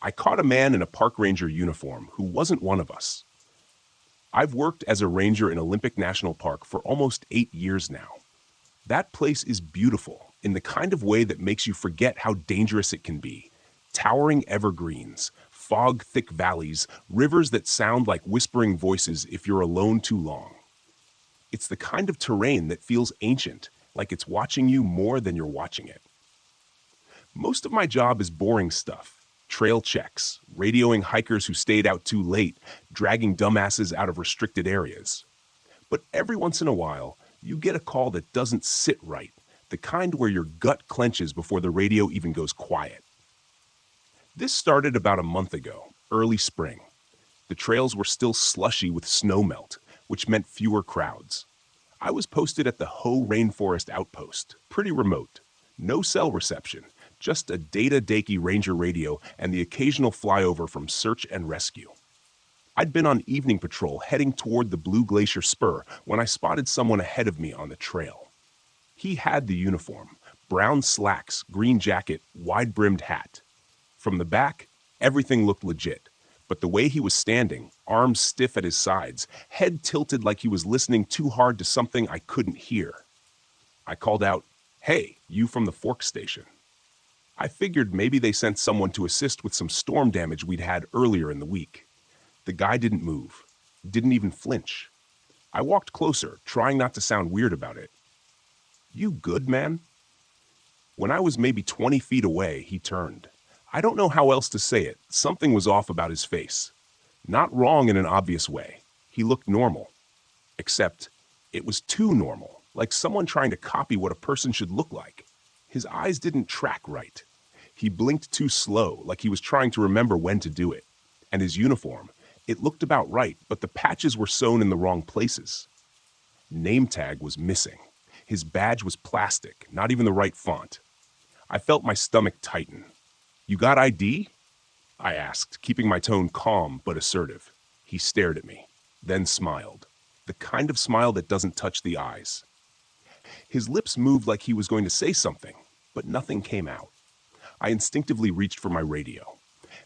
I caught a man in a park ranger uniform who wasn't one of us. I've worked as a ranger in Olympic National Park for almost 8 years now. That place is beautiful in the kind of way that makes you forget how dangerous it can be. Towering evergreens, fog-thick valleys, rivers that sound like whispering voices if you're alone too long. It's the kind of terrain that feels ancient, like it's watching you more than you're watching it. Most of my job is boring stuff. Trail checks, radioing hikers who stayed out too late, dragging dumbasses out of restricted areas. But every once in a while, you get a call that doesn't sit right, the kind where your gut clenches before the radio even goes quiet. This started about a month ago, early spring. The trails were still slushy with snowmelt, which meant fewer crowds. I was posted at the Hoh Rainforest Outpost, pretty remote. No cell reception, just a Data-Dakey Ranger radio and the occasional flyover from search and rescue. I'd been on evening patrol heading toward the Blue Glacier Spur when I spotted someone ahead of me on the trail. He had the uniform, brown slacks, green jacket, wide-brimmed hat. From the back, everything looked legit, but the way he was standing, arms stiff at his sides, head tilted like he was listening too hard to something I couldn't hear. I called out, "Hey, you from the Fork Station." I figured maybe they sent someone to assist with some storm damage we'd had earlier in the week. The guy didn't move, didn't even flinch. I walked closer, trying not to sound weird about it. "You good, man?" When I was maybe 20 feet away, he turned. I don't know how else to say it. Something was off about his face. Not wrong in an obvious way. He looked normal. Except, it was too normal, like someone trying to copy what a person should look like. His eyes didn't track right. He blinked too slow, like he was trying to remember when to do it. And his uniform, it looked about right, but the patches were sewn in the wrong places. Name tag was missing. His badge was plastic, not even the right font. I felt my stomach tighten. "You got ID?" I asked, keeping my tone calm but assertive. He stared at me, then smiled. The kind of smile that doesn't touch the eyes. His lips moved like he was going to say something, but nothing came out. I instinctively reached for my radio.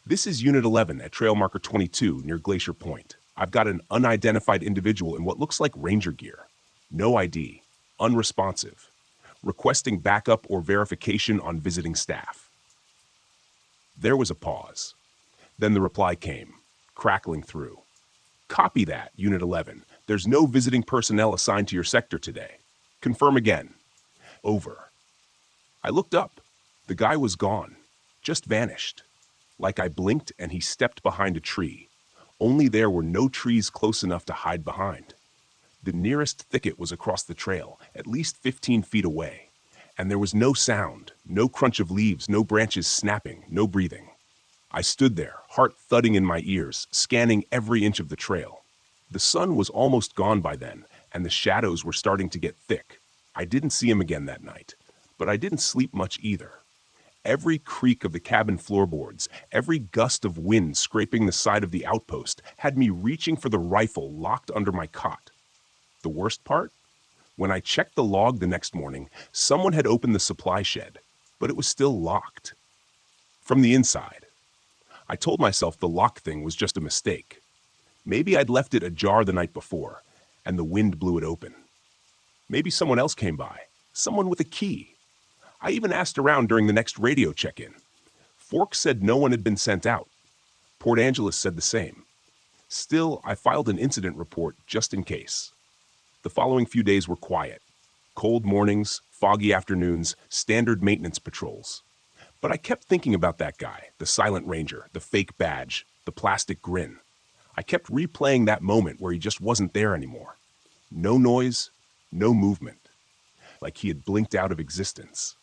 "This is Unit 11 at trail marker 22 near Glacier Point. I've got an unidentified individual in what looks like ranger gear. No ID. Unresponsive. Requesting backup or verification on visiting staff." There was a pause. Then the reply came, crackling through. "Copy that, Unit 11. There's no visiting personnel assigned to your sector today. Confirm again. Over." I looked up. The guy was gone. Just vanished. Like I blinked and he stepped behind a tree. Only there were no trees close enough to hide behind. The nearest thicket was across the trail, at least 15 feet away. And there was no sound, no crunch of leaves, no branches snapping, no breathing. I stood there, heart thudding in my ears, scanning every inch of the trail. The sun was almost gone by then, and the shadows were starting to get thick. I didn't see him again that night, but I didn't sleep much either. Every creak of the cabin floorboards, every gust of wind scraping the side of the outpost had me reaching for the rifle locked under my cot. The worst part? When I checked the log the next morning, someone had opened the supply shed, but it was still locked. From the inside. I told myself the lock thing was just a mistake. Maybe I'd left it ajar the night before, and the wind blew it open. Maybe someone else came by, someone with a key. I even asked around during the next radio check-in. Fork said no one had been sent out. Port Angeles said the same. Still, I filed an incident report just in case. The following few days were quiet. Cold mornings, foggy afternoons, standard maintenance patrols. But I kept thinking about that guy, the silent ranger, the fake badge, the plastic grin. I kept replaying that moment where he just wasn't there anymore. No noise, no movement. Like he had blinked out of existence.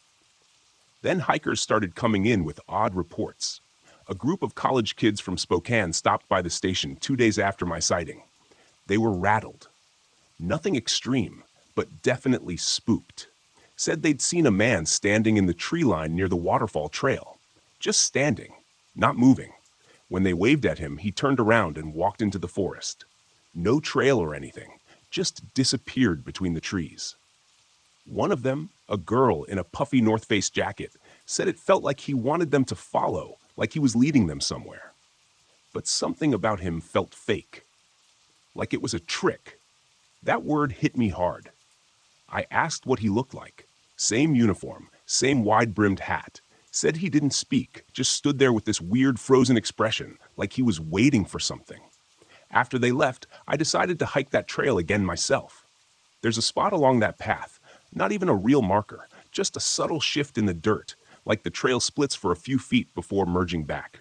Then hikers started coming in with odd reports. A group of college kids from Spokane stopped by the station 2 days after my sighting. They were rattled. Nothing extreme, but definitely spooked. Said they'd seen a man standing in the tree line near the waterfall trail. Just standing, not moving. When they waved at him, he turned around and walked into the forest. No trail or anything, just disappeared between the trees. One of them, a girl in a puffy North Face jacket, said it felt like he wanted them to follow, like he was leading them somewhere. But something about him felt fake, like it was a trick. That word hit me hard. I asked what he looked like. Same uniform, same wide-brimmed hat. Said he didn't speak, just stood there with this weird frozen expression, like he was waiting for something. After they left, I decided to hike that trail again myself. There's a spot along that path, not even a real marker, just a subtle shift in the dirt, like the trail splits for a few feet before merging back.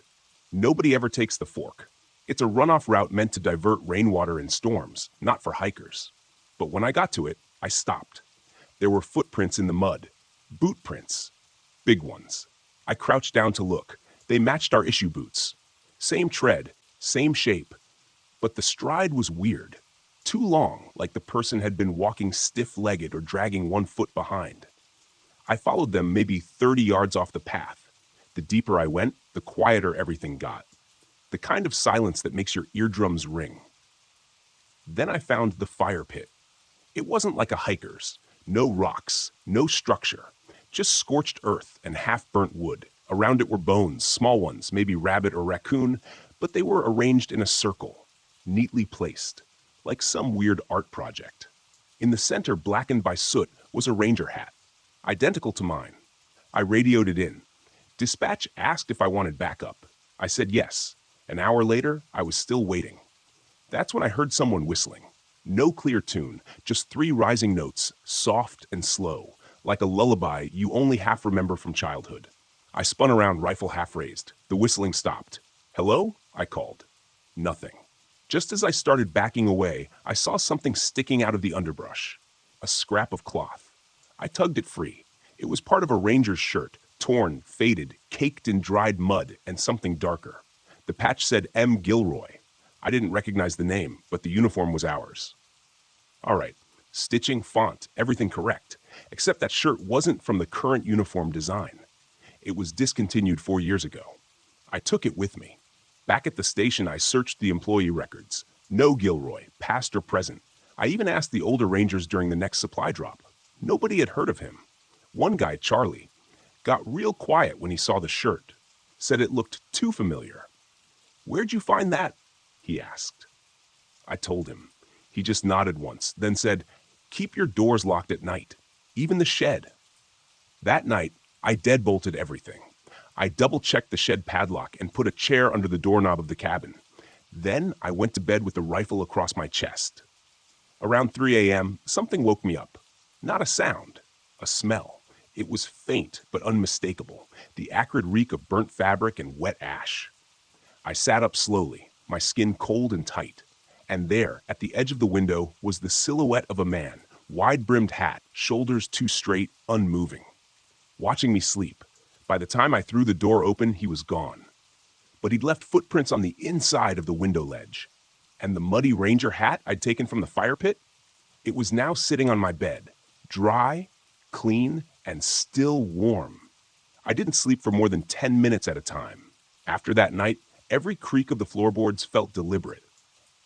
Nobody ever takes the fork. It's a runoff route meant to divert rainwater in storms, not for hikers. But when I got to it, I stopped. There were footprints in the mud. Boot prints. Big ones. I crouched down to look. They matched our issue boots. Same tread, same shape. But the stride was weird. Too long, like the person had been walking stiff-legged or dragging one foot behind. I followed them maybe 30 yards off the path. The deeper I went, the quieter everything got. The kind of silence that makes your eardrums ring. Then I found the fire pit. It wasn't like a hiker's. No rocks, no structure. Just scorched earth and half-burnt wood. Around it were bones, small ones, maybe rabbit or raccoon, but they were arranged in a circle, neatly placed, like some weird art project. In the center, blackened by soot, was a ranger hat, identical to mine. I radioed it in. Dispatch asked if I wanted backup. I said yes. An hour later, I was still waiting. That's when I heard someone whistling. No clear tune, just 3 rising notes, soft and slow, like a lullaby you only half remember from childhood. I spun around, rifle half raised. The whistling stopped. "Hello?" I called. Nothing. Just as I started backing away, I saw something sticking out of the underbrush. A scrap of cloth. I tugged it free. It was part of a ranger's shirt, torn, faded, caked in dried mud and something darker. The patch said M. Gilroy. I didn't recognize the name, but the uniform was ours. All right, stitching, font, everything correct, except that shirt wasn't from the current uniform design. It was discontinued 4 years ago. I took it with me. Back at the station, I searched the employee records. No Gilroy, past or present. I even asked the older rangers during the next supply drop. Nobody had heard of him. One guy, Charlie, got real quiet when he saw the shirt. Said it looked too familiar. "Where'd you find that?" he asked. I told him. He just nodded once, then said, "Keep your doors locked at night, even the shed." That night, I deadbolted everything. I double-checked the shed padlock and put a chair under the doorknob of the cabin. Then I went to bed with the rifle across my chest. Around 3 a.m., something woke me up. Not a sound, a smell. It was faint but unmistakable, the acrid reek of burnt fabric and wet ash. I sat up slowly, my skin cold and tight. And there, at the edge of the window, was the silhouette of a man, wide-brimmed hat, shoulders too straight, unmoving. Watching me sleep. By the time I threw the door open, he was gone. But he'd left footprints on the inside of the window ledge. And the muddy ranger hat I'd taken from the fire pit? It was now sitting on my bed, dry, clean, and still warm. I didn't sleep for more than 10 minutes at a time. After that night, every creak of the floorboards felt deliberate.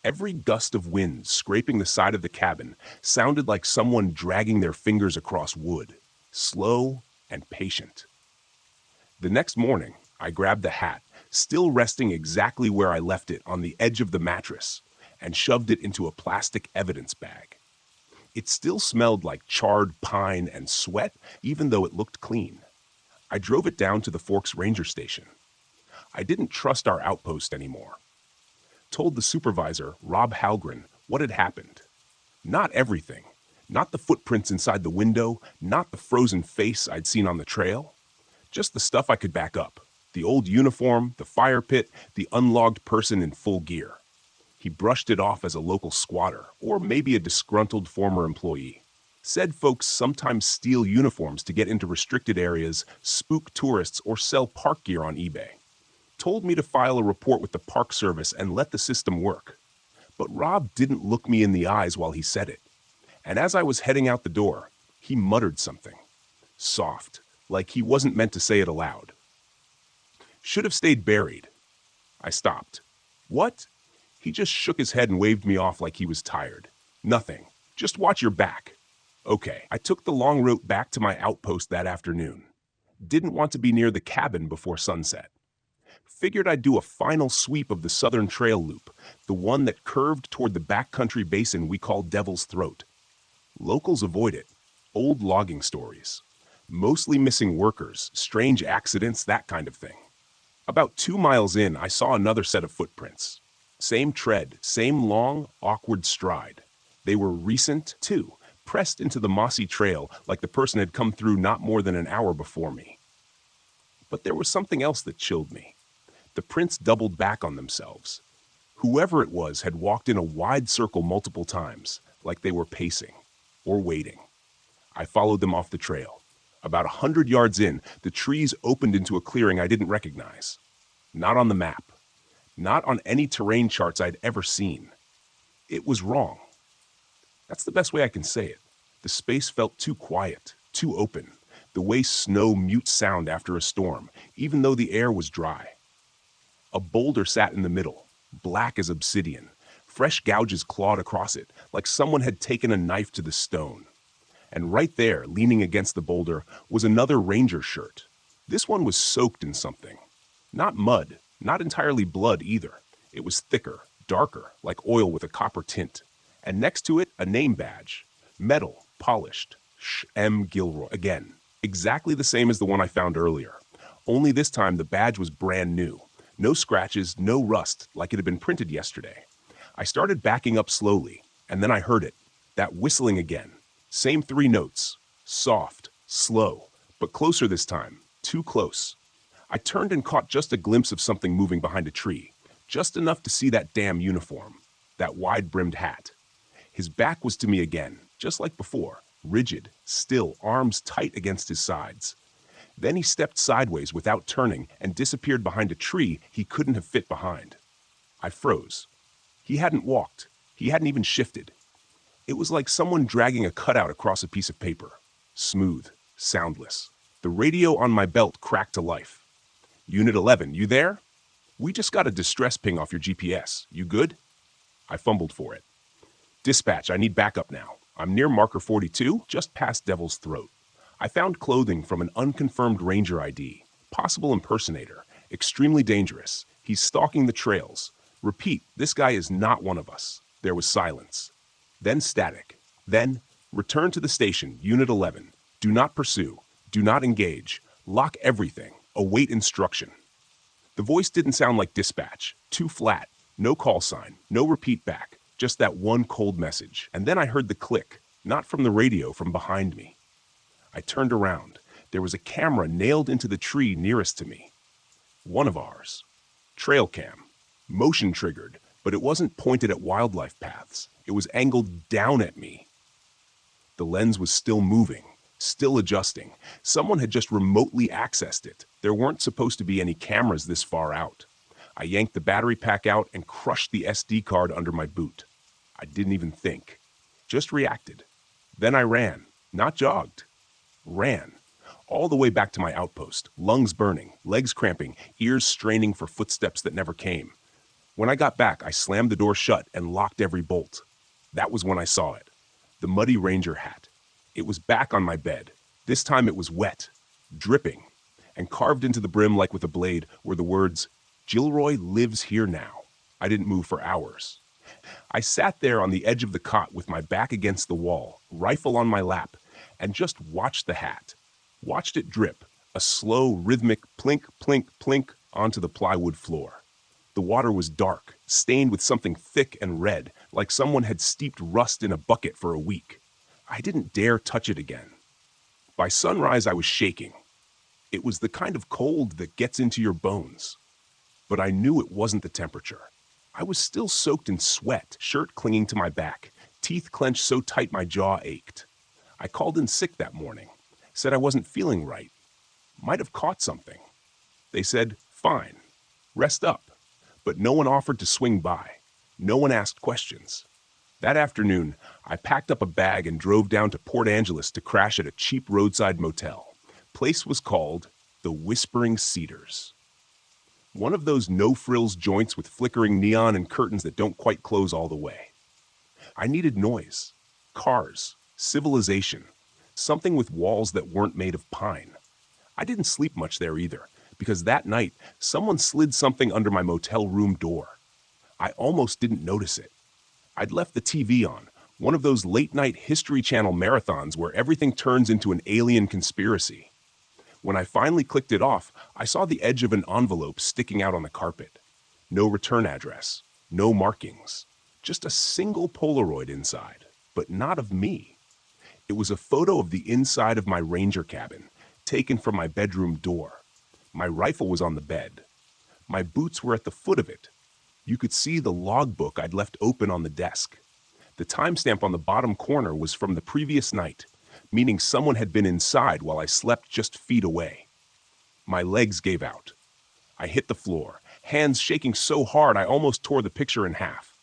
Every gust of wind scraping the side of the cabin sounded like someone dragging their fingers across wood, slow and patient. The next morning, I grabbed the hat, still resting exactly where I left it on the edge of the mattress, and shoved it into a plastic evidence bag. It still smelled like charred pine and sweat, even though it looked clean. I drove it down to the Forks Ranger Station. I didn't trust our outpost anymore. Told the supervisor, Rob Halgren, what had happened. Not everything. Not the footprints inside the window, not the frozen face I'd seen on the trail. Just the stuff I could back up. The old uniform, the fire pit, the unlogged person in full gear. He brushed it off as a local squatter, or maybe a disgruntled former employee. Said folks sometimes steal uniforms to get into restricted areas, spook tourists, or sell park gear on eBay. Told me to file a report with the Park Service and let the system work. But Rob didn't look me in the eyes while he said it. And as I was heading out the door, he muttered something. Soft, like he wasn't meant to say it aloud. "Should have stayed buried." I stopped. "What?" He just shook his head and waved me off like he was tired. "Nothing. Just watch your back." Okay, I took the long route back to my outpost that afternoon. Didn't want to be near the cabin before sunset. Figured I'd do a final sweep of the Southern Trail loop, the one that curved toward the backcountry basin we call Devil's Throat. Locals avoid it. Old logging stories. Mostly missing workers, strange accidents, that kind of thing. About 2 miles in, I saw another set of footprints. Same tread, same long, awkward stride. They were recent, too, pressed into the mossy trail like the person had come through not more than an hour before me. But there was something else that chilled me. The prints doubled back on themselves. Whoever it was had walked in a wide circle multiple times, like they were pacing or waiting. I followed them off the trail. About 100 yards in, the trees opened into a clearing I didn't recognize. Not on the map. Not on any terrain charts I'd ever seen. It was wrong. That's the best way I can say it. The space felt too quiet, too open, the way snow mutes sound after a storm, even though the air was dry. A boulder sat in the middle, black as obsidian. Fresh gouges clawed across it, like someone had taken a knife to the stone. And right there, leaning against the boulder, was another ranger shirt. This one was soaked in something. Not mud, not entirely blood either. It was thicker, darker, like oil with a copper tint. And next to it, a name badge. Metal, polished. M. Gilroy. Again, exactly the same as the one I found earlier. Only this time the badge was brand new. No scratches, no rust, like it had been printed yesterday. I started backing up slowly, and then I heard it. That whistling again. Same 3 notes. Soft, slow, but closer this time. Too close. I turned and caught just a glimpse of something moving behind a tree. Just enough to see that damn uniform. That wide-brimmed hat. His back was to me again, just like before. Rigid, still, arms tight against his sides. Then he stepped sideways without turning and disappeared behind a tree he couldn't have fit behind. I froze. He hadn't walked. He hadn't even shifted. It was like someone dragging a cutout across a piece of paper. Smooth, soundless. The radio on my belt cracked to life. Unit 11, you there? We just got a distress ping off your GPS. You good? I fumbled for it. Dispatch, I need backup now. I'm near marker 42, just past Devil's Throat. I found clothing from an unconfirmed ranger ID. Possible impersonator. Extremely dangerous. He's stalking the trails. Repeat, this guy is not one of us. There was silence. Then static. Then, return to the station, Unit 11. Do not pursue. Do not engage. Lock everything. Await instruction. The voice didn't sound like dispatch. Too flat. No call sign. No repeat back. Just that one cold message. And then I heard the click. Not from the radio, from behind me. I turned around. There was a camera nailed into the tree nearest to me. One of ours. Trail cam. Motion triggered, but it wasn't pointed at wildlife paths. It was angled down at me. The lens was still moving, still adjusting. Someone had just remotely accessed it. There weren't supposed to be any cameras this far out. I yanked the battery pack out and crushed the SD card under my boot. I didn't even think. Just reacted. Then I ran. Not jogged. Ran. All the way back to my outpost, lungs burning, legs cramping, ears straining for footsteps that never came. When I got back, I slammed the door shut and locked every bolt. That was when I saw it. The muddy ranger hat. It was back on my bed. This time it was wet, dripping, and carved into the brim like with a blade were the words, "Gilroy lives here now." I didn't move for hours. I sat there on the edge of the cot with my back against the wall, rifle on my lap, and just watched the hat. Watched it drip, a slow, rhythmic plink, plink, plink onto the plywood floor. The water was dark, stained with something thick and red, like someone had steeped rust in a bucket for a week. I didn't dare touch it again. By sunrise, I was shaking. It was the kind of cold that gets into your bones. But I knew it wasn't the temperature. I was still soaked in sweat, shirt clinging to my back, teeth clenched so tight my jaw ached. I called in sick that morning, said I wasn't feeling right. Might have caught something. They said, fine, rest up. But no one offered to swing by. No one asked questions. That afternoon, I packed up a bag and drove down to Port Angeles to crash at a cheap roadside motel. Place was called the Whispering Cedars. One of those no-frills joints with flickering neon and curtains that don't quite close all the way. I needed noise, cars, civilization, something with walls that weren't made of pine. I didn't sleep much there either. because that night, someone slid something under my motel room door. I almost didn't notice it. I'd left the TV on, one of those late-night History Channel marathons where everything turns into an alien conspiracy. When I finally clicked it off, I saw the edge of an envelope sticking out on the carpet. No return address, no markings, just a single Polaroid inside, but not of me. It was a photo of the inside of my ranger cabin, taken from my bedroom door. My rifle was on the bed. My boots were at the foot of it. You could see the logbook I'd left open on the desk. The timestamp on the bottom corner was from the previous night, meaning someone had been inside while I slept just feet away. My legs gave out. I hit the floor, hands shaking so hard I almost tore the picture in half.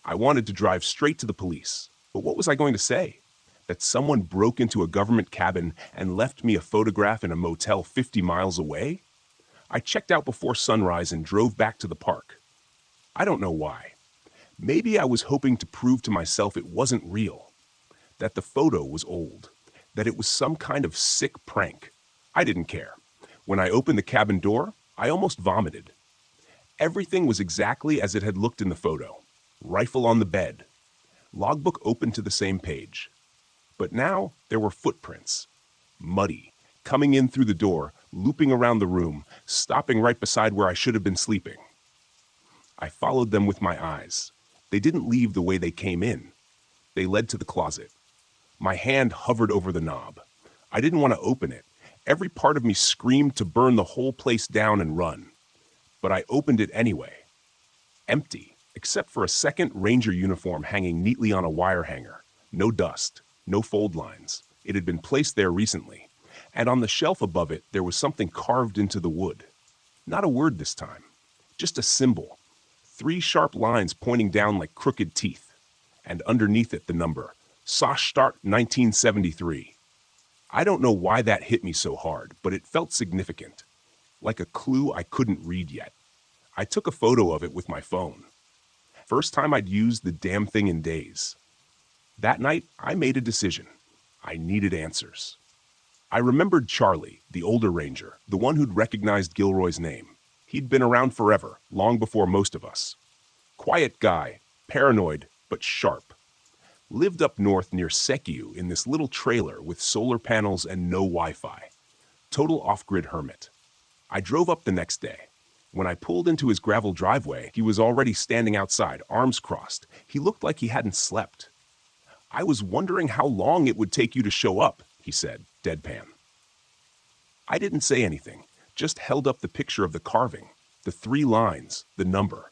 I wanted to drive straight to the police, but what was I going to say? That someone broke into a government cabin and left me a photograph in a motel 50 miles away? I checked out before sunrise and drove back to the park. I don't know why. Maybe I was hoping to prove to myself it wasn't real, that the photo was old, that it was some kind of sick prank. I didn't care. When I opened the cabin door, I almost vomited. Everything was exactly as it had looked in the photo. Rifle on the bed. Logbook open to the same page. But now there were footprints. Muddy, coming in through the door, looping around the room, stopping right beside where I should have been sleeping. I followed them with my eyes. They didn't leave the way they came in. They led to the closet. My hand hovered over the knob. I didn't want to open it. Every part of me screamed to burn the whole place down and run. But I opened it anyway. Empty, except for a second ranger uniform hanging neatly on a wire hanger. No dust, no fold lines. It had been placed there recently. And on the shelf above it, there was something carved into the wood. Not a word this time. Just a symbol. 3 sharp lines pointing down like crooked teeth. And underneath it, the number. Sochstart 1973. I don't know why that hit me so hard, but it felt significant. Like a clue I couldn't read yet. I took a photo of it with my phone. First time I'd used the damn thing in days. That night, I made a decision. I needed answers. I remembered Charlie, the older ranger, the one who'd recognized Gilroy's name. He'd been around forever, long before most of us. Quiet guy, paranoid, but sharp. Lived up north near Sekiu in this little trailer with solar panels and no Wi-Fi. Total off-grid hermit. I drove up the next day. When I pulled into his gravel driveway, he was already standing outside, arms crossed. He looked like he hadn't slept. I was wondering how long it would take you to show up, he said, deadpan. I didn't say anything, just held up the picture of the carving, the 3 lines, the number.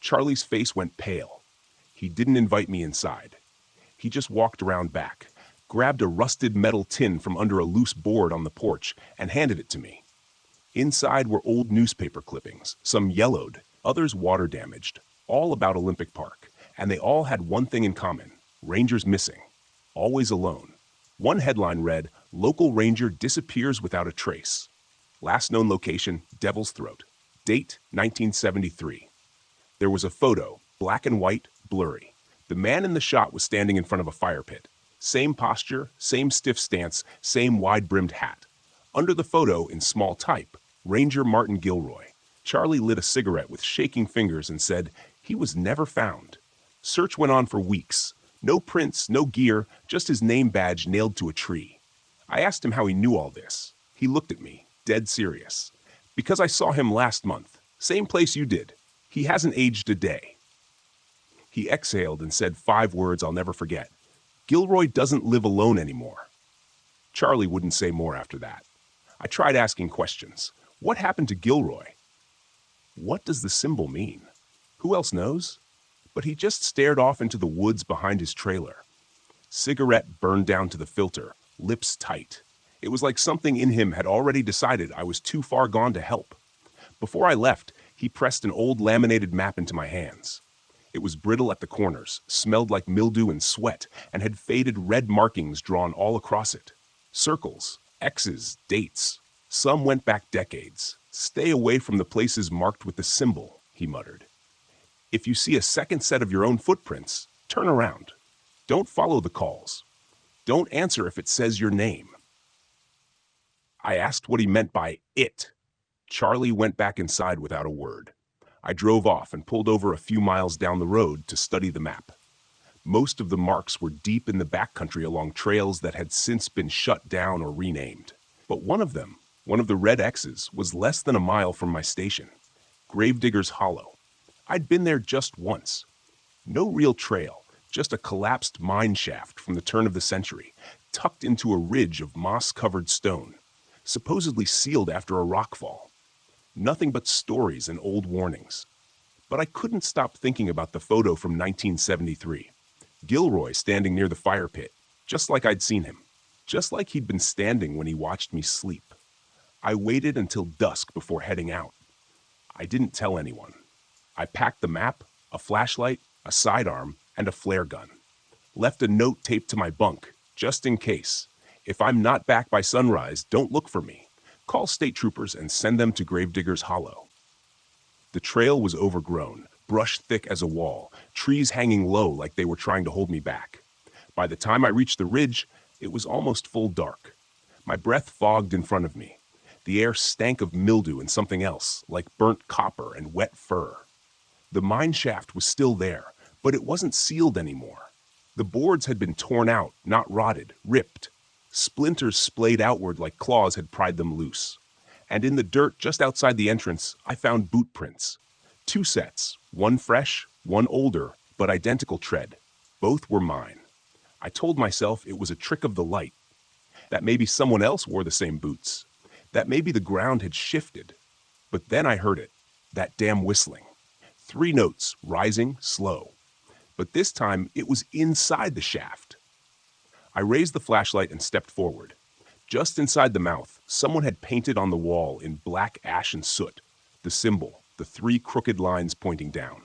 Charlie's face went pale. He didn't invite me inside. He just walked around back, grabbed a rusted metal tin from under a loose board on the porch, and handed it to me. Inside were old newspaper clippings, some yellowed, others water damaged, all about Olympic Park, and they all had one thing in common: rangers missing, always alone. One headline read, "Local ranger disappears without a trace." Last known location, Devil's Throat. Date, 1973. There was a photo, black and white, blurry. The man in the shot was standing in front of a fire pit. Same posture, same stiff stance, same wide-brimmed hat. Under the photo, in small type, Ranger Martin Gilroy. Charlie lit a cigarette with shaking fingers and said, he was never found. Search went on for weeks. No prints, no gear, just his name badge nailed to a tree. I asked him how he knew all this. He looked at me, dead serious. Because I saw him last month. Same place you did. He hasn't aged a day. He exhaled and said 5 words I'll never forget. Gilroy doesn't live alone anymore. Charlie wouldn't say more after that. I tried asking questions. What happened to Gilroy? What does the symbol mean? Who else knows? But he just stared off into the woods behind his trailer. Cigarette burned down to the filter, lips tight. It was like something in him had already decided I was too far gone to help. Before I left, he pressed an old laminated map into my hands. It was brittle at the corners, smelled like mildew and sweat, and had faded red markings drawn all across it. Circles, X's, dates. Some went back decades. Stay away from the places marked with the symbol, he muttered. If you see a second set of your own footprints, turn around. Don't follow the calls. Don't answer if it says your name. I asked what he meant by it. Charlie went back inside without a word. I drove off and pulled over a few miles down the road to study the map. Most of the marks were deep in the backcountry along trails that had since been shut down or renamed. But one of them, one of the red X's, was less than a mile from my station. Gravedigger's Hollow. I'd been there just once. No real trail, just a collapsed mine shaft from the turn of the century, tucked into a ridge of moss-covered stone, supposedly sealed after a rockfall. Nothing but stories and old warnings. But I couldn't stop thinking about the photo from 1973. Gilroy standing near the fire pit, just like I'd seen him, just like he'd been standing when he watched me sleep. I waited until dusk before heading out. I didn't tell anyone. I packed the map, a flashlight, a sidearm, and a flare gun. Left a note taped to my bunk, just in case. If I'm not back by sunrise, don't look for me. Call state troopers and send them to Gravedigger's Hollow. The trail was overgrown, brush thick as a wall, trees hanging low like they were trying to hold me back. By the time I reached the ridge, it was almost full dark. My breath fogged in front of me. The air stank of mildew and something else, like burnt copper and wet fur. The mine shaft was still there, but it wasn't sealed anymore. The boards had been torn out, not rotted, ripped. Splinters splayed outward like claws had pried them loose. And in the dirt just outside the entrance, I found boot prints. 2 sets, one fresh, one older, but identical tread. Both were mine. I told myself it was a trick of the light, that maybe someone else wore the same boots, that maybe the ground had shifted. But then I heard it, that damn whistling. 3 notes, rising, slow. But this time, it was inside the shaft. I raised the flashlight and stepped forward. Just inside the mouth, someone had painted on the wall in black ash and soot the symbol, the 3 crooked lines pointing down.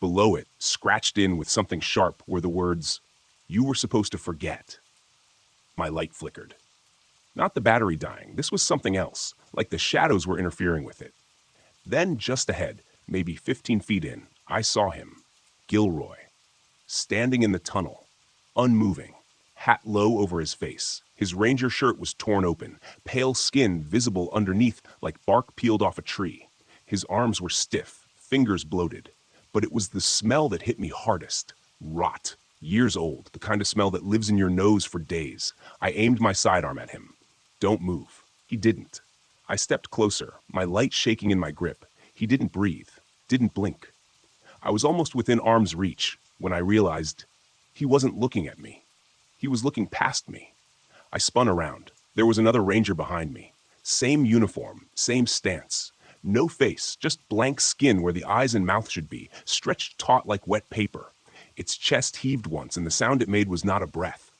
Below it, scratched in with something sharp, were the words, "You were supposed to forget." My light flickered. Not the battery dying, this was something else, like the shadows were interfering with it. Then, just ahead, maybe 15 feet in, I saw him, Gilroy, standing in the tunnel, unmoving, hat low over his face. His ranger shirt was torn open, pale skin visible underneath like bark peeled off a tree. His arms were stiff, fingers bloated. But it was the smell that hit me hardest. Rot. Years old, the kind of smell that lives in your nose for days. I aimed my sidearm at him. Don't move. He didn't. I stepped closer, my light shaking in my grip. He didn't breathe, didn't blink. I was almost within arm's reach when I realized he wasn't looking at me. He was looking past me. I spun around. There was another ranger behind me. Same uniform, same stance. No face, just blank skin where the eyes and mouth should be, stretched taut like wet paper. Its chest heaved once, and the sound it made was not a breath.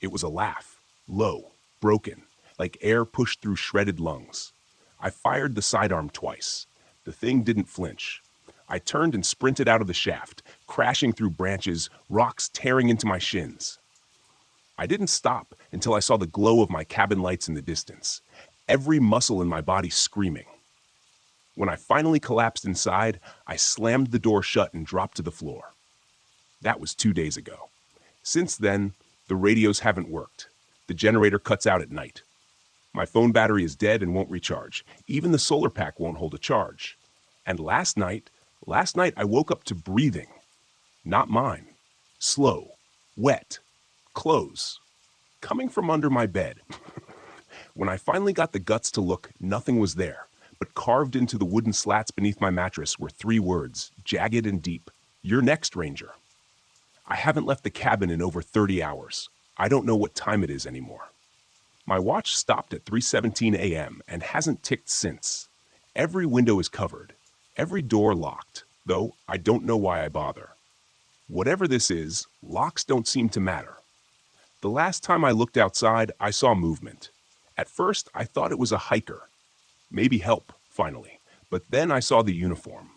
It was a laugh, low, broken, like air pushed through shredded lungs. I fired the sidearm twice. The thing didn't flinch. I turned and sprinted out of the shaft, crashing through branches, rocks tearing into my shins. I didn't stop until I saw the glow of my cabin lights in the distance, every muscle in my body screaming. When I finally collapsed inside, I slammed the door shut and dropped to the floor. That was 2 days ago. Since then, the radios haven't worked. The generator cuts out at night. My phone battery is dead and won't recharge. Even the solar pack won't hold a charge. And last night I woke up to breathing. Not mine. Slow. Wet. Clothes. Coming from under my bed. When I finally got the guts to look, nothing was there. But carved into the wooden slats beneath my mattress were 3 words, jagged and deep. You're next, Ranger. I haven't left the cabin in over 30 hours. I don't know what time it is anymore. My watch stopped at 3:17 a.m. and hasn't ticked since. Every window is covered, every door locked, though I don't know why I bother. Whatever this is, locks don't seem to matter. The last time I looked outside, I saw movement. At first, I thought it was a hiker. Maybe help, finally. But then I saw the uniform.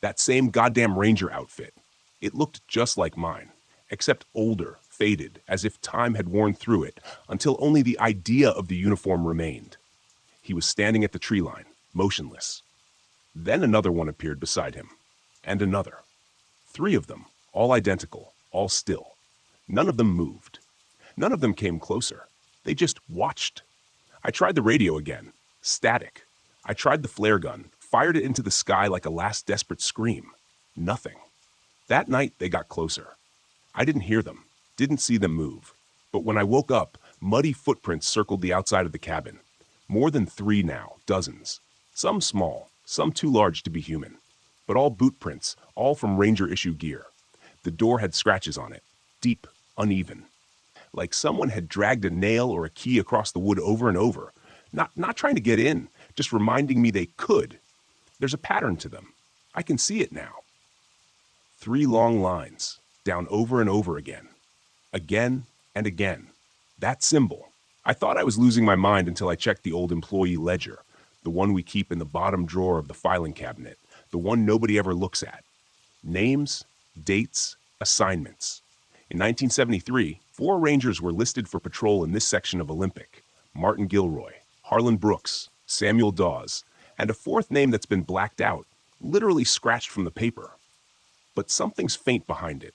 That same goddamn ranger outfit. It looked just like mine, except older, faded, as if time had worn through it, until only the idea of the uniform remained. He was standing at the tree line, motionless. Then another one appeared beside him, and another. 3 of them, all identical, all still. None of them moved. None of them came closer. They just watched. I tried the radio again. Static. I tried the flare gun, fired it into the sky like a last desperate scream. Nothing. That night, they got closer. I didn't hear them, didn't see them move. But when I woke up, muddy footprints circled the outside of the cabin. More than 3 now, dozens. Some small, some too large to be human. But all boot prints, all from Ranger issue gear. The door had scratches on it, deep, uneven. Like someone had dragged a nail or a key across the wood over and over. Not trying to get in, just reminding me they could. There's a pattern to them. I can see it now. 3 long lines, down over and over again. Again and again. That symbol. I thought I was losing my mind until I checked the old employee ledger, the one we keep in the bottom drawer of the filing cabinet, the one nobody ever looks at. Names, dates, assignments. In 1973, 4 Rangers were listed for patrol in this section of Olympic. Martin Gilroy, Harlan Brooks, Samuel Dawes, and a 4th name that's been blacked out, literally scratched from the paper. But something's faint behind it.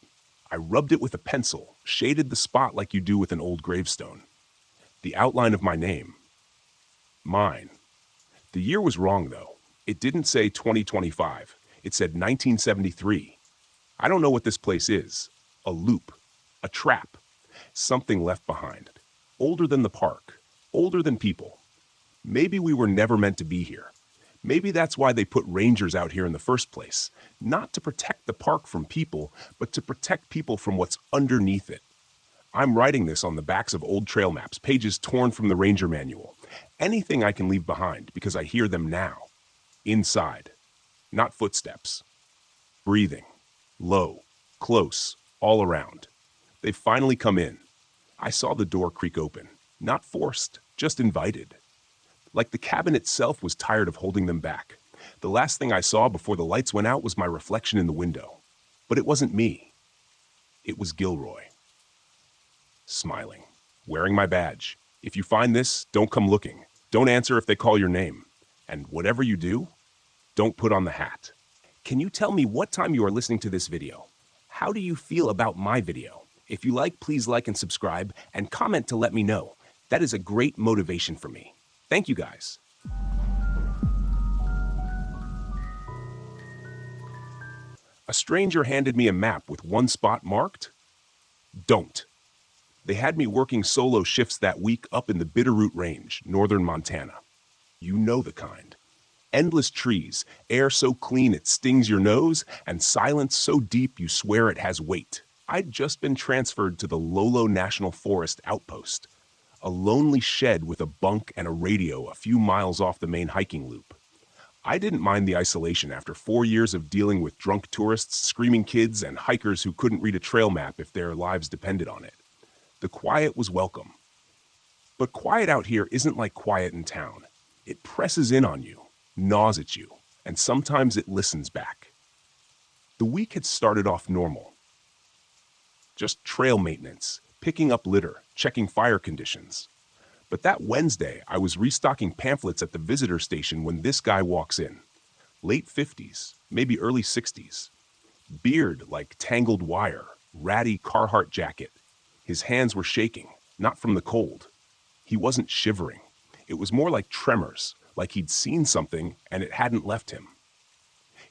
I rubbed it with a pencil, shaded the spot like you do with an old gravestone. The outline of my name. Mine. The year was wrong, though. It didn't say 2025. It said 1973. I don't know what this place is. A loop. A trap. Something left behind. Older than the park. Older than people. Maybe we were never meant to be here. Maybe that's why they put rangers out here in the first place. Not to protect the park from people, but to protect people from what's underneath it. I'm writing this on the backs of old trail maps, pages torn from the ranger manual. Anything I can leave behind because I hear them now. Inside. Not footsteps. Breathing. Low. Close. All around. They've finally come in. I saw the door creak open. Not forced, just invited. Like the cabin itself was tired of holding them back. The last thing I saw before the lights went out was my reflection in the window. But it wasn't me. It was Gilroy. Smiling. Wearing my badge. If you find this, don't come looking. Don't answer if they call your name. And whatever you do, don't put on the hat. Can you tell me what time you are listening to this video? How do you feel about my video? If you like, please like and subscribe, and comment to let me know. That is a great motivation for me. Thank you, guys. A stranger handed me a map with one spot marked. Don't. They had me working solo shifts that week up in the Bitterroot Range, northern Montana. You know the kind. Endless trees, air so clean it stings your nose, and silence so deep you swear it has weight. I'd just been transferred to the Lolo National Forest outpost. A lonely shed with a bunk and a radio a few miles off the main hiking loop. I didn't mind the isolation after 4 years of dealing with drunk tourists, screaming kids, and hikers who couldn't read a trail map if their lives depended on it. The quiet was welcome. But quiet out here isn't like quiet in town. It presses in on you, gnaws at you, and sometimes it listens back. The week had started off normal. Just trail maintenance, picking up litter, checking fire conditions. But that Wednesday, I was restocking pamphlets at the visitor station when this guy walks in. Late 50s, maybe early 60s. Beard like tangled wire, ratty Carhartt jacket. His hands were shaking, not from the cold. He wasn't shivering. It was more like tremors, like he'd seen something and it hadn't left him.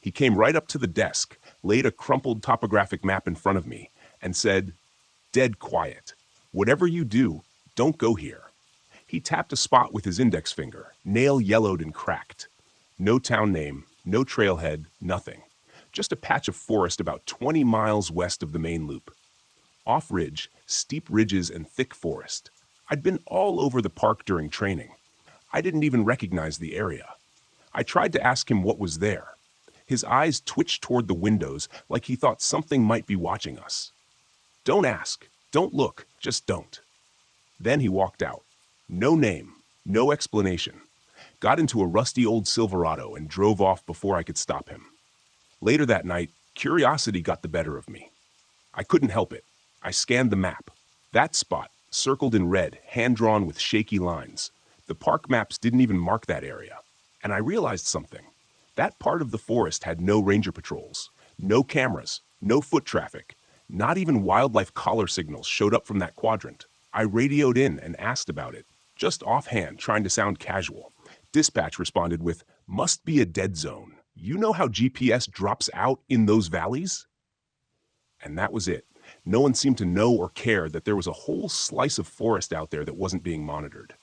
He came right up to the desk, laid a crumpled topographic map in front of me, and said, "Dead quiet. Whatever you do, don't go here." He tapped a spot with his index finger, nail yellowed and cracked. No town name, no trailhead, nothing. Just a patch of forest about 20 miles west of the main loop. Off-ridge, steep ridges and thick forest. I'd been all over the park during training. I didn't even recognize the area. I tried to ask him what was there. His eyes twitched toward the windows like he thought something might be watching us. Don't ask, don't look, just don't. Then he walked out. No name, no explanation. Got into a rusty old Silverado and drove off before I could stop him. Later that night, curiosity got the better of me. I couldn't help it. I scanned the map. That spot, circled in red, hand-drawn with shaky lines. The park maps didn't even mark that area. And I realized something. That part of the forest had no ranger patrols, no cameras, no foot traffic. Not even wildlife collar signals showed up from that quadrant. I radioed in and asked about it, just offhand, trying to sound casual. Dispatch responded with, "Must be a dead zone. You know how GPS drops out in those valleys?" And that was it. No one seemed to know or care that there was a whole slice of forest out there that wasn't being monitored.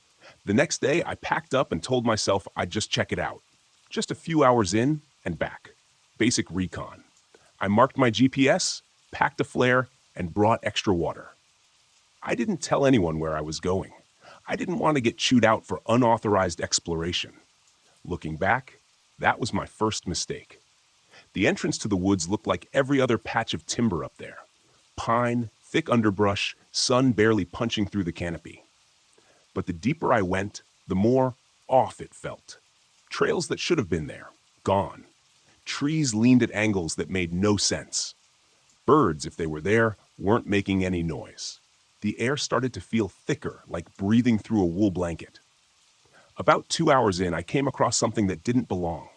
The next day, I packed up and told myself I'd just check it out. Just a few hours in and back. Basic recon. I marked my GPS, packed a flare, and brought extra water. I didn't tell anyone where I was going. I didn't want to get chewed out for unauthorized exploration. Looking back, that was my first mistake. The entrance to the woods looked like every other patch of timber up there. Pine, thick underbrush, sun barely punching through the canopy. But the deeper I went, the more off it felt. Trails that should have been there, gone. Trees leaned at angles that made no sense. Birds, if they were there, weren't making any noise. The air started to feel thicker, like breathing through a wool blanket. About 2 hours in, I came across something that didn't belong.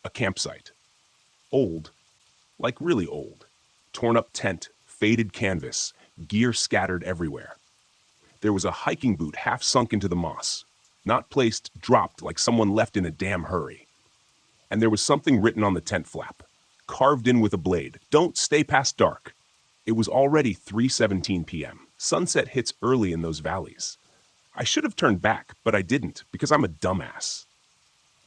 A campsite. Old. Like really old. Torn up tent, faded canvas, gear scattered everywhere. There was a hiking boot half sunk into the moss. Not placed, dropped like someone left in a damn hurry. And there was something written on the tent flap. Carved in with a blade. Don't stay past dark. It was already 3:17 p.m. Sunset hits early in those valleys. I should have turned back, but I didn't, because I'm a dumbass.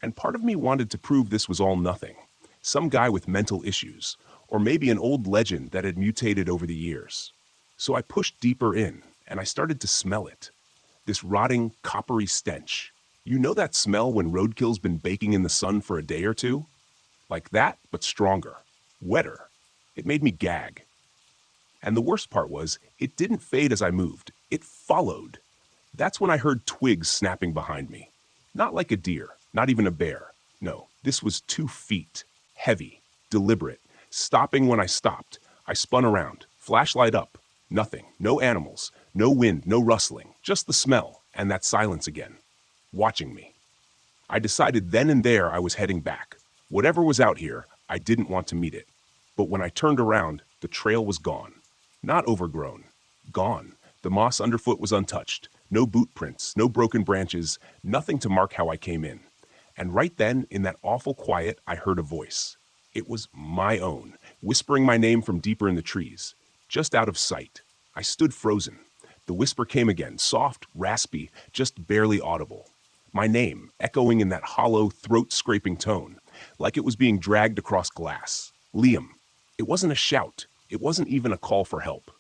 And part of me wanted to prove this was all nothing. Some guy with mental issues, or maybe an old legend that had mutated over the years. So I pushed deeper in, and I started to smell it. This rotting, coppery stench. You know that smell when roadkill's been baking in the sun for a day or two? Like that, but stronger. Wetter. It made me gag. And the worst part was, it didn't fade as I moved. It followed. That's when I heard twigs snapping behind me. Not like a deer, not even a bear. No, this was 2 feet. Heavy, deliberate. Stopping when I stopped. I spun around, flashlight up. Nothing, no animals, no wind, no rustling. Just the smell, and that silence again. Watching me. I decided then and there I was heading back. Whatever was out here, I didn't want to meet it. But when I turned around, the trail was gone. Not overgrown. Gone. The moss underfoot was untouched. No boot prints, no broken branches, nothing to mark how I came in. And right then, in that awful quiet, I heard a voice. It was my own, whispering my name from deeper in the trees. Just out of sight. I stood frozen. The whisper came again, soft, raspy, just barely audible. My name, echoing in that hollow, throat-scraping tone, like it was being dragged across glass. Liam. It wasn't a shout. It wasn't even a call for help.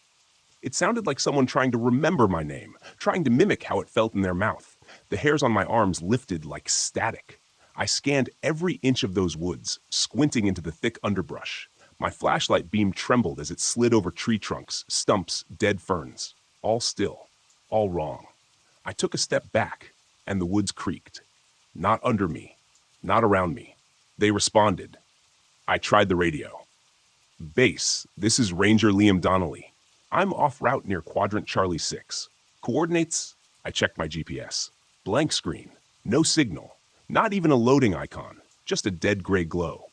It sounded like someone trying to remember my name, trying to mimic how it felt in their mouth. The hairs on my arms lifted like static. I scanned every inch of those woods, squinting into the thick underbrush. My flashlight beam trembled as it slid over tree trunks, stumps, dead ferns. All still. All wrong. I took a step back, and the woods creaked. Not under me. Not around me. They responded. I tried the radio. "Base, this is Ranger Liam Donnelly. I'm off route near Quadrant Charlie 6. Coordinates?" I checked my GPS. Blank screen. No signal. Not even a loading icon. Just a dead gray glow.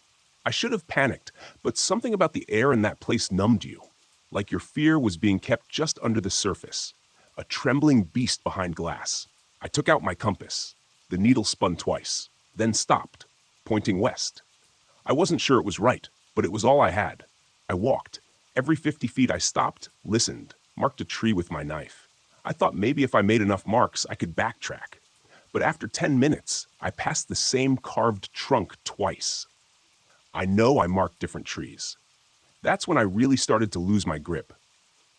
I should have panicked, but something about the air in that place numbed you. Like your fear was being kept just under the surface. A trembling beast behind glass. I took out my compass. The needle spun twice, then stopped, pointing west. I wasn't sure it was right, but it was all I had. I walked. Every 50 feet I stopped, listened, marked a tree with my knife. I thought maybe if I made enough marks, I could backtrack. But after 10 minutes, I passed the same carved trunk twice. I know I marked different trees. That's when I really started to lose my grip.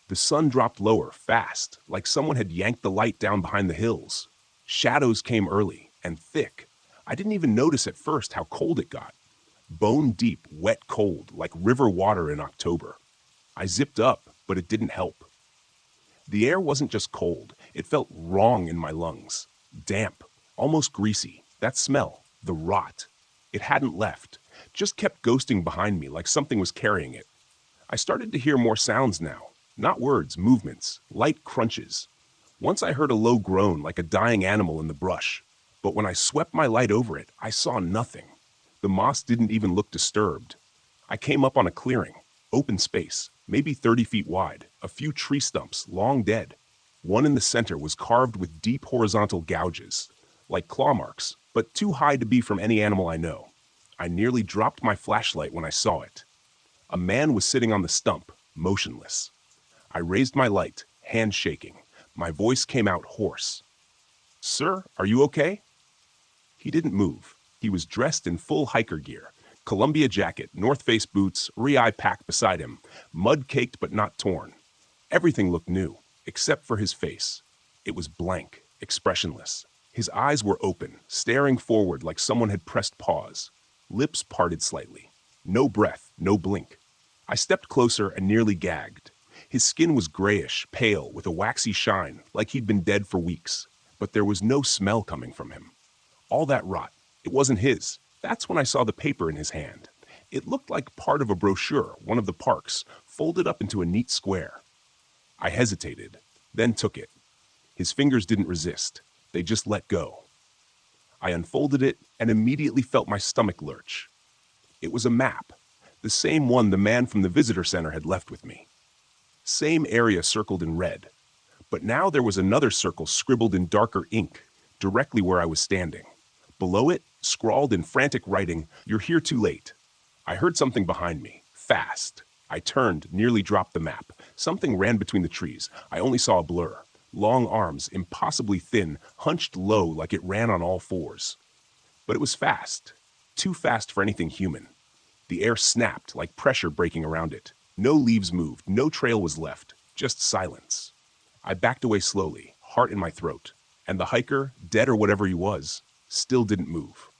The sun dropped lower, fast, like someone had yanked the light down behind the hills. Shadows came early, and thick. I didn't even notice at first how cold it got. Bone deep, wet cold, like river water in October. I zipped up, but it didn't help. The air wasn't just cold, it felt wrong in my lungs. Damp, almost greasy. That smell, the rot. It hadn't left, just kept ghosting behind me like something was carrying it. I started to hear more sounds now. Not words, movements, light crunches. Once I heard a low groan like a dying animal in the brush. But when I swept my light over it, I saw nothing. The moss didn't even look disturbed. I came up on a clearing, open space, maybe 30 feet wide, a few tree stumps, long dead. One in the center was carved with deep horizontal gouges, like claw marks, but too high to be from any animal I know. I nearly dropped my flashlight when I saw it. A man was sitting on the stump, motionless. I raised my light, hand shaking. My voice came out hoarse. "Sir, are you okay?" He didn't move. He was dressed in full hiker gear. Columbia jacket, North Face boots, Rei pack beside him, mud-caked but not torn. Everything looked new, except for his face. It was blank, expressionless. His eyes were open, staring forward like someone had pressed pause. Lips parted slightly. No breath, no blink. I stepped closer and nearly gagged. His skin was grayish, pale, with a waxy shine, like he'd been dead for weeks. But there was no smell coming from him. All that rot, it wasn't his. That's when I saw the paper in his hand. It looked like part of a brochure, one of the parks, folded up into a neat square. I hesitated, then took it. His fingers didn't resist. They just let go. I unfolded it and immediately felt my stomach lurch. It was a map, the same one the man from the visitor center had left with me. Same area circled in red. But now there was another circle scribbled in darker ink, directly where I was standing. Below it, scrawled in frantic writing, "You're here too late." I heard something behind me, fast. I turned, nearly dropped the map. Something ran between the trees. I only saw a blur. Long arms, impossibly thin, hunched low like it ran on all fours. But it was fast. Too fast for anything human. The air snapped like pressure breaking around it. No leaves moved, no trail was left, just silence. I backed away slowly, heart in my throat. And the hiker, dead or whatever he was, still didn't move.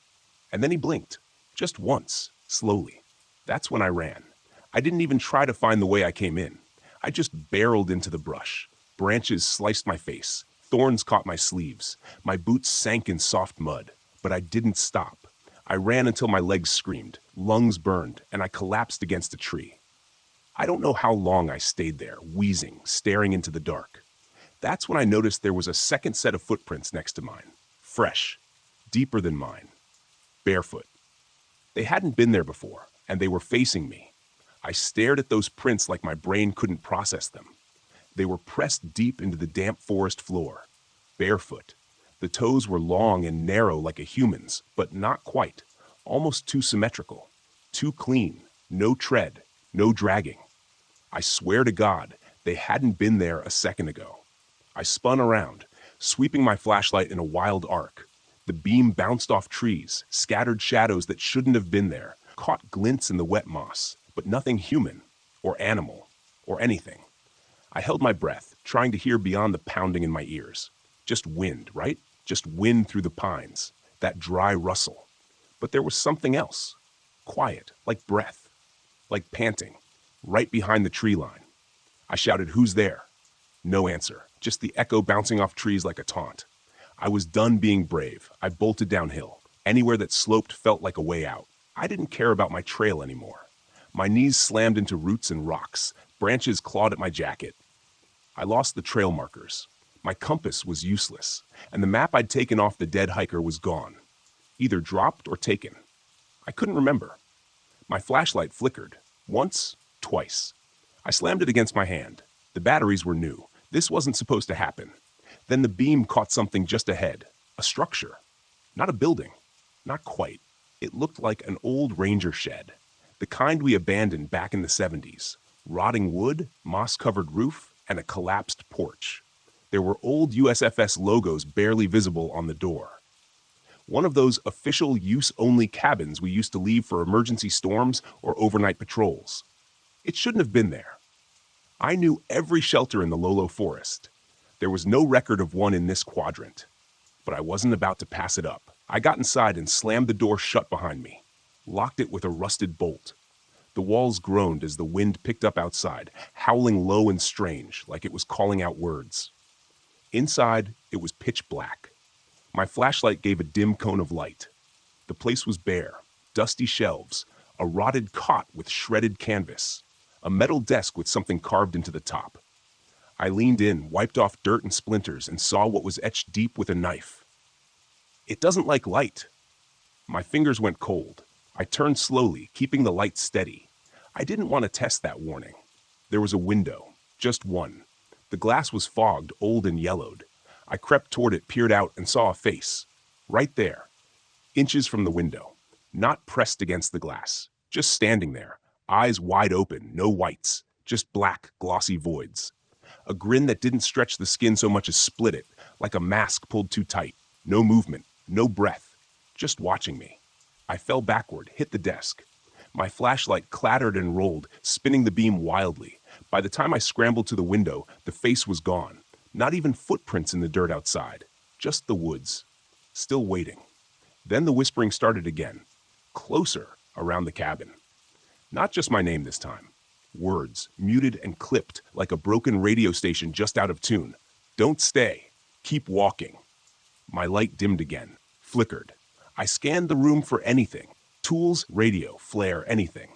And then he blinked. Just once, slowly. That's when I ran. I didn't even try to find the way I came in. I just barreled into the brush. Branches sliced my face. Thorns caught my sleeves. My boots sank in soft mud. But I didn't stop. I ran until my legs screamed, lungs burned, and I collapsed against a tree. I don't know how long I stayed there, wheezing, staring into the dark. That's when I noticed there was a second set of footprints next to mine. Fresh. Deeper than mine. Barefoot. They hadn't been there before, and they were facing me. I stared at those prints like my brain couldn't process them. They were pressed deep into the damp forest floor. Barefoot. The toes were long and narrow like a human's, but not quite. Almost too symmetrical. Too clean. No tread. No dragging. I swear to God, they hadn't been there a second ago. I spun around, sweeping my flashlight in a wild arc. The beam bounced off trees, scattered shadows that shouldn't have been there, caught glints in the wet moss, but nothing human, or animal, or anything. I held my breath, trying to hear beyond the pounding in my ears. Just wind, right? Just wind through the pines, that dry rustle. But there was something else. Quiet, like breath, like panting, right behind the tree line. I shouted, "Who's there?" No answer, just the echo bouncing off trees like a taunt. I was done being brave. I bolted downhill. Anywhere that sloped felt like a way out. I didn't care about my trail anymore. My knees slammed into roots and rocks. Branches clawed at my jacket. I lost the trail markers. My compass was useless, and the map I'd taken off the dead hiker was gone. Either dropped or taken. I couldn't remember. My flashlight flickered. Once, twice. I slammed it against my hand. The batteries were new. This wasn't supposed to happen. Then the beam caught something just ahead. A structure. Not a building. Not quite. It looked like an old ranger shed. The kind we abandoned back in the 70s. Rotting wood, moss-covered roof, and a collapsed porch. There were old USFS logos barely visible on the door. One of those official use-only cabins we used to leave for emergency storms or overnight patrols. It shouldn't have been there. I knew every shelter in the Lolo Forest. There was no record of one in this quadrant. But I wasn't about to pass it up. I got inside and slammed the door shut behind me. Locked it with a rusted bolt. The walls groaned as the wind picked up outside, howling low and strange, like it was calling out words. Inside, it was pitch black. My flashlight gave a dim cone of light. The place was bare, dusty shelves, a rotted cot with shredded canvas, a metal desk with something carved into the top. I leaned in, wiped off dirt and splinters, and saw what was etched deep with a knife. "It doesn't like light." My fingers went cold. I turned slowly, keeping the light steady. I didn't want to test that warning. There was a window, just one. The glass was fogged, old and yellowed. I crept toward it, peered out, and saw a face. Right there. inches from the window, not pressed against the glass, just standing there, eyes wide open, no whites, just black, glossy voids. A grin that didn't stretch the skin so much as split it, like a mask pulled too tight. No movement, no breath, just watching me. I fell backward, hit the desk. My flashlight clattered and rolled, spinning the beam wildly. By the time I scrambled to the window, the face was gone. Not even footprints in the dirt outside. Just the woods. Still waiting. Then the whispering started again. Closer, around the cabin. Not just my name this time. Words, muted and clipped like a broken radio station just out of tune. Don't stay. Keep walking. My light dimmed again, flickered. I scanned the room for anything. Tools, radio, flare, anything.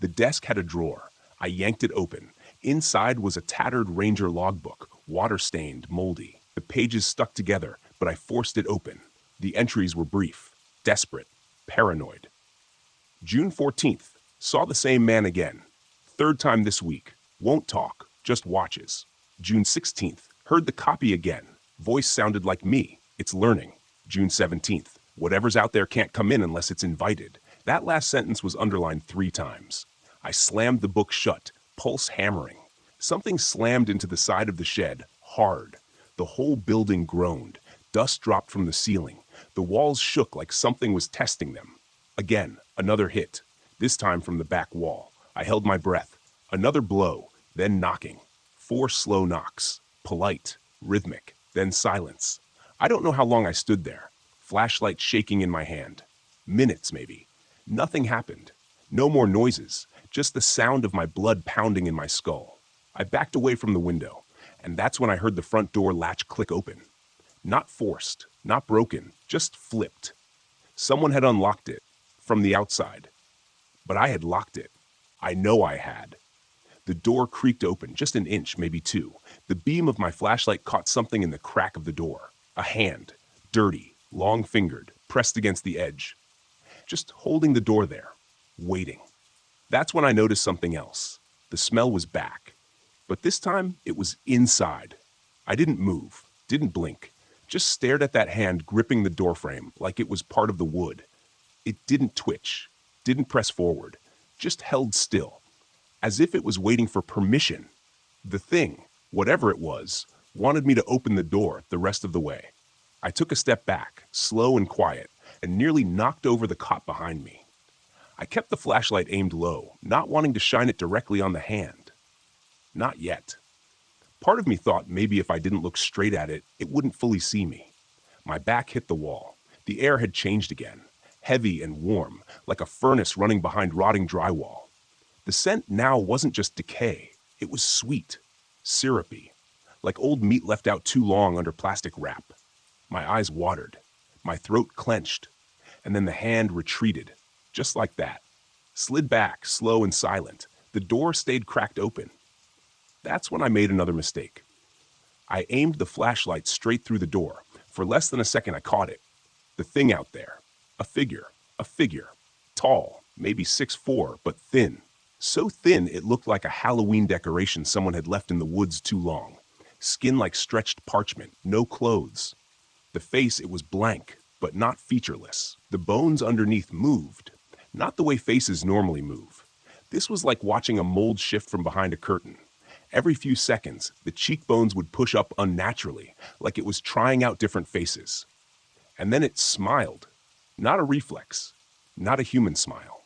The desk had a drawer. I yanked it open. Inside was a tattered Ranger logbook, water-stained, moldy. The pages stuck together, but I forced it open. The entries were brief, desperate, paranoid. June 14th. Saw the same man again. Third time this week. Won't talk, just watches. June 16th. Heard the copy again. Voice sounded like me. It's learning. June 17th. Whatever's out there can't come in unless it's invited. That last sentence was underlined 3 times. I slammed the book shut, pulse hammering. Something slammed into the side of the shed, hard. The whole building groaned. Dust dropped from the ceiling. The walls shook like something was testing them. Again, another hit. This time from the back wall. I held my breath. Another blow, then knocking. 4 slow knocks. Polite, rhythmic, then silence. I don't know how long I stood there. Flashlight shaking in my hand. Minutes, maybe. Nothing happened. No more noises. Just the sound of my blood pounding in my skull. I backed away from the window, and that's when I heard the front door latch click open. Not forced, not broken, just flipped. Someone had unlocked it, from the outside. But I had locked it. I know I had. The door creaked open, just an inch, maybe 2. The beam of my flashlight caught something in the crack of the door. A hand, dirty, long-fingered, pressed against the edge. Just holding the door there, waiting. That's when I noticed something else. The smell was back. But this time, it was inside. I didn't move, didn't blink. Just stared at that hand gripping the doorframe like it was part of the wood. It didn't twitch, didn't press forward, just held still, as if it was waiting for permission. The thing, whatever it was, wanted me to open the door the rest of the way. I took a step back, slow and quiet, and nearly knocked over the cot behind me. I kept the flashlight aimed low, not wanting to shine it directly on the hand. Not yet. Part of me thought maybe if I didn't look straight at it, it wouldn't fully see me. My back hit the wall. The air had changed again, heavy and warm, like a furnace running behind rotting drywall. The scent now wasn't just decay, it was sweet, syrupy, like old meat left out too long under plastic wrap. My eyes watered, my throat clenched, and then the hand retreated, just like that. Slid back, slow and silent. The door stayed cracked open. That's when I made another mistake. I aimed the flashlight straight through the door. For less than a second I caught it. The thing out there. A figure. Tall, maybe 6'4", but thin. So thin it looked like a Halloween decoration someone had left in the woods too long. Skin like stretched parchment, no clothes. The face, it was blank, but not featureless. The bones underneath moved, not the way faces normally move. This was like watching a mold shift from behind a curtain. Every few seconds, the cheekbones would push up unnaturally, like it was trying out different faces. And then it smiled. Not a reflex, not a human smile.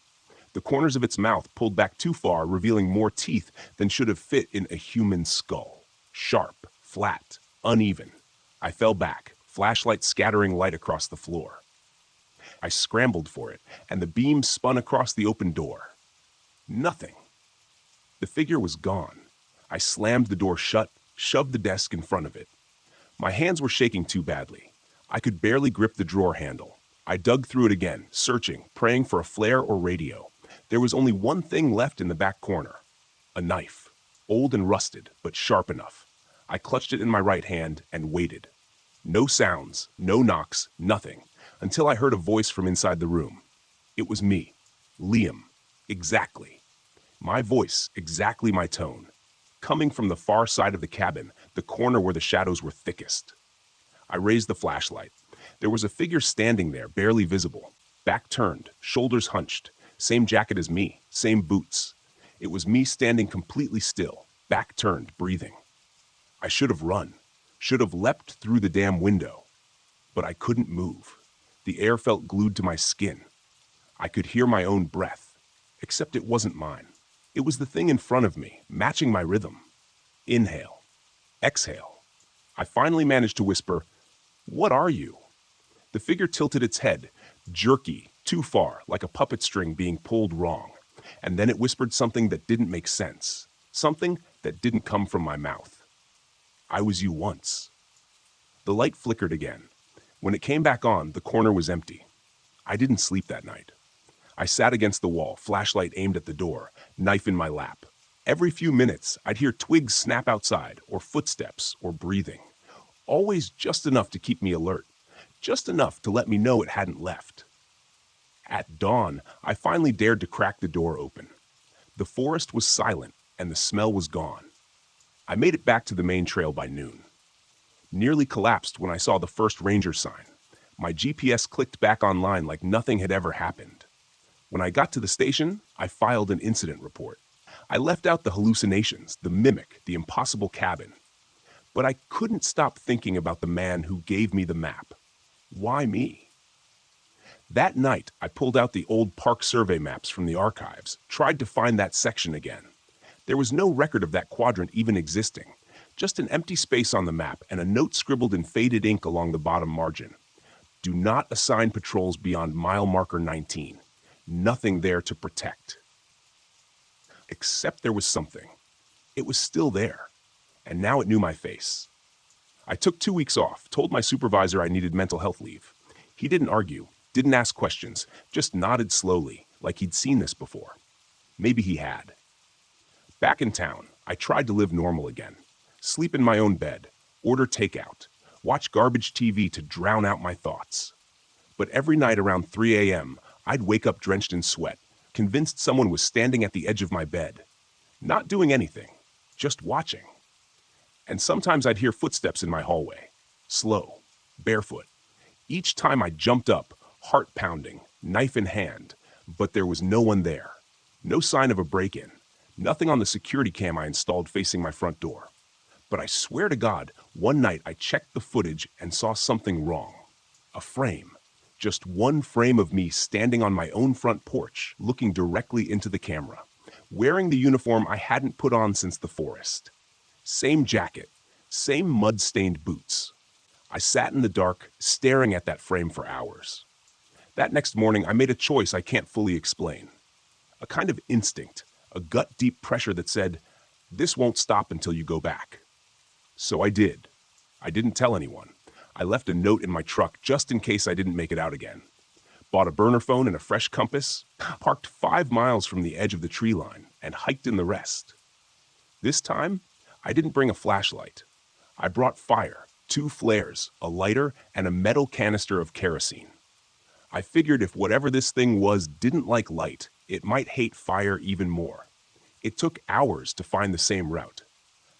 The corners of its mouth pulled back too far, revealing more teeth than should have fit in a human skull. Sharp, flat, uneven. I fell back, flashlight scattering light across the floor. I scrambled for it, and the beam spun across the open door. Nothing. The figure was gone. I slammed the door shut, shoved the desk in front of it. My hands were shaking too badly. I could barely grip the drawer handle. I dug through it again, searching, praying for a flare or radio. There was only one thing left in the back corner. A knife. Old and rusted, but sharp enough. I clutched it in my right hand and waited. No sounds, no knocks, nothing, until I heard a voice from inside the room. It was me, Liam. Exactly. My voice, exactly my tone. Coming from the far side of the cabin, the corner where the shadows were thickest. I raised the flashlight. There was a figure standing there, barely visible, back turned, shoulders hunched, same jacket as me, same boots. It was me standing completely still, back turned, breathing. I should have run, should have leapt through the damn window, but I couldn't move. The air felt glued to my skin. I could hear my own breath, except it wasn't mine. It was the thing in front of me, matching my rhythm. Inhale, exhale. I finally managed to whisper, "What are you?" The figure tilted its head, jerky, too far, like a puppet string being pulled wrong. And then it whispered something that didn't make sense, something that didn't come from my mouth. "I was you once." The light flickered again. When it came back on, the corner was empty. I didn't sleep that night. I sat against the wall, flashlight aimed at the door, knife in my lap. Every few minutes, I'd hear twigs snap outside, or footsteps, or breathing. Always just enough to keep me alert, just enough to let me know it hadn't left. At dawn, I finally dared to crack the door open. The forest was silent, and the smell was gone. I made it back to the main trail by noon. Nearly collapsed when I saw the first ranger sign. My GPS clicked back online like nothing had ever happened. When I got to the station, I filed an incident report. I left out the hallucinations, the mimic, the impossible cabin. But I couldn't stop thinking about the man who gave me the map. Why me? That night, I pulled out the old park survey maps from the archives, tried to find that section again. There was no record of that quadrant even existing, just an empty space on the map and a note scribbled in faded ink along the bottom margin. Do not assign patrols beyond mile marker 19. Nothing there to protect. Except there was something. It was still there, and now it knew my face. I took 2 weeks off, told my supervisor I needed mental health leave. He didn't argue, didn't ask questions, just nodded slowly, like he'd seen this before. Maybe he had. Back in town, I tried to live normal again. Sleep in my own bed, order takeout, watch garbage TV to drown out my thoughts. But every night around 3 a.m., I'd wake up drenched in sweat, convinced someone was standing at the edge of my bed. Not doing anything, just watching. And sometimes I'd hear footsteps in my hallway, slow, barefoot. Each time I jumped up, heart pounding, knife in hand, but there was no one there. No sign of a break-in, nothing on the security cam I installed facing my front door. But I swear to God, one night I checked the footage and saw something wrong. A frame. Just one frame of me standing on my own front porch, looking directly into the camera, wearing the uniform I hadn't put on since the forest. Same jacket, same mud-stained boots. I sat in the dark, staring at that frame for hours. That next morning, I made a choice I can't fully explain. A kind of instinct, a gut-deep pressure that said, "This won't stop until you go back." So I did. I didn't tell anyone. I left a note in my truck just in case I didn't make it out again. Bought a burner phone and a fresh compass, parked 5 miles from the edge of the tree line, and hiked in the rest. This time, I didn't bring a flashlight. I brought fire, 2 flares, a lighter, and a metal canister of kerosene. I figured if whatever this thing was didn't like light, it might hate fire even more. It took hours to find the same route.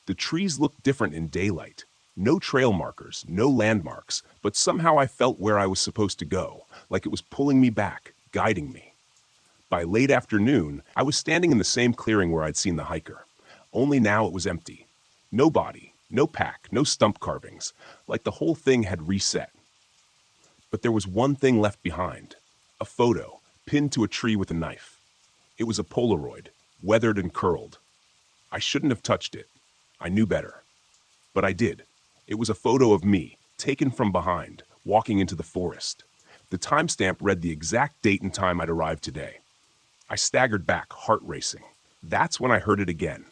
The trees looked different in daylight. No trail markers, no landmarks, but somehow I felt where I was supposed to go, like it was pulling me back, guiding me. By late afternoon, I was standing in the same clearing where I'd seen the hiker. Only now it was empty. No body, no pack, no stump carvings, like the whole thing had reset. But there was one thing left behind, a photo, pinned to a tree with a knife. It was a Polaroid, weathered and curled. I shouldn't have touched it. I knew better. But I did. It was a photo of me, taken from behind, walking into the forest. The timestamp read the exact date and time I'd arrived today. I staggered back, heart racing. That's when I heard it again.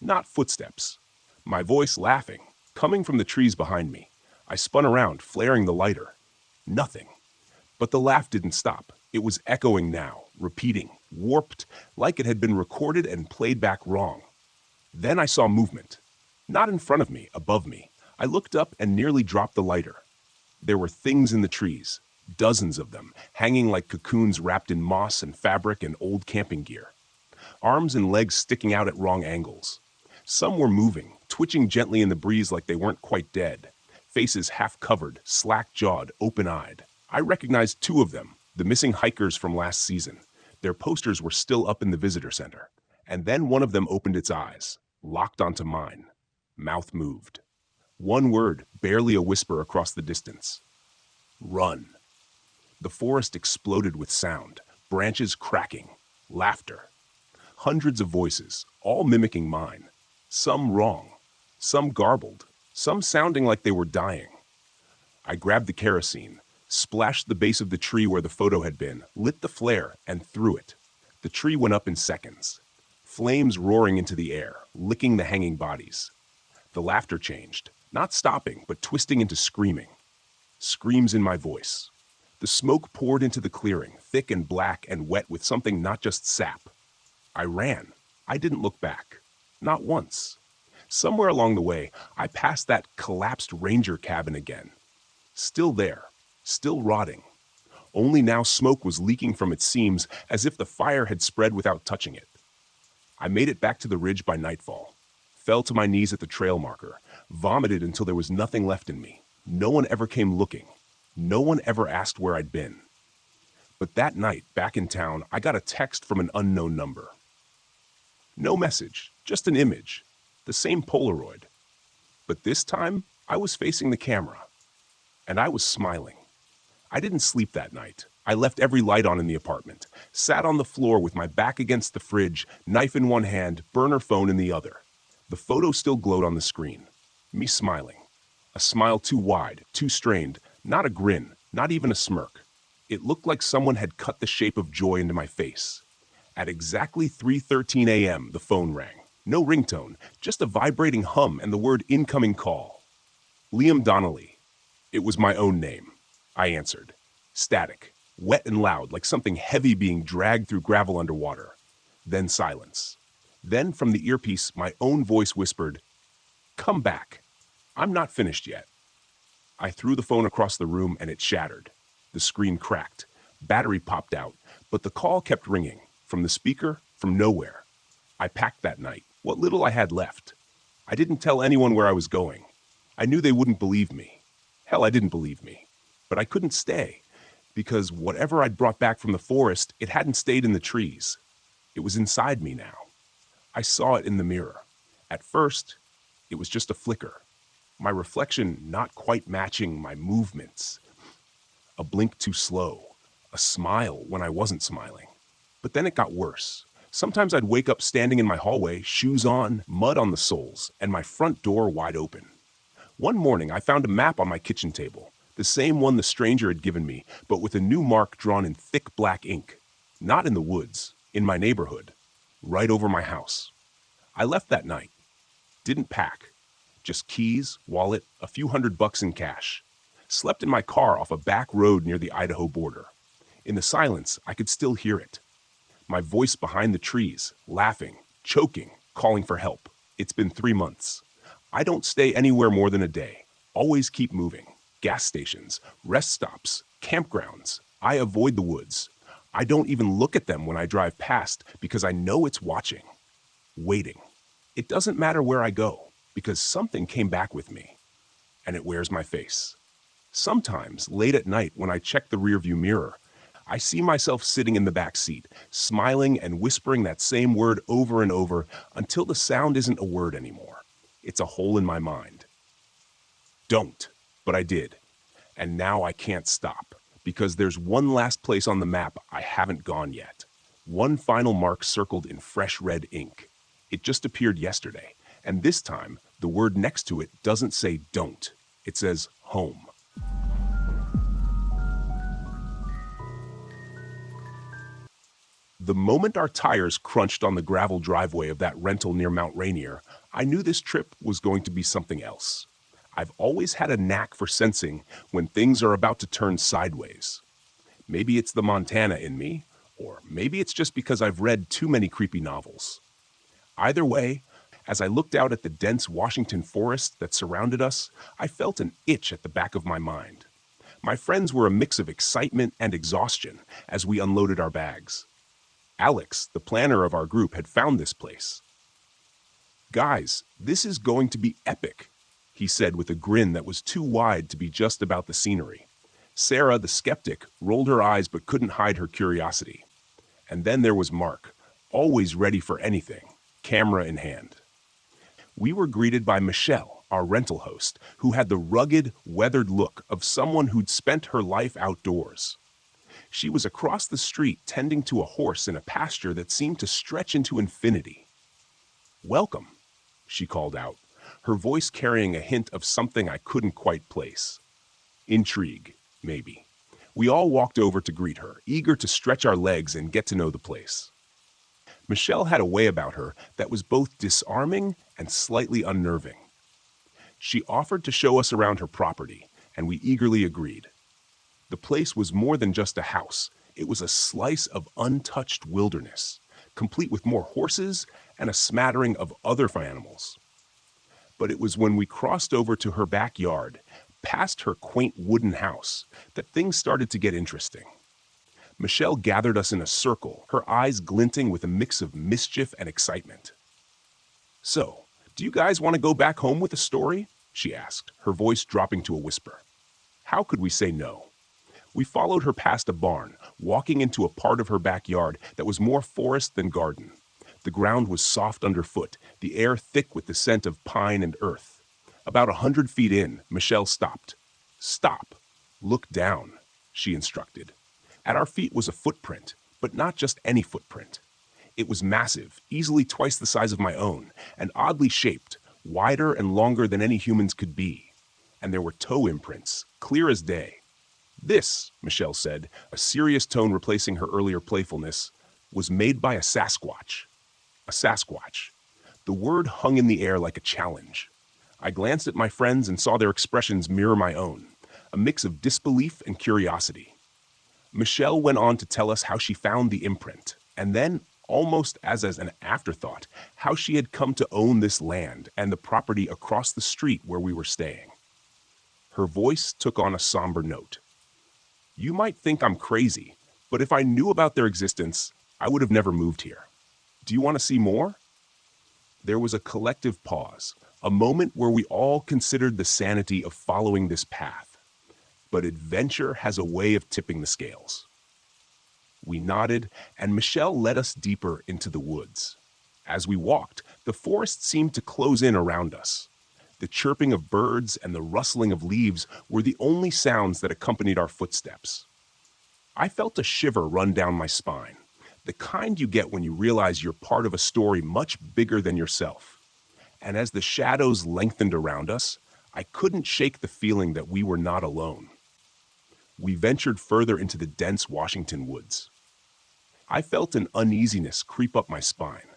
Not footsteps. My voice laughing, coming from the trees behind me. I spun around, flaring the lighter. Nothing. But the laugh didn't stop. It was echoing now, repeating, warped, like it had been recorded and played back wrong. Then I saw movement. Not in front of me, above me. I looked up and nearly dropped the lighter. There were things in the trees, dozens of them, hanging like cocoons wrapped in moss and fabric and old camping gear. Arms and legs sticking out at wrong angles. Some were moving, twitching gently in the breeze like they weren't quite dead. faces half covered, slack-jawed, open-eyed. I recognized two of them, the missing hikers from last season. Their posters were still up in the visitor center. And then one of them opened its eyes, locked onto mine. Mouth moved. One word, barely a whisper across the distance. Run. The forest exploded with sound, branches cracking, laughter. Hundreds of voices, all mimicking mine. Some wrong, some garbled, some sounding like they were dying. I grabbed the kerosene, splashed the base of the tree where the photo had been, lit the flare, and threw it. The tree went up in seconds. Flames roaring into the air, licking the hanging bodies. The laughter changed, not stopping, but twisting into screaming. Screams in my voice. The smoke poured into the clearing, thick and black and wet with something not just sap. I ran. I didn't look back. Not once. Somewhere along the way, I passed that collapsed ranger cabin again. Still there, still rotting. Only now smoke was leaking from its seams as if the fire had spread without touching it. I made it back to the ridge by nightfall, fell to my knees at the trail marker, vomited until there was nothing left in me. No one ever came looking. No one ever asked where I'd been. But that night, back in town, I got a text from an unknown number. No message, just an image, the same Polaroid. But this time, I was facing the camera, and I was smiling. I didn't sleep that night. I left every light on in the apartment, sat on the floor with my back against the fridge, knife in one hand, burner phone in the other. The photo still glowed on the screen. Me smiling. A smile too wide, too strained, not a grin, not even a smirk. It looked like someone had cut the shape of joy into my face. At exactly 3:13 a.m., the phone rang. No ringtone, just a vibrating hum and the word incoming call. Liam Donnelly. It was my own name. I answered. Static, wet and loud, like something heavy being dragged through gravel underwater. Then silence. Then from the earpiece, my own voice whispered, "Come back. I'm not finished yet." I threw the phone across the room and it shattered. The screen cracked. Battery popped out, but the call kept ringing. From the speaker, from nowhere. I packed that night, what little I had left. I didn't tell anyone where I was going. I knew they wouldn't believe me. Hell, I didn't believe me. But I couldn't stay, because whatever I'd brought back from the forest, it hadn't stayed in the trees. It was inside me now. I saw it in the mirror. At first, it was just a flicker. My reflection not quite matching my movements. A blink too slow. A smile when I wasn't smiling. But then it got worse. Sometimes I'd wake up standing in my hallway, shoes on, mud on the soles, and my front door wide open. One morning, I found a map on my kitchen table, the same one the stranger had given me, but with a new mark drawn in thick black ink. Not in the woods, in my neighborhood, right over my house. I left that night. Didn't pack. Just keys, wallet, a few $100 in cash. Slept in my car off a back road near the Idaho border. In the silence, I could still hear it. My voice behind the trees, laughing, choking, calling for help. It's been 3 months. I don't stay anywhere more than a day. Always keep moving. Gas stations, rest stops, campgrounds. I avoid the woods. I don't even look at them when I drive past because I know it's watching. Waiting. It doesn't matter where I go because something came back with me. And it wears my face. Sometimes, late at night when I check the rearview mirror, I see myself sitting in the back seat, smiling and whispering that same word over and over until the sound isn't a word anymore. It's a hole in my mind. Don't, but I did. And now I can't stop, because there's one last place on the map I haven't gone yet. One final mark circled in fresh red ink. It just appeared yesterday, and this time, the word next to it doesn't say don't. It says home. The moment our tires crunched on the gravel driveway of that rental near Mount Rainier, I knew this trip was going to be something else. I've always had a knack for sensing when things are about to turn sideways. Maybe it's the Montana in me, or maybe it's just because I've read too many creepy novels. Either way, as I looked out at the dense Washington forest that surrounded us, I felt an itch at the back of my mind. My friends were a mix of excitement and exhaustion as we unloaded our bags. Alex, the planner of our group, had found this place. "Guys, this is going to be epic." he said with a grin that was too wide to be just about the scenery. Sarah, the skeptic, rolled her eyes but couldn't hide her curiosity. And then there was Mark, always ready for anything, camera in hand. We were greeted by Michelle, our rental host, who had the rugged, weathered look of someone who'd spent her life outdoors. She was across the street tending to a horse in a pasture that seemed to stretch into infinity. "Welcome," she called out, her voice carrying a hint of something I couldn't quite place. Intrigue, maybe. We all walked over to greet her, eager to stretch our legs and get to know the place. Michelle had a way about her that was both disarming and slightly unnerving. She offered to show us around her property, and we eagerly agreed. The place was more than just a house. It was a slice of untouched wilderness, complete with more horses and a smattering of other animals. But it was when we crossed over to her backyard, past her quaint wooden house, that things started to get interesting. Michelle gathered us in a circle, her eyes glinting with a mix of mischief and excitement. "So, do you guys want to go back home with a story?" she asked, her voice dropping to a whisper. How could we say no? We followed her past a barn, walking into a part of her backyard that was more forest than garden. The ground was soft underfoot, the air thick with the scent of pine and earth. About 100 feet in, Michelle stopped. "Stop. Look down," she instructed. At our feet was a footprint, but not just any footprint. It was massive, easily twice the size of my own, and oddly shaped, wider and longer than any humans could be. And there were toe imprints, clear as day. "This," Michelle said, a serious tone replacing her earlier playfulness, "was made by a Sasquatch." A Sasquatch. The word hung in the air like a challenge. I glanced at my friends and saw their expressions mirror my own, a mix of disbelief and curiosity. Michelle went on to tell us how she found the imprint, and then, almost as an afterthought, how she had come to own this land and the property across the street where we were staying. Her voice took on a somber note. "You might think I'm crazy, but if I knew about their existence, I would have never moved here. Do you want to see more?" There was a collective pause, a moment where we all considered the sanity of following this path. But adventure has a way of tipping the scales. We nodded, and Michelle led us deeper into the woods. As we walked, the forest seemed to close in around us. The chirping of birds and the rustling of leaves were the only sounds that accompanied our footsteps. I felt a shiver run down my spine, the kind you get when you realize you're part of a story much bigger than yourself. And as the shadows lengthened around us, I couldn't shake the feeling that we were not alone. We ventured further into the dense Washington woods. I felt an uneasiness creep up my spine.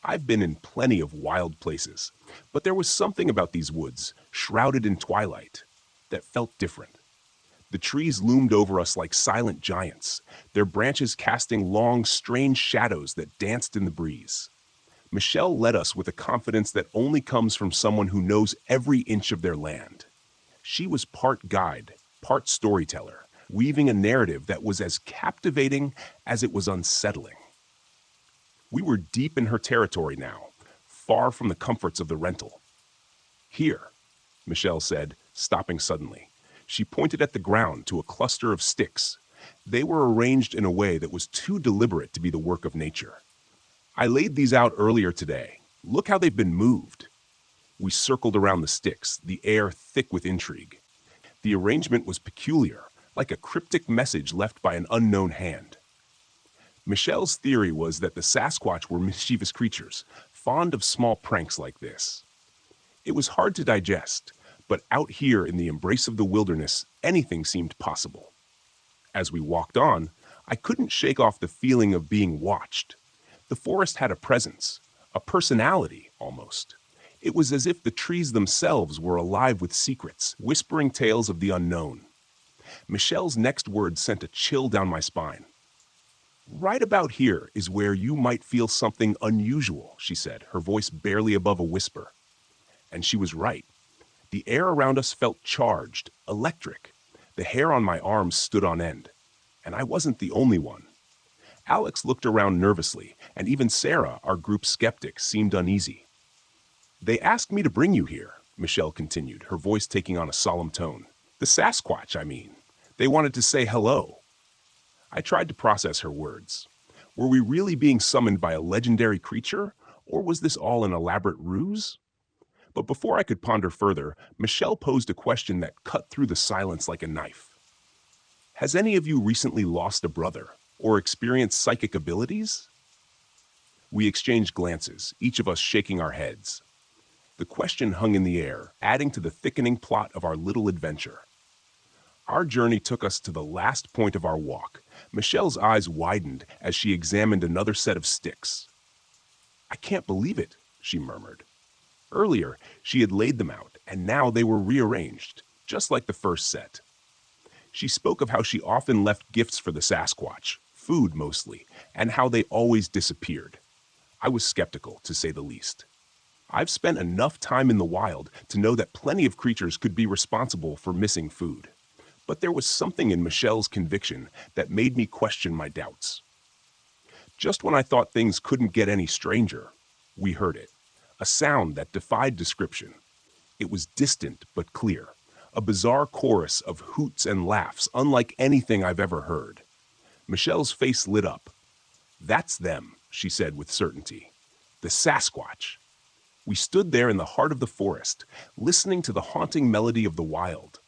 I've been in plenty of wild places, but there was something about these woods, shrouded in twilight, that felt different. The trees loomed over us like silent giants, their branches casting long, strange shadows that danced in the breeze. Michelle led us with a confidence that only comes from someone who knows every inch of their land. She was part guide, part storyteller, weaving a narrative that was as captivating as it was unsettling. We were deep in her territory now, far from the comforts of the rental. "Here," Michelle said, stopping suddenly. She pointed at the ground to a cluster of sticks. They were arranged in a way that was too deliberate to be the work of nature. "I laid these out earlier today. Look how they've been moved." We circled around the sticks, the air thick with intrigue. The arrangement was peculiar, like a cryptic message left by an unknown hand. Michelle's theory was that the Sasquatch were mischievous creatures, fond of small pranks like this. It was hard to digest, but out here in the embrace of the wilderness, anything seemed possible. As we walked on, I couldn't shake off the feeling of being watched. The forest had a presence, a personality almost. It was as if the trees themselves were alive with secrets, whispering tales of the unknown. Michelle's next words sent a chill down my spine. "Right about here is where you might feel something unusual," she said, her voice barely above a whisper. And she was right. The air around us felt charged, electric. The hair on my arms stood on end. And I wasn't the only one. Alex looked around nervously, and even Sarah, our group skeptic, seemed uneasy. "They asked me to bring you here," Michelle continued, her voice taking on a solemn tone. The Sasquatch, I mean. They wanted to say hello. I tried to process her words. Were we really being summoned by a legendary creature, or was this all an elaborate ruse? But before I could ponder further, Michelle posed a question that cut through the silence like a knife. Has any of you recently lost a brother, or experienced psychic abilities? We exchanged glances, each of us shaking our heads. The question hung in the air, adding to the thickening plot of our little adventure. Our journey took us to the last point of our walk. Michelle's eyes widened as she examined another set of sticks. I can't believe it, she murmured. Earlier, she had laid them out, and now they were rearranged, just like the first set. She spoke of how she often left gifts for the Sasquatch, food mostly, and how they always disappeared. I was skeptical, to say the least. I've spent enough time in the wild to know that plenty of creatures could be responsible for missing food. But there was something in Michelle's conviction that made me question my doubts. Just when I thought things couldn't get any stranger, we heard it. A sound that defied description. It was distant but clear. A bizarre chorus of hoots and laughs unlike anything I've ever heard. Michelle's face lit up. That's them, she said with certainty. The Sasquatch. We stood there in the heart of the forest, listening to the haunting melody of the wild.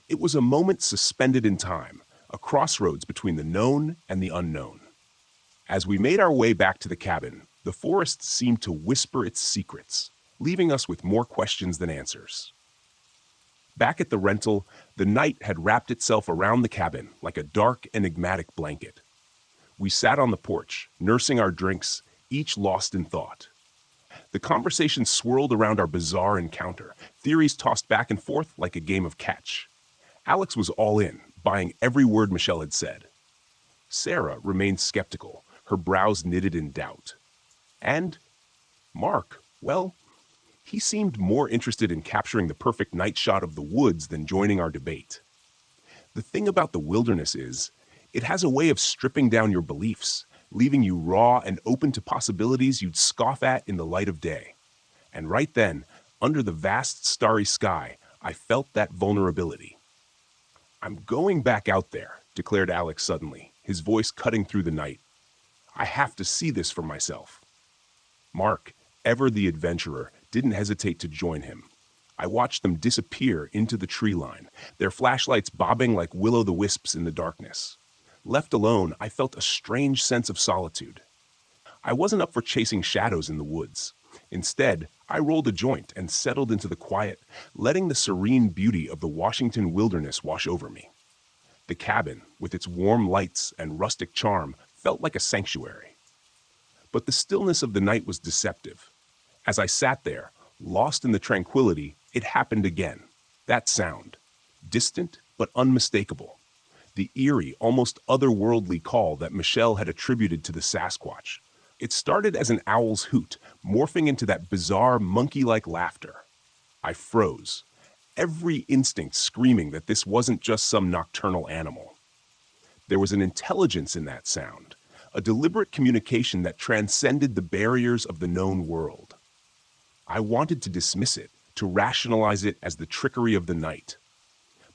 It was a moment suspended in time, a crossroads between the known and the unknown. As we made our way back to the cabin, the forest seemed to whisper its secrets, leaving us with more questions than answers. Back at the rental, the night had wrapped itself around the cabin like a dark, enigmatic blanket. We sat on the porch, nursing our drinks, each lost in thought. The conversation swirled around our bizarre encounter, theories tossed back and forth like a game of catch. Alex was all in, buying every word Michelle had said. Sarah remained skeptical, her brows knitted in doubt. And Mark, well, he seemed more interested in capturing the perfect night shot of the woods than joining our debate. The thing about the wilderness is, it has a way of stripping down your beliefs, leaving you raw and open to possibilities you'd scoff at in the light of day. And right then, under the vast starry sky, I felt that vulnerability. I'm going back out there, declared Alex suddenly, his voice cutting through the night. I have to see this for myself. Mark, ever the adventurer, didn't hesitate to join him. I watched them disappear into the tree line, their flashlights bobbing like will-o'-the-wisps in the darkness. Left alone, I felt a strange sense of solitude. I wasn't up for chasing shadows in the woods. Instead, I rolled a joint and settled into the quiet, letting the serene beauty of the Washington wilderness wash over me. The cabin, with its warm lights and rustic charm, felt like a sanctuary. But the stillness of the night was deceptive. As I sat there, lost in the tranquility, it happened again. That sound, distant but unmistakable. The eerie, almost otherworldly call that Michelle had attributed to the Sasquatch. It started as an owl's hoot, morphing into that bizarre, monkey-like laughter. I froze, every instinct screaming that this wasn't just some nocturnal animal. There was an intelligence in that sound, a deliberate communication that transcended the barriers of the known world. I wanted to dismiss it, to rationalize it as the trickery of the night.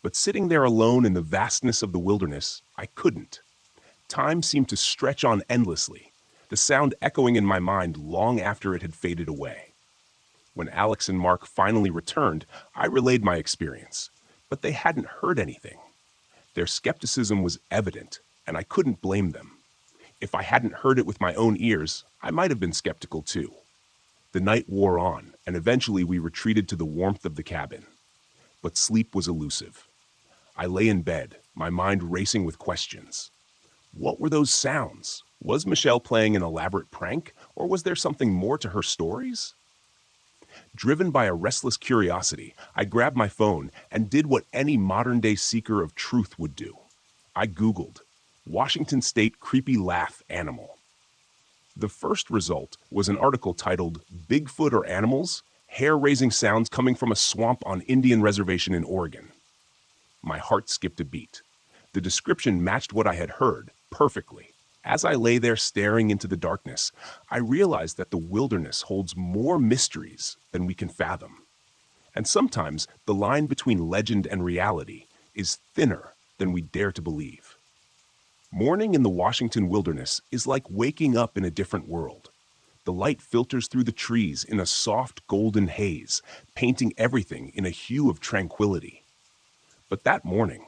But sitting there alone in the vastness of the wilderness, I couldn't. Time seemed to stretch on endlessly, the sound echoing in my mind long after it had faded away. When Alex and Mark finally returned, I relayed my experience, but they hadn't heard anything. Their skepticism was evident, and I couldn't blame them. If I hadn't heard it with my own ears, I might have been skeptical too. The night wore on, and eventually we retreated to the warmth of the cabin. But sleep was elusive. I lay in bed, my mind racing with questions. What were those sounds? Was Michelle playing an elaborate prank, or was there something more to her stories? Driven by a restless curiosity, I grabbed my phone and did what any modern-day seeker of truth would do. I Googled, Washington State creepy laugh animal. The first result was an article titled, Bigfoot or Animals? Hair-raising sounds coming from a swamp on Indian reservation in Oregon. My heart skipped a beat. The description matched what I had heard perfectly. As I lay there staring into the darkness, I realized that the wilderness holds more mysteries than we can fathom. And sometimes the line between legend and reality is thinner than we dare to believe. Morning in the Washington wilderness is like waking up in a different world. The light filters through the trees in a soft golden haze, painting everything in a hue of tranquility. But that morning,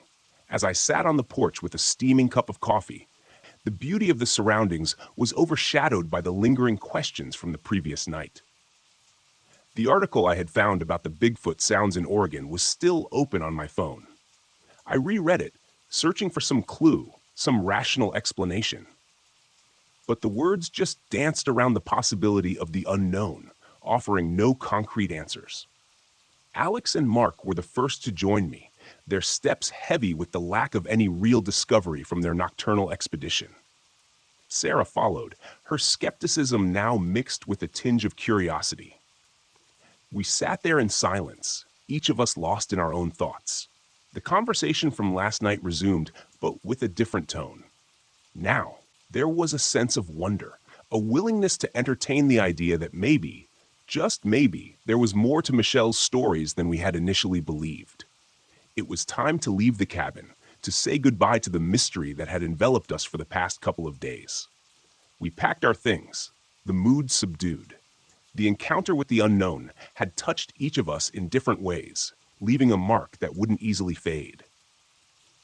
as I sat on the porch with a steaming cup of coffee, the beauty of the surroundings was overshadowed by the lingering questions from the previous night. The article I had found about the Bigfoot sounds in Oregon was still open on my phone. I reread it, searching for some clue, some rational explanation. But the words just danced around the possibility of the unknown, offering no concrete answers. Alex and Mark were the first to join me, their steps heavy with the lack of any real discovery from their nocturnal expedition. Sarah followed, her skepticism now mixed with a tinge of curiosity. We sat there in silence, each of us lost in our own thoughts. The conversation from last night resumed, but with a different tone. Now, there was a sense of wonder, a willingness to entertain the idea that maybe, just maybe, there was more to Michelle's stories than we had initially believed. It was time to leave the cabin, to say goodbye to the mystery that had enveloped us for the past couple of days. We packed our things, the mood subdued. The encounter with the unknown had touched each of us in different ways, leaving a mark that wouldn't easily fade.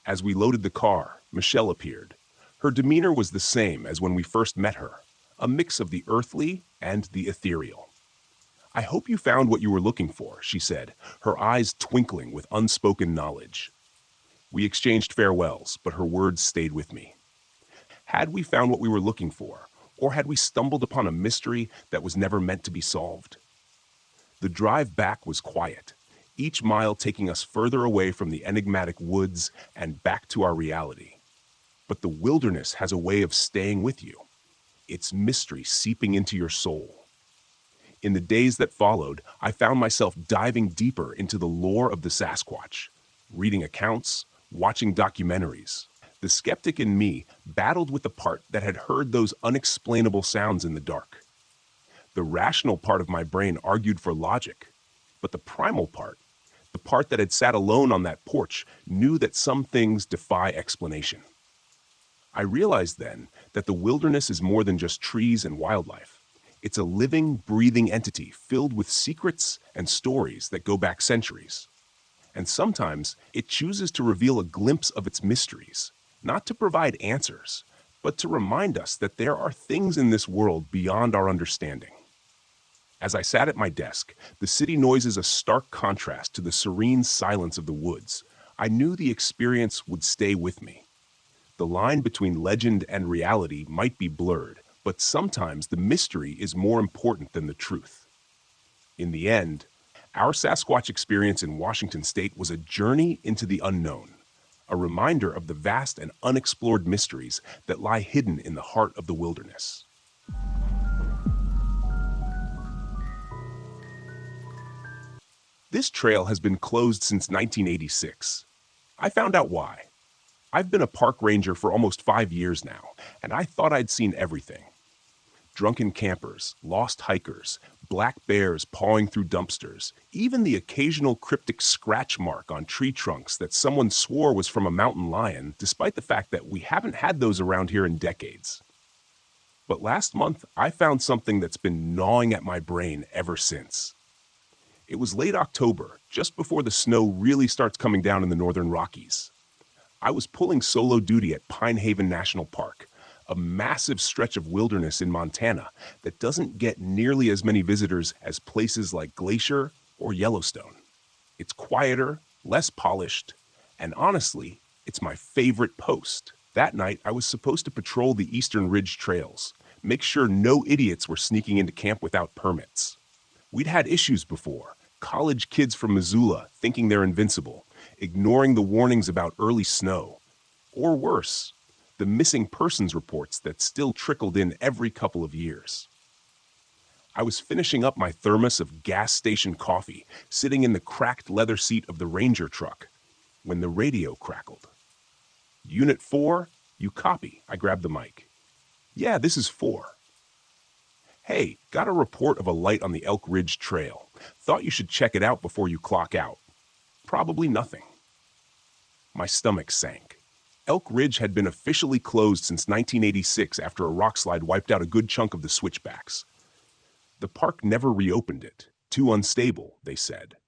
As we loaded the car, Michelle appeared. Her demeanor was the same as when we first met her, a mix of the earthly and the ethereal. "I hope you found what you were looking for," she said, her eyes twinkling with unspoken knowledge. We exchanged farewells, but her words stayed with me. Had we found what we were looking for, or had we stumbled upon a mystery that was never meant to be solved? The drive back was quiet, each mile taking us further away from the enigmatic woods and back to our reality. But the wilderness has a way of staying with you, its mystery seeping into your soul. In the days that followed, I found myself diving deeper into the lore of the Sasquatch, reading accounts, watching documentaries. The skeptic in me battled with the part that had heard those unexplainable sounds in the dark. The rational part of my brain argued for logic, but the primal part, the part that had sat alone on that porch, knew that some things defy explanation. I realized then that the wilderness is more than just trees and wildlife. It's a living, breathing entity filled with secrets and stories that go back centuries. And sometimes it chooses to reveal a glimpse of its mysteries, not to provide answers, but to remind us that there are things in this world beyond our understanding. As I sat at my desk, the city noises a stark contrast to the serene silence of the woods. I knew the experience would stay with me. The line between legend and reality might be blurred, but sometimes the mystery is more important than the truth. In the end, our Sasquatch experience in Washington State was a journey into the unknown, a reminder of the vast and unexplored mysteries that lie hidden in the heart of the wilderness. This trail has been closed since 1986. I found out why. I've been a park ranger for almost 5 years now, and I thought I'd seen everything. Drunken campers, lost hikers, black bears pawing through dumpsters, even the occasional cryptic scratch mark on tree trunks that someone swore was from a mountain lion, despite the fact that we haven't had those around here in decades. But last month, I found something that's been gnawing at my brain ever since. It was late October, just before the snow really starts coming down in the northern Rockies. I was pulling solo duty at Pine Haven National Park, a massive stretch of wilderness in Montana that doesn't get nearly as many visitors as places like Glacier or Yellowstone. It's quieter, less polished, and honestly, it's my favorite post. That night, I was supposed to patrol the Eastern Ridge trails, make sure no idiots were sneaking into camp without permits. We'd had issues before, college kids from Missoula thinking they're invincible, ignoring the warnings about early snow, or worse, the missing persons reports that still trickled in every couple of years. I was finishing up my thermos of gas station coffee, sitting in the cracked leather seat of the Ranger truck, when the radio crackled. "Unit 4, you copy," I grabbed the mic. "Yeah, this is 4. "Hey, got a report of a light on the Elk Ridge Trail. Thought you should check it out before you clock out." Probably nothing. My stomach sank. Elk Ridge had been officially closed since 1986 after a rockslide wiped out a good chunk of the switchbacks. The park never reopened it. Too unstable, they said.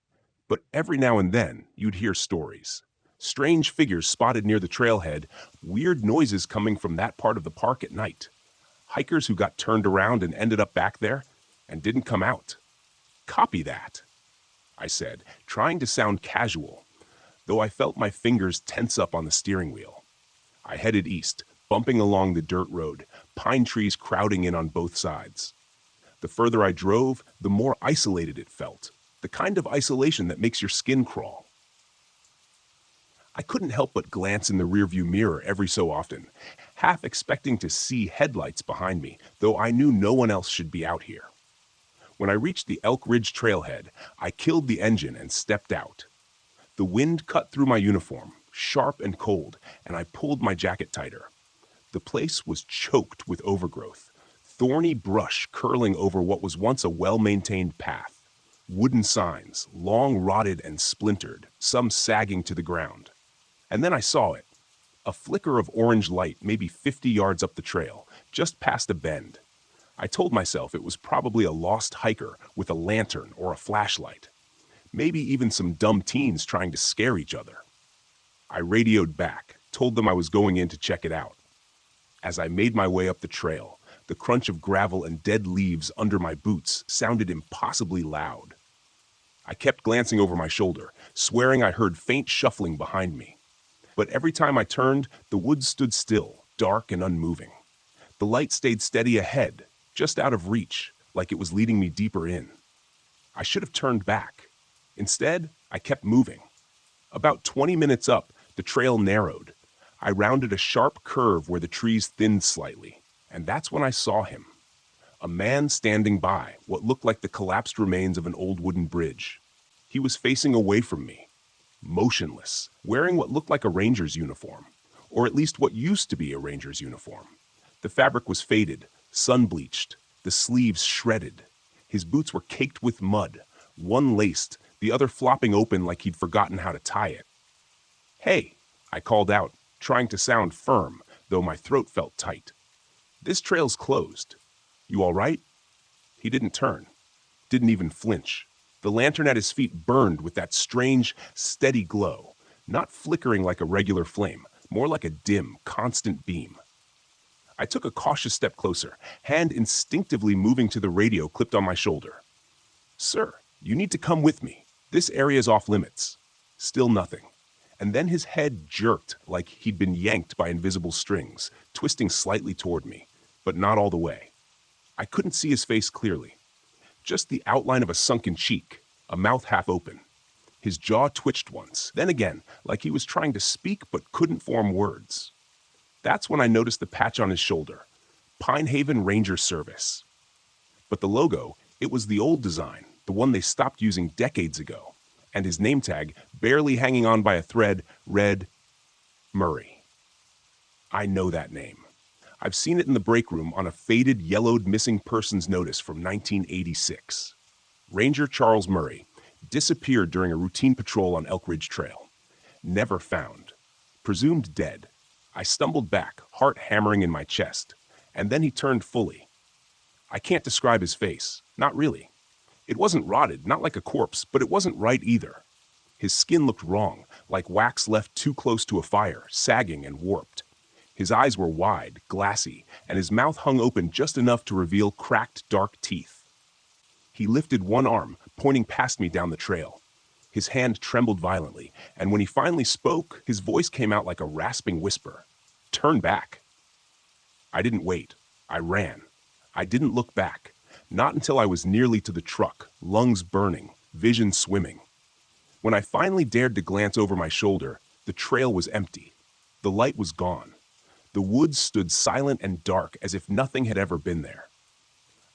But every now and then, you'd hear stories. Strange figures spotted near the trailhead, weird noises coming from that part of the park at night. Hikers who got turned around and ended up back there and didn't come out. "Copy that," I said, trying to sound casual, though I felt my fingers tense up on the steering wheel. I headed east, bumping along the dirt road, pine trees crowding in on both sides. The further I drove, the more isolated it felt, the kind of isolation that makes your skin crawl. I couldn't help but glance in the rearview mirror every so often, half expecting to see headlights behind me, though I knew no one else should be out here. When I reached the Elk Ridge trailhead, I killed the engine and stepped out. The wind cut through my uniform, sharp and cold, and I pulled my jacket tighter. The place was choked with overgrowth, thorny brush curling over what was once a well-maintained path. Wooden signs, long rotted and splintered, some sagging to the ground. And then I saw it. A flicker of orange light maybe 50 yards up the trail, just past a bend. I told myself it was probably a lost hiker with a lantern or a flashlight. Maybe even some dumb teens trying to scare each other. I radioed back, told them I was going in to check it out. As I made my way up the trail, the crunch of gravel and dead leaves under my boots sounded impossibly loud. I kept glancing over my shoulder, swearing I heard faint shuffling behind me. But every time I turned, the woods stood still, dark and unmoving. The light stayed steady ahead, just out of reach, like it was leading me deeper in. I should have turned back. Instead, I kept moving. About 20 minutes up, the trail narrowed. I rounded a sharp curve where the trees thinned slightly, and that's when I saw him. A man standing by what looked like the collapsed remains of an old wooden bridge. He was facing away from me, motionless, wearing what looked like a ranger's uniform, or at least what used to be a ranger's uniform. The fabric was faded, sun-bleached, the sleeves shredded. His boots were caked with mud, one laced, the other flopping open like he'd forgotten how to tie it. "Hey," I called out, trying to sound firm, though my throat felt tight. "This trail's closed. You all right?" He didn't turn, didn't even flinch. The lantern at his feet burned with that strange, steady glow, not flickering like a regular flame, more like a dim, constant beam. I took a cautious step closer, hand instinctively moving to the radio clipped on my shoulder. "Sir, you need to come with me. This area's off limits." Still nothing. And then his head jerked like he'd been yanked by invisible strings, twisting slightly toward me, but not all the way. I couldn't see his face clearly. Just the outline of a sunken cheek, a mouth half open. His jaw twitched once, then again, like he was trying to speak but couldn't form words. That's when I noticed the patch on his shoulder, Pine Haven Ranger Service. But the logo, it was the old design, the one they stopped using decades ago, and his name tag, barely hanging on by a thread, read Murray. I know that name. I've seen it in the break room on a faded, yellowed missing persons notice from 1986. Ranger Charles Murray disappeared during a routine patrol on Elk Ridge Trail. Never found. Presumed dead. I stumbled back, heart hammering in my chest, and then he turned fully. I can't describe his face, not really. It wasn't rotted, not like a corpse, but it wasn't right either. His skin looked wrong, like wax left too close to a fire, sagging and warped. His eyes were wide, glassy, and his mouth hung open just enough to reveal cracked, dark teeth. He lifted one arm, pointing past me down the trail. His hand trembled violently, and when he finally spoke, his voice came out like a rasping whisper. "Turn back." I didn't wait. I ran. I didn't look back, not until I was nearly to the truck, lungs burning, vision swimming. When I finally dared to glance over my shoulder, the trail was empty. The light was gone. The woods stood silent and dark as if nothing had ever been there.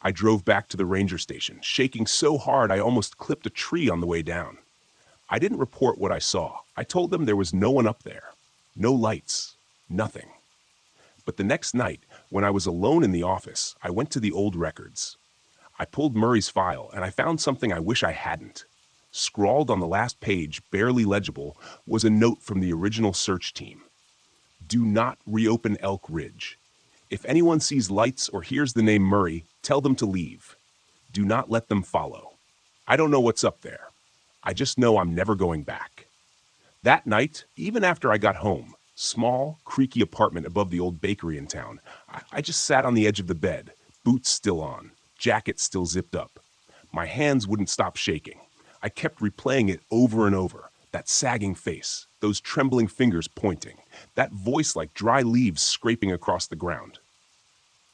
I drove back to the ranger station, shaking so hard I almost clipped a tree on the way down. I didn't report what I saw. I told them there was no one up there. No lights. Nothing. But the next night, when I was alone in the office, I went to the old records. I pulled Murray's file, and I found something I wish I hadn't. Scrawled on the last page, barely legible, was a note from the original search team. Do not reopen Elk Ridge. If anyone sees lights or hears the name Murray, tell them to leave. Do not let them follow. I don't know what's up there. I just know I'm never going back. That night, even after I got home, small, creaky apartment above the old bakery in town, I just sat on the edge of the bed, boots still on, jacket still zipped up. My hands wouldn't stop shaking. I kept replaying it over and over, that sagging face, those trembling fingers pointing, that voice like dry leaves scraping across the ground.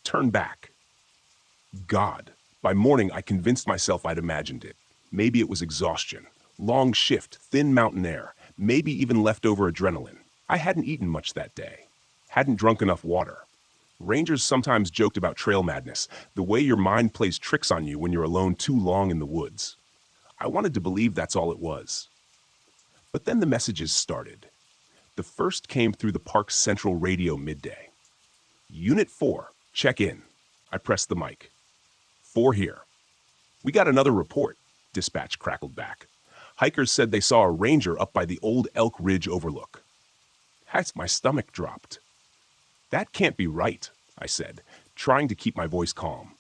Turn back. God. By morning, I convinced myself I'd imagined it. Maybe it was exhaustion, long shift, thin mountain air, maybe even leftover adrenaline. I hadn't eaten much that day, hadn't drunk enough water. Rangers sometimes joked about trail madness, the way your mind plays tricks on you when you're alone too long in the woods. I wanted to believe that's all it was. But then the messages started. The first came through the park's central radio midday. Unit 4, check in. I pressed the mic. 4 here. We got another report, dispatch crackled back. Hikers said they saw a ranger up by the old Elk Ridge overlook. My stomach dropped. That can't be right, I said, trying to keep my voice calm.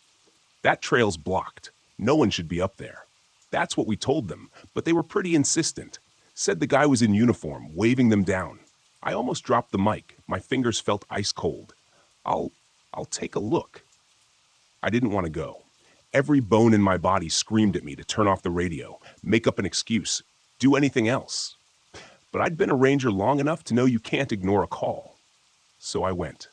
That trail's blocked. No one should be up there. That's what we told them, but they were pretty insistent. Said the guy was in uniform, waving them down. I almost dropped the mic. My fingers felt ice cold. I'll take a look. I didn't want to go. Every bone in my body screamed at me to turn off the radio, make up an excuse, do anything else. But I'd been a ranger long enough to know you can't ignore a call. So I went.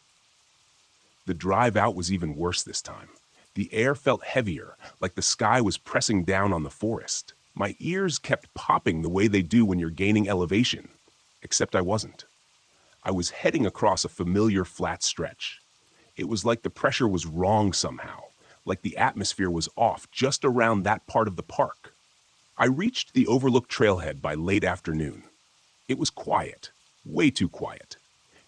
The drive out was even worse this time. The air felt heavier, like the sky was pressing down on the forest. My ears kept popping the way they do when you're gaining elevation, except I wasn't. I was heading across a familiar flat stretch. It was like the pressure was wrong somehow, like the atmosphere was off just around that part of the park. I reached the overlook trailhead by late afternoon. It was quiet, way too quiet.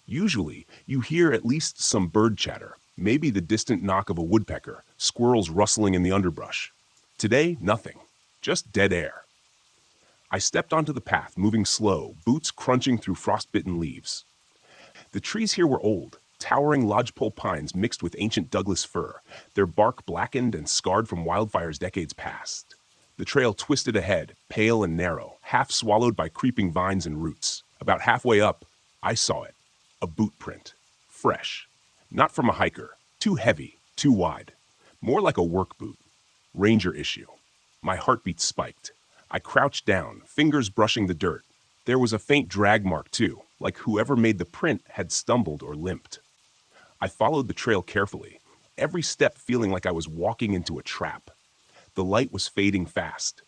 Usually, you hear at least some bird chatter, maybe the distant knock of a woodpecker, squirrels rustling in the underbrush. Today, nothing, just dead air. I stepped onto the path, moving slow, boots crunching through frostbitten leaves. The trees here were old, towering lodgepole pines mixed with ancient Douglas fir, their bark blackened and scarred from wildfires decades past. The trail twisted ahead, pale and narrow, half swallowed by creeping vines and roots. About halfway up, I saw it. A boot print. Fresh. Not from a hiker. Too heavy. Too wide. More like a work boot. Ranger issue. My heartbeat spiked. I crouched down, fingers brushing the dirt. There was a faint drag mark too, like whoever made the print had stumbled or limped. I followed the trail carefully, every step feeling like I was walking into a trap. The light was fading fast.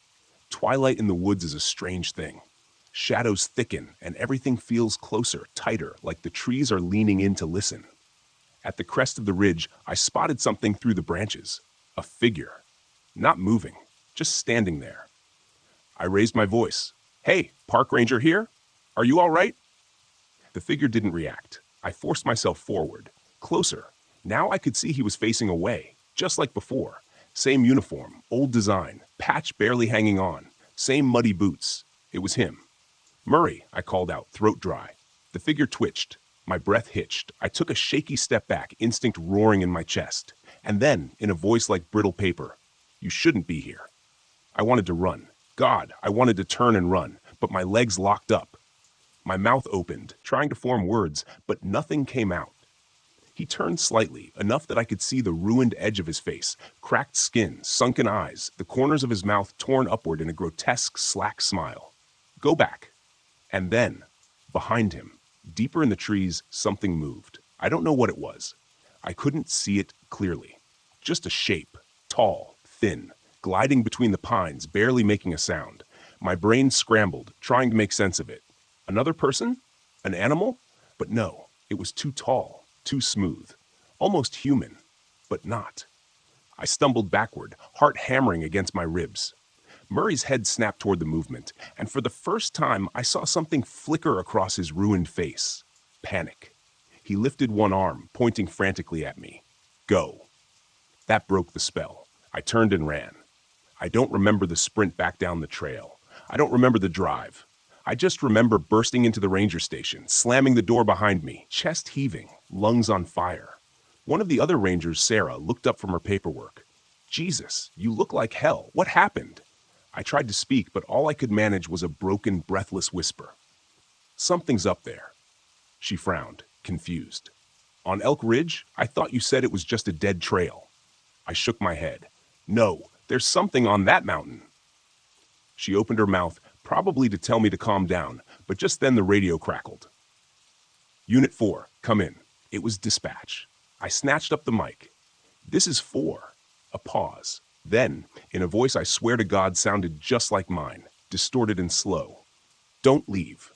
Twilight in the woods is a strange thing. Shadows thicken, and everything feels closer, tighter, like the trees are leaning in to listen. At the crest of the ridge, I spotted something through the branches. A figure. Not moving, just standing there. I raised my voice. Hey, park ranger here? Are you all right? The figure didn't react. I forced myself forward. Closer. Now I could see he was facing away, just like before. Same uniform, old design, patch barely hanging on, same muddy boots. It was him. Murray, I called out, throat dry. The figure twitched. My breath hitched. I took a shaky step back, instinct roaring in my chest. And then, in a voice like brittle paper, you shouldn't be here. I wanted to run. God, I wanted to turn and run, but my legs locked up. My mouth opened, trying to form words, but nothing came out. He turned slightly, enough that I could see the ruined edge of his face, cracked skin, sunken eyes, the corners of his mouth torn upward in a grotesque, slack smile. Go back. And then, behind him, deeper in the trees, something moved. I don't know what it was. I couldn't see it clearly. Just a shape, tall, thin, gliding between the pines, barely making a sound. My brain scrambled, trying to make sense of it. Another person? An animal? But no, it was too tall, too smooth, almost human, but not. I stumbled backward, heart hammering against my ribs. Murray's head snapped toward the movement, and for the first time, I saw something flicker across his ruined face. Panic. He lifted one arm, pointing frantically at me. Go. That broke the spell. I turned and ran. I don't remember the sprint back down the trail. I don't remember the drive. I just remember bursting into the ranger station, slamming the door behind me, chest heaving, lungs on fire. One of the other rangers, Sarah, looked up from her paperwork. "Jesus, you look like hell. What happened?" I tried to speak, but all I could manage was a broken, breathless whisper. "Something's up there." She frowned, confused. "On Elk Ridge? I thought you said it was just a dead trail." I shook my head. "No, there's something on that mountain." She opened her mouth, probably to tell me to calm down, but just then the radio crackled. "Unit 4, come in." It was dispatch. I snatched up the mic. "This is 4. A pause. Then, in a voice I swear to God sounded just like mine, distorted and slow. "Don't leave."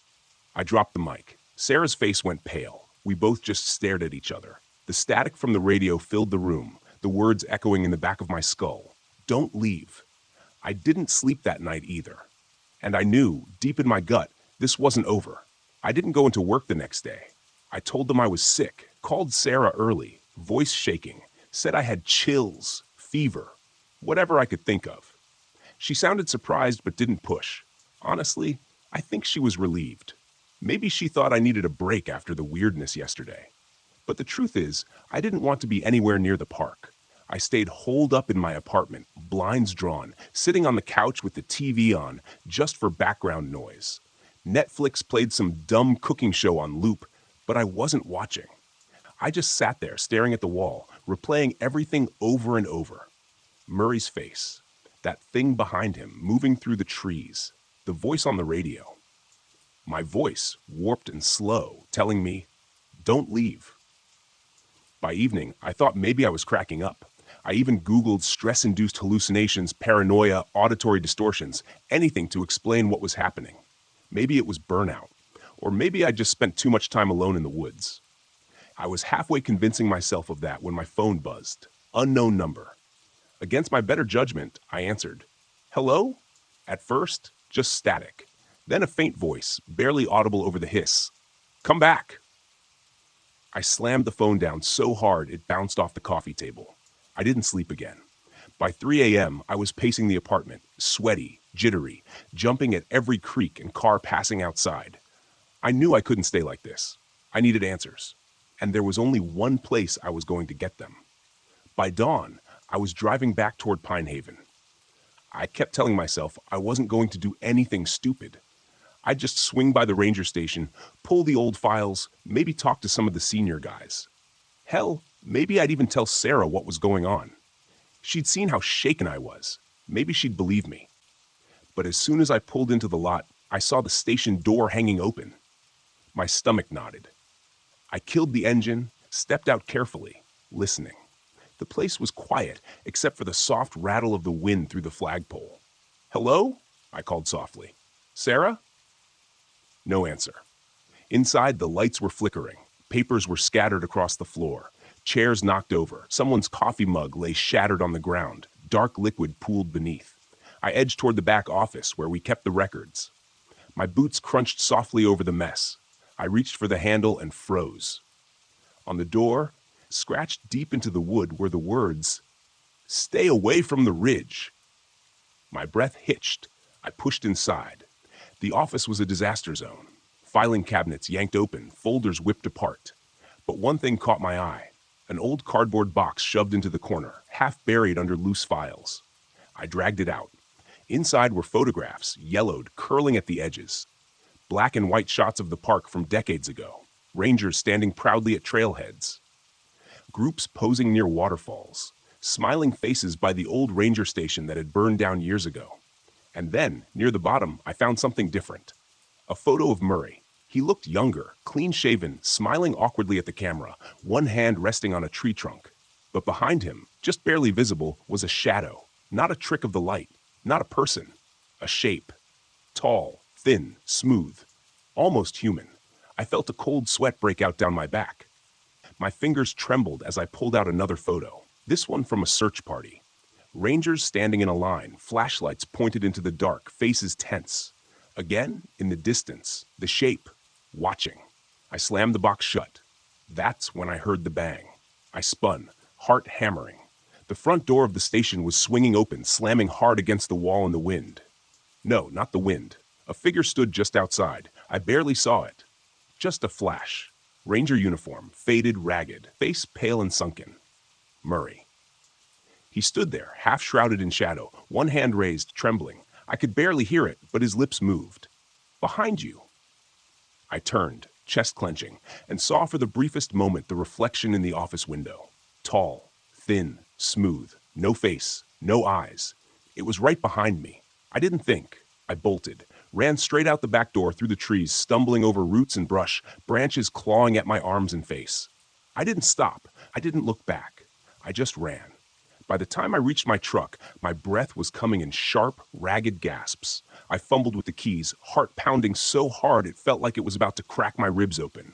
I dropped the mic. Sarah's face went pale. We both just stared at each other. The static from the radio filled the room, the words echoing in the back of my skull. "Don't leave." I didn't sleep that night either. And I knew, deep in my gut, this wasn't over. I didn't go into work the next day. I told them I was sick, called Sarah early, voice shaking, said I had chills, fever, whatever I could think of. She sounded surprised but didn't push. Honestly, I think she was relieved. Maybe she thought I needed a break after the weirdness yesterday. But the truth is, I didn't want to be anywhere near the park. I stayed holed up in my apartment, blinds drawn, sitting on the couch with the TV on, just for background noise. Netflix played some dumb cooking show on loop, but I wasn't watching. I just sat there staring at the wall, replaying everything over and over. Murray's face, that thing behind him moving through the trees, the voice on the radio. My voice, warped and slow, telling me, "Don't leave." By evening, I thought maybe I was cracking up. I even Googled stress-induced hallucinations, paranoia, auditory distortions, anything to explain what was happening. Maybe it was burnout, or maybe I just spent too much time alone in the woods. I was halfway convincing myself of that when my phone buzzed. Unknown number. Against my better judgment, I answered. "Hello?" At first, just static. Then a faint voice, barely audible over the hiss. "Come back." I slammed the phone down so hard it bounced off the coffee table. I didn't sleep again. By 3 a.m., I was pacing the apartment, sweaty, jittery, jumping at every creak and car passing outside. I knew I couldn't stay like this. I needed answers. And there was only one place I was going to get them. By dawn, I was driving back toward Pine Haven. I kept telling myself I wasn't going to do anything stupid. I'd just swing by the ranger station, pull the old files, maybe talk to some of the senior guys. Hell, maybe I'd even tell Sarah what was going on. She'd seen how shaken I was. Maybe she'd believe me. But as soon as I pulled into the lot, I saw the station door hanging open. My stomach knotted. I killed the engine, stepped out carefully, listening. The place was quiet, except for the soft rattle of the wind through the flagpole. "Hello?" I called softly. "Sarah?" No answer. Inside, the lights were flickering. Papers were scattered across the floor. Chairs knocked over. Someone's coffee mug lay shattered on the ground. Dark liquid pooled beneath. I edged toward the back office, where we kept the records. My boots crunched softly over the mess. I reached for the handle and froze. On the door, scratched deep into the wood, were the words, "Stay away from the ridge." My breath hitched. I pushed inside. The office was a disaster zone. Filing cabinets yanked open, folders whipped apart. But one thing caught my eye. An old cardboard box shoved into the corner, half buried under loose files. I dragged it out. Inside were photographs, yellowed, curling at the edges. Black and white shots of the park from decades ago. Rangers standing proudly at trailheads. Groups posing near waterfalls. Smiling faces by the old ranger station that had burned down years ago. And then, near the bottom, I found something different. A photo of Murray. He looked younger, clean-shaven, smiling awkwardly at the camera, one hand resting on a tree trunk. But behind him, just barely visible, was a shadow. Not a trick of the light. Not a person. A shape. Tall, thin, smooth. Almost human. I felt a cold sweat break out down my back. My fingers trembled as I pulled out another photo. This one from a search party. Rangers standing in a line, flashlights pointed into the dark, faces tense. Again, in the distance, the shape, watching. I slammed the box shut. That's when I heard the bang. I spun, heart hammering. The front door of the station was swinging open, slamming hard against the wall in the wind. No, not the wind. A figure stood just outside. I barely saw it. Just a flash. Ranger uniform, faded, ragged, face pale and sunken. Murray. He stood there, half shrouded in shadow, one hand raised, trembling. I could barely hear it, but his lips moved. Behind you. I turned, chest clenching, and saw for the briefest moment the reflection in the office window. Tall, thin, smooth, no face, no eyes. It was right behind me. I didn't think. I bolted, ran straight out the back door through the trees, stumbling over roots and brush, branches clawing at my arms and face. I didn't stop. I didn't look back. I just ran. By the time I reached my truck, my breath was coming in sharp, ragged gasps. I fumbled with the keys, heart pounding so hard it felt like it was about to crack my ribs open.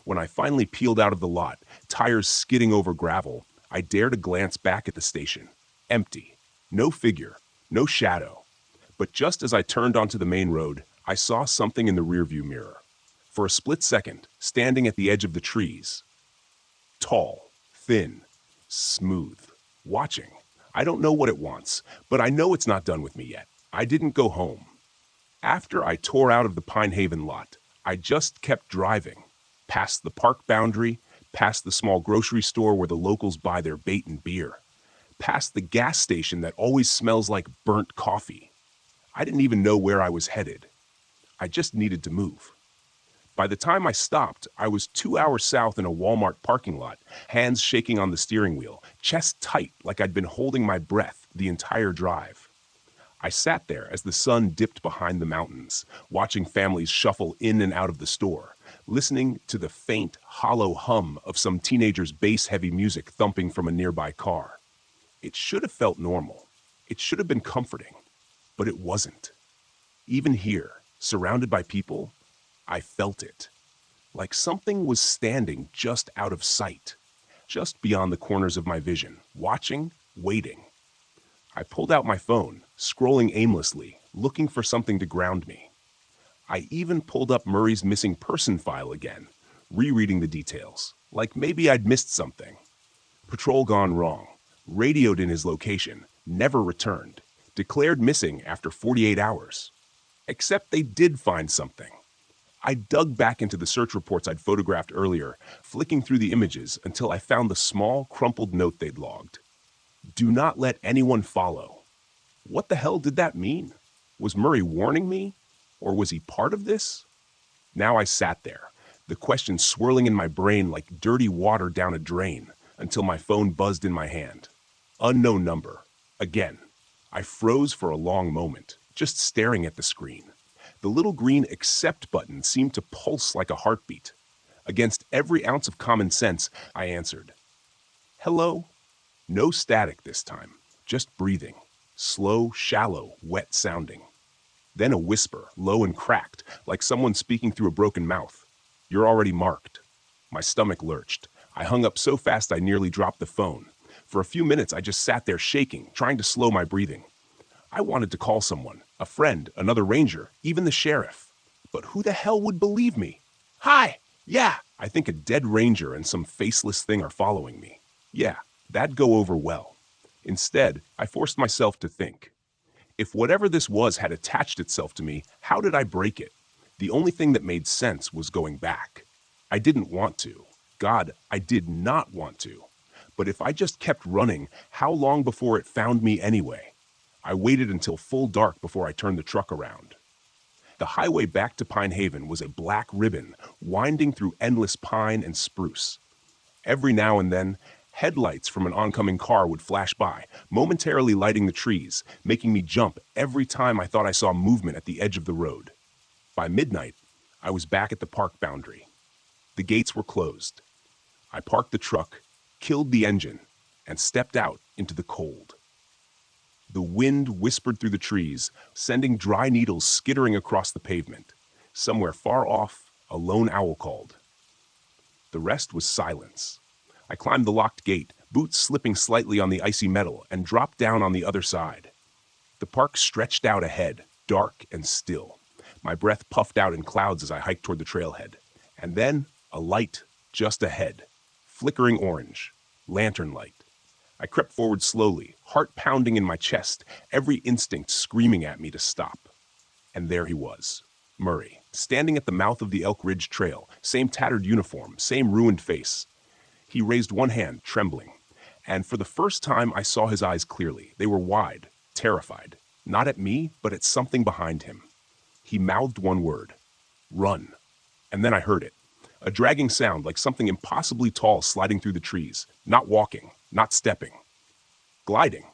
When I finally peeled out of the lot, tires skidding over gravel, I dared a glance back at the station. Empty. No figure. No shadow. But just as I turned onto the main road, I saw something in the rearview mirror. For a split second, standing at the edge of the trees. Tall, thin, smooth. Watching. I don't know what it wants, but I know it's not done with me yet. I didn't go home. After I tore out of the Pine Haven lot, I just kept driving. Past the park boundary, past the small grocery store where the locals buy their bait and beer. Past the gas station that always smells like burnt coffee. I didn't even know where I was headed. I just needed to move. By the time I stopped, I was 2 hours south in a Walmart parking lot, hands shaking on the steering wheel, chest tight like I'd been holding my breath the entire drive. I sat there as the sun dipped behind the mountains, watching families shuffle in and out of the store, listening to the faint, hollow hum of some teenager's bass-heavy music thumping from a nearby car. It should have felt normal. It should have been comforting. But it wasn't. Even here, surrounded by people, I felt it. Like something was standing just out of sight, just beyond the corners of my vision, watching, waiting. I pulled out my phone, scrolling aimlessly, looking for something to ground me. I even pulled up Murray's missing person file again, rereading the details, like maybe I'd missed something. Patrol gone wrong, radioed in his location, never returned, declared missing after 48 hours. Except they did find something. I dug back into the search reports I'd photographed earlier, flicking through the images until I found the small, crumpled note they'd logged. Do not let anyone follow. What the hell did that mean? Was Murray warning me? Or was he part of this? Now I sat there, the question swirling in my brain like dirty water down a drain, until my phone buzzed in my hand. Unknown number. Again. I froze for a long moment, just staring at the screen. The little green accept button seemed to pulse like a heartbeat. Against every ounce of common sense, I answered. Hello? No static this time, just breathing. Slow, shallow, wet sounding. Then a whisper, low and cracked, like someone speaking through a broken mouth. You're already marked. My stomach lurched. I hung up so fast I nearly dropped the phone. For a few minutes, I just sat there shaking, trying to slow my breathing. I wanted to call someone, a friend, another ranger, even the sheriff. But who the hell would believe me? Hi! Yeah! I think a dead ranger and some faceless thing are following me. Yeah, that'd go over well. Instead, I forced myself to think. If whatever this was had attached itself to me, how did I break it? The only thing that made sense was going back. I didn't want to. God, I did not want to. But if I just kept running, how long before it found me anyway? I waited until full dark before I turned the truck around. The highway back to Pine Haven was a black ribbon winding through endless pine and spruce. Every now and then, headlights from an oncoming car would flash by, momentarily lighting the trees, making me jump every time I thought I saw movement at the edge of the road. By midnight, I was back at the park boundary. The gates were closed. I parked the truck, killed the engine, and stepped out into the cold. The wind whispered through the trees, sending dry needles skittering across the pavement. Somewhere far off, a lone owl called. The rest was silence. I climbed the locked gate, boots slipping slightly on the icy metal, and dropped down on the other side. The park stretched out ahead, dark and still. My breath puffed out in clouds as I hiked toward the trailhead. And then, a light just ahead. Flickering orange. Lantern light. I crept forward slowly, heart pounding in my chest, every instinct screaming at me to stop. And there he was, Murray, standing at the mouth of the Elk Ridge Trail, same tattered uniform, same ruined face. He raised one hand, trembling, and for the first time I saw his eyes clearly. They were wide, terrified, not at me, but at something behind him. He mouthed one word, "Run." And then I heard it, a dragging sound like something impossibly tall sliding through the trees, not walking, not stepping, gliding.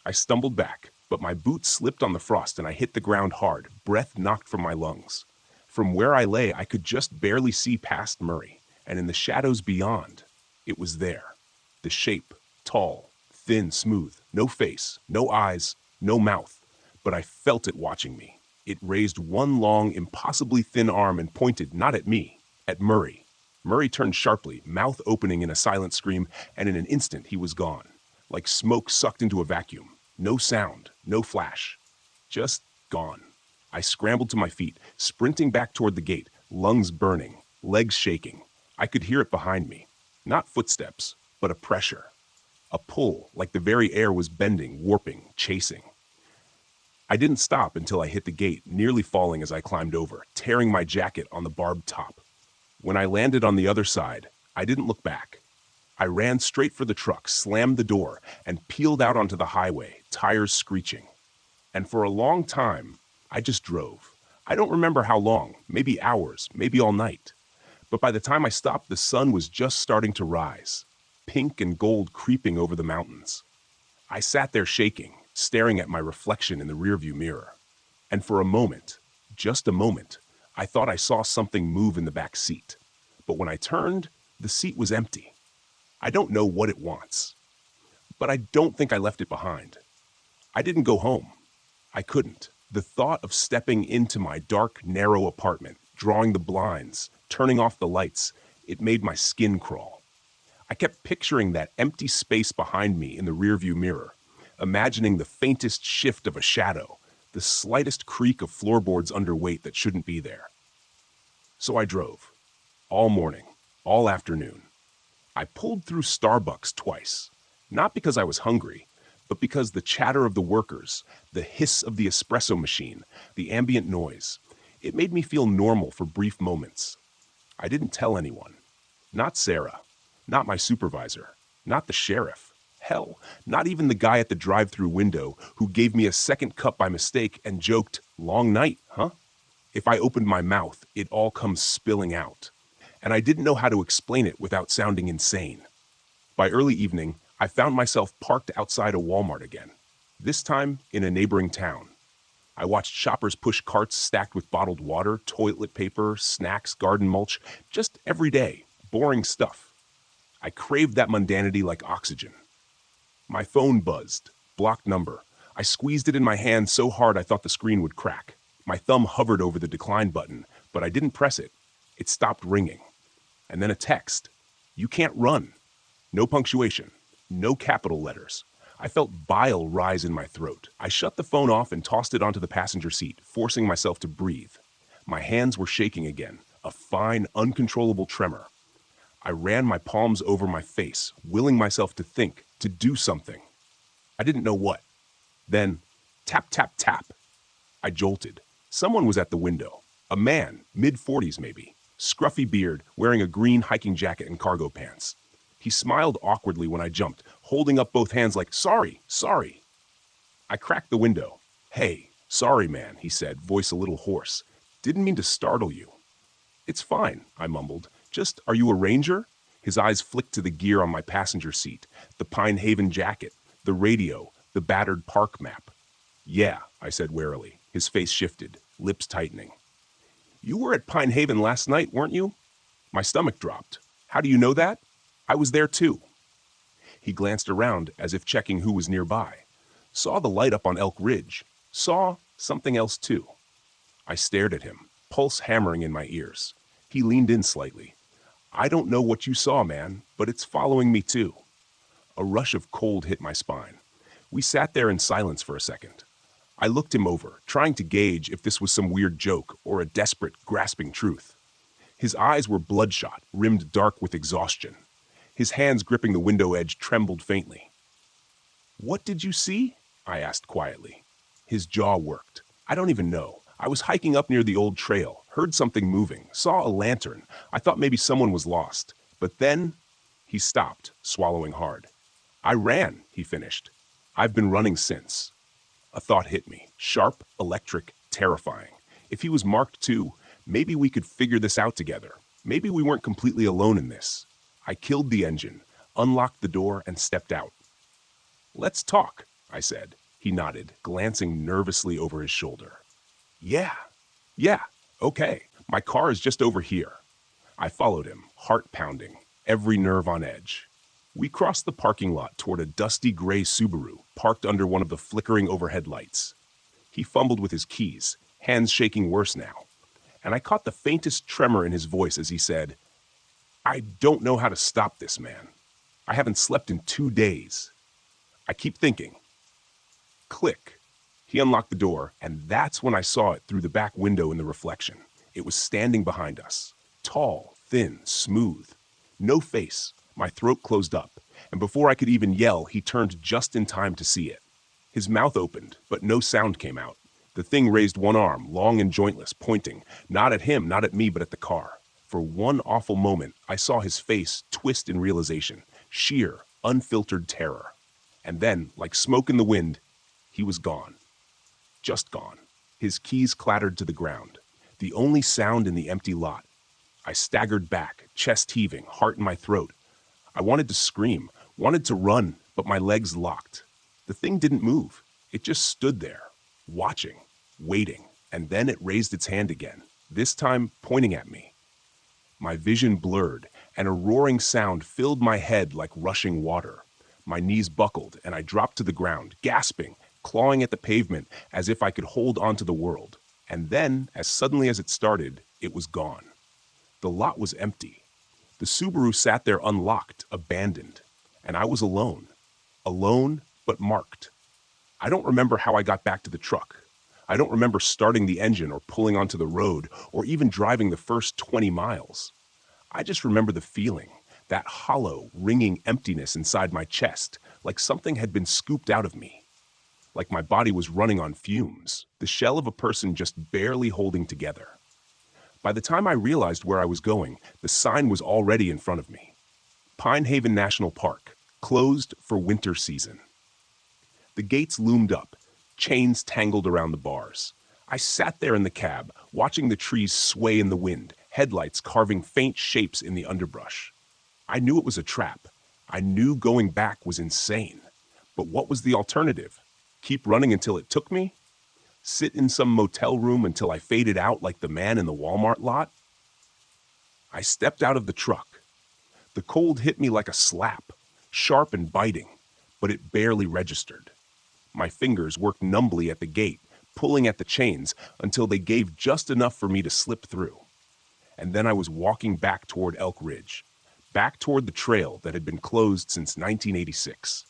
I stumbled back, but my boot slipped on the frost and I hit the ground hard, breath knocked from my lungs. From where I lay, I could just barely see past Murray, and in the shadows beyond, it was there. The shape, tall, thin, smooth, no face, no eyes, no mouth, but I felt it watching me. It raised one long, impossibly thin arm and pointed not at me, at Murray. Murray turned sharply, mouth opening in a silent scream, and in an instant he was gone, like smoke sucked into a vacuum. No sound, no flash, just gone. I scrambled to my feet, sprinting back toward the gate, lungs burning, legs shaking. I could hear it behind me. Not footsteps, but a pressure. A pull, like the very air was bending, warping, chasing. I didn't stop until I hit the gate, nearly falling as I climbed over, tearing my jacket on the barbed top. When I landed on the other side, I didn't look back. I ran straight for the truck, slammed the door, and peeled out onto the highway, tires screeching. And for a long time, I just drove. I don't remember how long, maybe hours, maybe all night. But by the time I stopped, the sun was just starting to rise, pink and gold creeping over the mountains. I sat there shaking, staring at my reflection in the rearview mirror. And for a moment, just a moment, I thought I saw something move in the back seat. But when I turned, the seat was empty. I don't know what it wants, but I don't think I left it behind. I didn't go home. I couldn't. The thought of stepping into my dark, narrow apartment, drawing the blinds, turning off the lights, it made my skin crawl. I kept picturing that empty space behind me in the rearview mirror, imagining the faintest shift of a shadow, the slightest creak of floorboards under weight that shouldn't be there. So I drove, all morning, all afternoon. I pulled through Starbucks twice, not because I was hungry, but because the chatter of the workers, the hiss of the espresso machine, the ambient noise, it made me feel normal for brief moments. I didn't tell anyone. Not Sarah, not my supervisor, not the sheriff. Hell, not even the guy at the drive-through window who gave me a second cup by mistake and joked, "Long night, huh?" If I opened my mouth, it all comes spilling out. And I didn't know how to explain it without sounding insane. By early evening, I found myself parked outside a Walmart again, this time in a neighboring town. I watched shoppers push carts stacked with bottled water, toilet paper, snacks, garden mulch, just everyday, boring stuff. I craved that mundanity like oxygen. My phone buzzed, blocked number. I squeezed it in my hand so hard I thought the screen would crack. My thumb hovered over the decline button, but I didn't press it. It stopped ringing. And then a text. "You can't run." No punctuation, no capital letters. I felt bile rise in my throat. I shut the phone off and tossed it onto the passenger seat, forcing myself to breathe. My hands were shaking again, a fine, uncontrollable tremor. I ran my palms over my face, willing myself to think, to do something. I didn't know what. Then, tap, tap, tap. I jolted. Someone was at the window. A man, mid-40s maybe. Scruffy beard, wearing a green hiking jacket and cargo pants. He smiled awkwardly when I jumped, holding up both hands like, "Sorry, sorry." I cracked the window. "Hey, sorry, man," he said, voice a little hoarse. "Didn't mean to startle you." "It's fine," I mumbled. "Just, are you a ranger?" His eyes flicked to the gear on my passenger seat, the Pine Haven jacket, the radio, the battered park map. "Yeah," I said warily. His face shifted, lips tightening. "You were at Pine Haven last night, weren't you?" My stomach dropped. "How do you know that?" "I was there too." He glanced around as if checking who was nearby. Saw the light up on Elk Ridge. Saw something else too. I stared at him, pulse hammering in my ears. He leaned in slightly. "I don't know what you saw, man, but it's following me too." A rush of cold hit my spine. We sat there in silence for a second. I looked him over, trying to gauge if this was some weird joke or a desperate, grasping truth. His eyes were bloodshot, rimmed dark with exhaustion. His hands gripping the window edge trembled faintly. "What did you see?" I asked quietly. His jaw worked. "I don't even know. I was hiking up near the old trail, heard something moving, saw a lantern. I thought maybe someone was lost. But then—" He stopped, swallowing hard. "I ran," he finished. "I've been running since." A thought hit me, sharp, electric, terrifying. If he was marked too, maybe we could figure this out together. Maybe we weren't completely alone in this. I killed the engine, unlocked the door, and stepped out. "Let's talk," I said. He nodded, glancing nervously over his shoulder. Yeah, okay. My car is just over here." I followed him, heart pounding, every nerve on edge. We crossed the parking lot toward a dusty gray Subaru parked under one of the flickering overhead lights. He fumbled with his keys, hands shaking worse now, and I caught the faintest tremor in his voice as he said, "I don't know how to stop this, man. I haven't slept in 2 days. I keep thinking." Click. He unlocked the door, and that's when I saw it through the back window in the reflection. It was standing behind us. Tall, thin, smooth. No face. My throat closed up, and before I could even yell, he turned just in time to see it. His mouth opened, but no sound came out. The thing raised one arm, long and jointless, pointing, not at him, not at me, but at the car. For one awful moment, I saw his face twist in realization, sheer, unfiltered terror. And then, like smoke in the wind, he was gone. Just gone. His keys clattered to the ground. The only sound in the empty lot. I staggered back, chest heaving, heart in my throat. I wanted to scream, wanted to run, but my legs locked. The thing didn't move. It just stood there, watching, waiting, and then it raised its hand again, this time pointing at me. My vision blurred, and a roaring sound filled my head like rushing water. My knees buckled, and I dropped to the ground, gasping, clawing at the pavement as if I could hold onto the world. And then, as suddenly as it started, it was gone. The lot was empty. The Subaru sat there unlocked, abandoned. And I was alone. Alone, but marked. I don't remember how I got back to the truck. I don't remember starting the engine or pulling onto the road or even driving the first 20 miles. I just remember the feeling, that hollow, ringing emptiness inside my chest, like something had been scooped out of me. Like my body was running on fumes, the shell of a person just barely holding together. By the time I realized where I was going, the sign was already in front of me. Pine Haven National Park, closed for winter season. The gates loomed up, chains tangled around the bars. I sat there in the cab, watching the trees sway in the wind, headlights carving faint shapes in the underbrush. I knew it was a trap. I knew going back was insane. But what was the alternative? Keep running until it took me? Sit in some motel room until I faded out like the man in the Walmart lot? I stepped out of the truck. The cold hit me like a slap, sharp and biting, but it barely registered. My fingers worked numbly at the gate, pulling at the chains until they gave just enough for me to slip through. And then I was walking back toward Elk Ridge, back toward the trail that had been closed since 1986.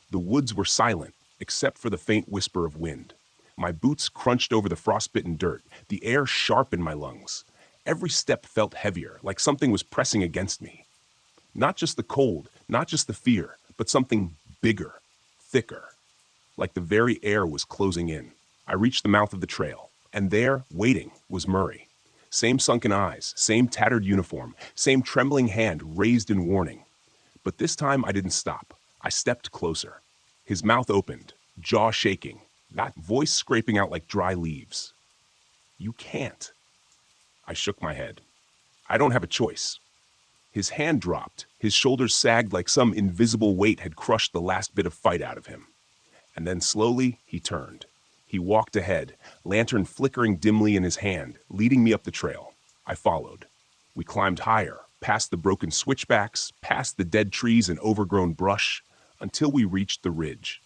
The woods were silent, except for the faint whisper of wind. My boots crunched over the frostbitten dirt, the air sharp in my lungs. Every step felt heavier, like something was pressing against me. Not just the cold, not just the fear, but something bigger, thicker. Like the very air was closing in. I reached the mouth of the trail, and there, waiting, was Murray. Same sunken eyes, same tattered uniform, same trembling hand raised in warning. But this time I didn't stop. I stepped closer. His mouth opened, jaw shaking, that voice scraping out like dry leaves. "You can't." I shook my head. "I don't have a choice." His hand dropped. His shoulders sagged like some invisible weight had crushed the last bit of fight out of him. And then slowly, he turned. He walked ahead, lantern flickering dimly in his hand, leading me up the trail. I followed. We climbed higher, past the broken switchbacks, past the dead trees and overgrown brush, until we reached the ridge.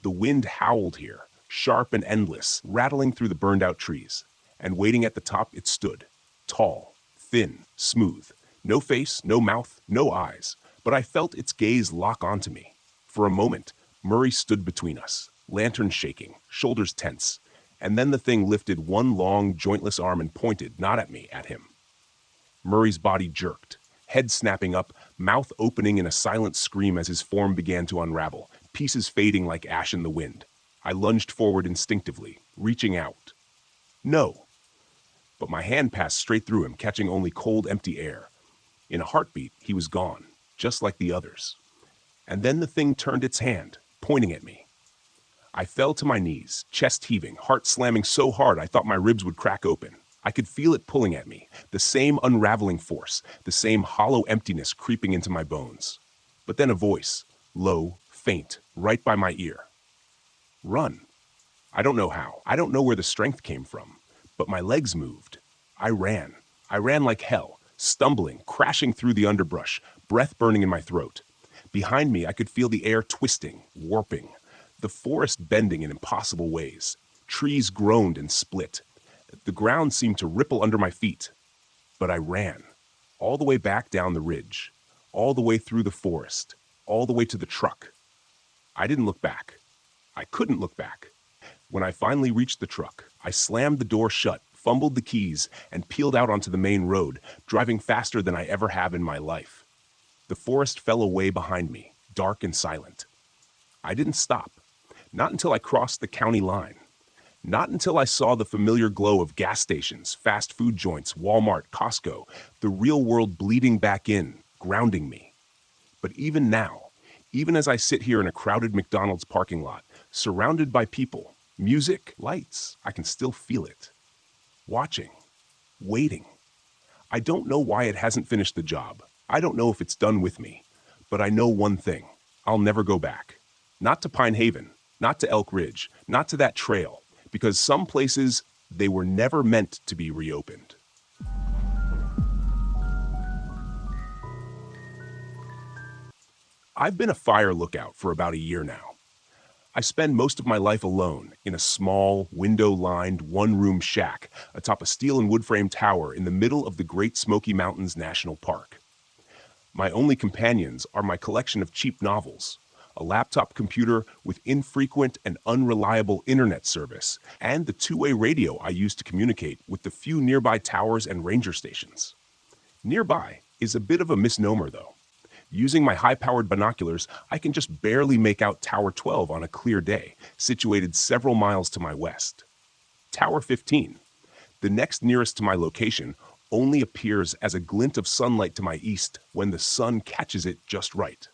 The wind howled here, sharp and endless, rattling through the burned-out trees. And waiting at the top it stood, tall, thin, smooth. No face, no mouth, no eyes, but I felt its gaze lock onto me. For a moment, Murray stood between us, lantern shaking, shoulders tense, and then the thing lifted one long, jointless arm and pointed, not at me, at him. Murray's body jerked, head snapping up, mouth opening in a silent scream as his form began to unravel, pieces fading like ash in the wind. I lunged forward instinctively, reaching out. No! But my hand passed straight through him, catching only cold, empty air. In a heartbeat, he was gone, just like the others. And then the thing turned its hand, pointing at me. I fell to my knees, chest heaving, heart slamming so hard I thought my ribs would crack open. I could feel it pulling at me, the same unraveling force, the same hollow emptiness creeping into my bones. But then a voice, low, faint, right by my ear. Run. I don't know how. I don't know where the strength came from, but my legs moved. I ran. I ran like hell, stumbling, crashing through the underbrush, breath burning in my throat. Behind me, I could feel the air twisting, warping, the forest bending in impossible ways. Trees groaned and split. The ground seemed to ripple under my feet. But I ran, all the way back down the ridge, all the way through the forest, all the way to the truck. I didn't look back. I couldn't look back. When I finally reached the truck, I slammed the door shut, fumbled the keys, and peeled out onto the main road, driving faster than I ever have in my life. The forest fell away behind me, dark and silent. I didn't stop. Not until I crossed the county line. Not until I saw the familiar glow of gas stations, fast food joints, Walmart, Costco, the real world bleeding back in, grounding me. But even now, even as I sit here in a crowded McDonald's parking lot, surrounded by people, music, lights, I can still feel it. Watching, waiting. I don't know why it hasn't finished the job. I don't know if it's done with me. But I know one thing. I'll never go back. Not to Pine Haven, not to Elk Ridge, not to that trail. Because some places, they were never meant to be reopened. I've been a fire lookout for about a year now. I spend most of my life alone in a small, window-lined, one-room shack atop a steel and wood-frame tower in the middle of the Great Smoky Mountains National Park. My only companions are my collection of cheap novels, a laptop computer with infrequent and unreliable internet service, and the two-way radio I use to communicate with the few nearby towers and ranger stations. Nearby is a bit of a misnomer, though. Using my high-powered binoculars, I can just barely make out Tower 12 on a clear day, situated several miles to my west. Tower 15, the next nearest to my location, only appears as a glint of sunlight to my east when the sun catches it just right.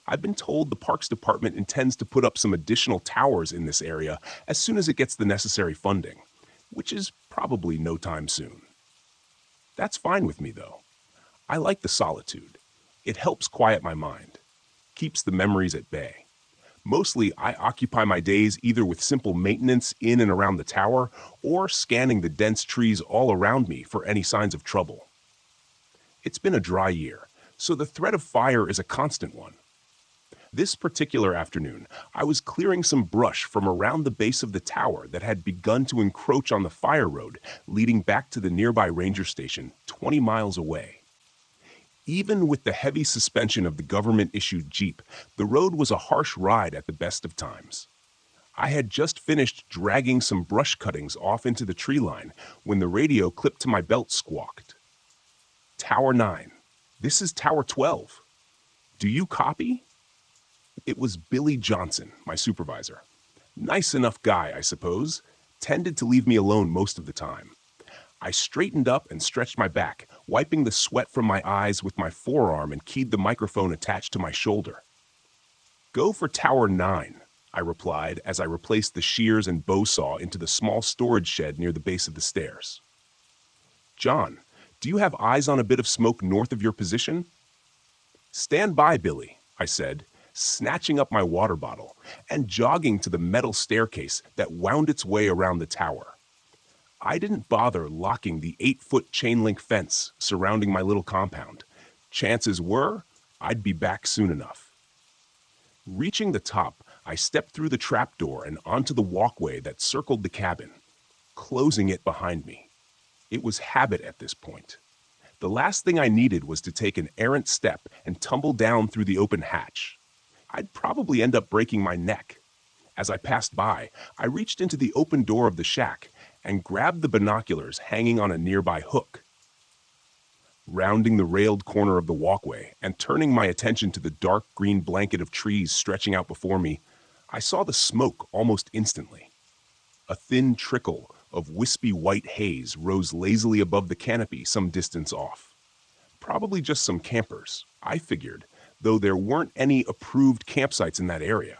I've been told the Parks Department intends to put up some additional towers in this area as soon as it gets the necessary funding, which is probably no time soon. That's fine with me, though. I like the solitude. It helps quiet my mind, keeps the memories at bay. Mostly, I occupy my days either with simple maintenance in and around the tower or scanning the dense trees all around me for any signs of trouble. It's been a dry year, so the threat of fire is a constant one. This particular afternoon, I was clearing some brush from around the base of the tower that had begun to encroach on the fire road leading back to the nearby ranger station 20 miles away. Even with the heavy suspension of the government-issued Jeep, the road was a harsh ride at the best of times. I had just finished dragging some brush cuttings off into the tree line when the radio clipped to my belt squawked. Tower 9. This is Tower 12. Do you copy? It was Billy Johnson, my supervisor. Nice enough guy, I suppose. Tended to leave me alone most of the time. I straightened up and stretched my back, wiping the sweat from my eyes with my forearm and keyed the microphone attached to my shoulder. Go for Tower 9, I replied as I replaced the shears and bow saw into the small storage shed near the base of the stairs. John, do you have eyes on a bit of smoke north of your position? Stand by, Billy, I said, snatching up my water bottle and jogging to the metal staircase that wound its way around the tower. I didn't bother locking the 8-foot chain-link fence surrounding my little compound. Chances were, I'd be back soon enough. Reaching the top, I stepped through the trapdoor and onto the walkway that circled the cabin, closing it behind me. It was habit at this point. The last thing I needed was to take an errant step and tumble down through the open hatch. I'd probably end up breaking my neck. As I passed by, I reached into the open door of the shack and grabbed the binoculars hanging on a nearby hook. Rounding the railed corner of the walkway and turning my attention to the dark green blanket of trees stretching out before me, I saw the smoke almost instantly. A thin trickle of wispy white haze rose lazily above the canopy some distance off. Probably just some campers, I figured, though there weren't any approved campsites in that area.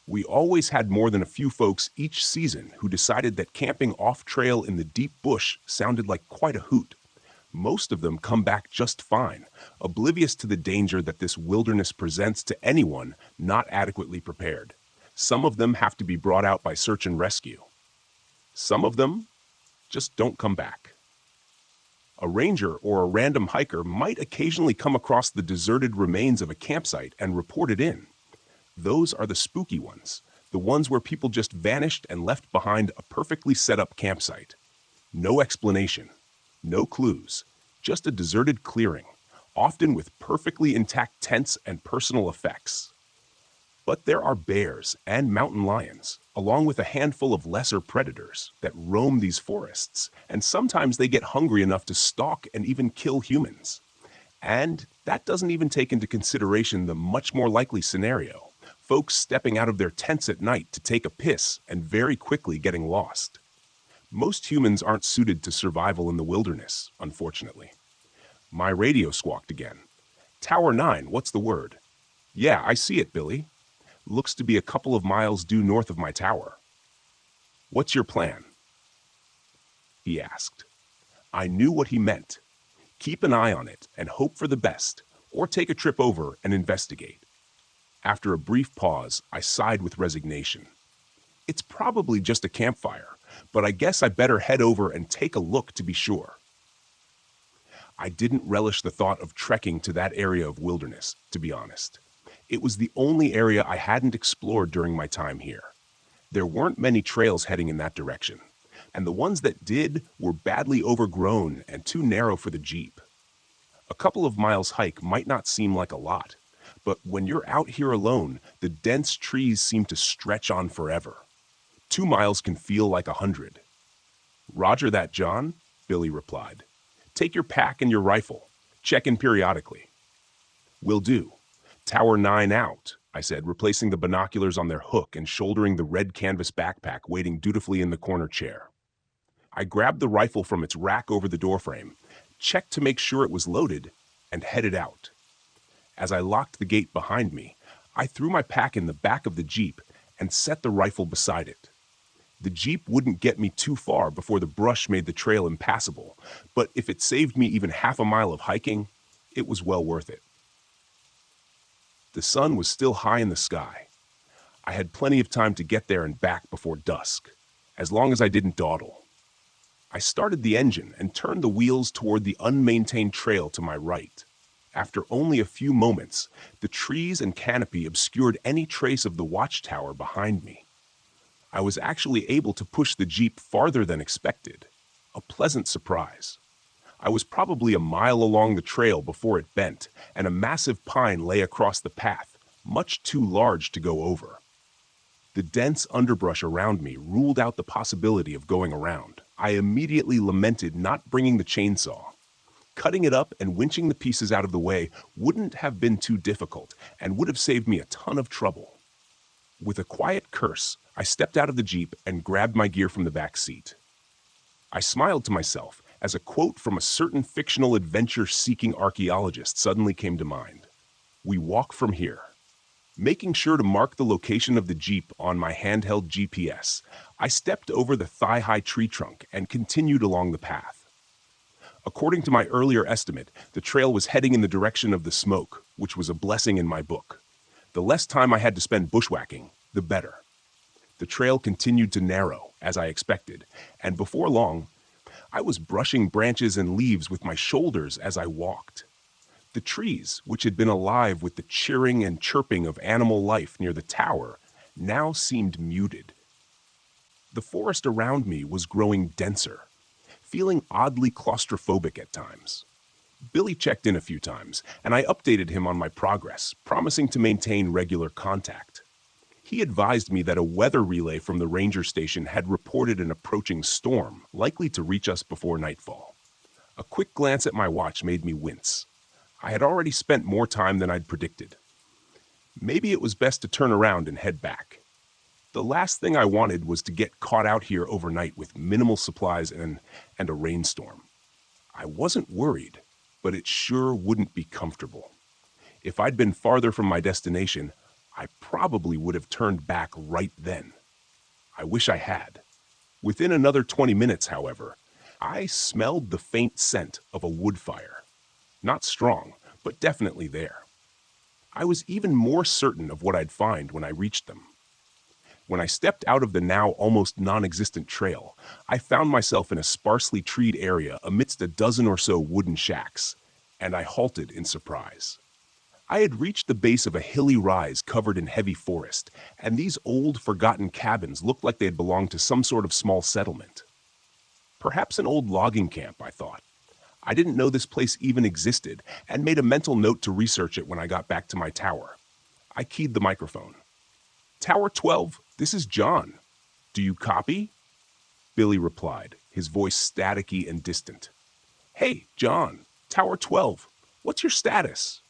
We always had more than a few folks each season who decided that camping off-trail in the deep bush sounded like quite a hoot. Most of them come back just fine, oblivious to the danger that this wilderness presents to anyone not adequately prepared. Some of them have to be brought out by search and rescue. Some of them just don't come back. A ranger or a random hiker might occasionally come across the deserted remains of a campsite and report it in. Those are the spooky ones, the ones where people just vanished and left behind a perfectly set up campsite. No explanation, no clues, just a deserted clearing, often with perfectly intact tents and personal effects. But there are bears and mountain lions, along with a handful of lesser predators that roam these forests, and sometimes they get hungry enough to stalk and even kill humans. And that doesn't even take into consideration the much more likely scenario. Folks stepping out of their tents at night to take a piss and very quickly getting lost. Most humans aren't suited to survival in the wilderness, unfortunately. My radio squawked again. Tower 9, what's the word? Yeah, I see it, Billy. Looks to be a couple of miles due north of my tower. What's your plan? He asked. I knew what he meant. Keep an eye on it and hope for the best, or take a trip over and investigate. After a brief pause, I sighed with resignation. It's probably just a campfire, but I guess I better head over and take a look to be sure. I didn't relish the thought of trekking to that area of wilderness, to be honest. It was the only area I hadn't explored during my time here. There weren't many trails heading in that direction, and the ones that did were badly overgrown and too narrow for the Jeep. A couple of miles hike might not seem like a lot, but when you're out here alone, the dense trees seem to stretch on forever. 2 miles can feel like 100. Roger that, John, Billy replied. Take your pack and your rifle. Check in periodically. Will do. Tower 9 out, I said, replacing the binoculars on their hook and shouldering the red canvas backpack waiting dutifully in the corner chair. I grabbed the rifle from its rack over the doorframe, checked to make sure it was loaded, and headed out. As I locked the gate behind me, I threw my pack in the back of the Jeep and set the rifle beside it. The Jeep wouldn't get me too far before the brush made the trail impassable, but if it saved me even half a mile of hiking, it was well worth it. The sun was still high in the sky. I had plenty of time to get there and back before dusk, as long as I didn't dawdle. I started the engine and turned the wheels toward the unmaintained trail to my right. After only a few moments, the trees and canopy obscured any trace of the watchtower behind me. I was actually able to push the Jeep farther than expected. A pleasant surprise. I was probably a mile along the trail before it bent, and a massive pine lay across the path, much too large to go over. The dense underbrush around me ruled out the possibility of going around. I immediately lamented not bringing the chainsaw. Cutting it up and winching the pieces out of the way wouldn't have been too difficult and would have saved me a ton of trouble. With a quiet curse, I stepped out of the Jeep and grabbed my gear from the back seat. I smiled to myself as a quote from a certain fictional adventure-seeking archaeologist suddenly came to mind. We walk from here. Making sure to mark the location of the Jeep on my handheld GPS, I stepped over the thigh-high tree trunk and continued along the path. According to my earlier estimate, the trail was heading in the direction of the smoke, which was a blessing in my book. The less time I had to spend bushwhacking, the better. The trail continued to narrow, as I expected, and before long, I was brushing branches and leaves with my shoulders as I walked. The trees, which had been alive with the cheering and chirping of animal life near the tower, now seemed muted. The forest around me was growing denser, feeling oddly claustrophobic at times. Billy checked in a few times, and I updated him on my progress, promising to maintain regular contact. He advised me that a weather relay from the ranger station had reported an approaching storm, likely to reach us before nightfall. A quick glance at my watch made me wince. I had already spent more time than I'd predicted. Maybe it was best to turn around and head back. The last thing I wanted was to get caught out here overnight with minimal supplies and a rainstorm. I wasn't worried, but it sure wouldn't be comfortable. If I'd been farther from my destination, I probably would have turned back right then. I wish I had. Within another 20 minutes, however, I smelled the faint scent of a wood fire. Not strong, but definitely there. I was even more certain of what I'd find when I reached them. When I stepped out of the now almost non-existent trail, I found myself in a sparsely treed area amidst a dozen or so wooden shacks, and I halted in surprise. I had reached the base of a hilly rise covered in heavy forest, and these old, forgotten cabins looked like they had belonged to some sort of small settlement. Perhaps an old logging camp, I thought. I didn't know this place even existed, and made a mental note to research it when I got back to my tower. I keyed the microphone. "Tower 12, this is John. Do you copy?" Billy replied, his voice staticky and distant. "Hey, John, Tower 12, what's your status?"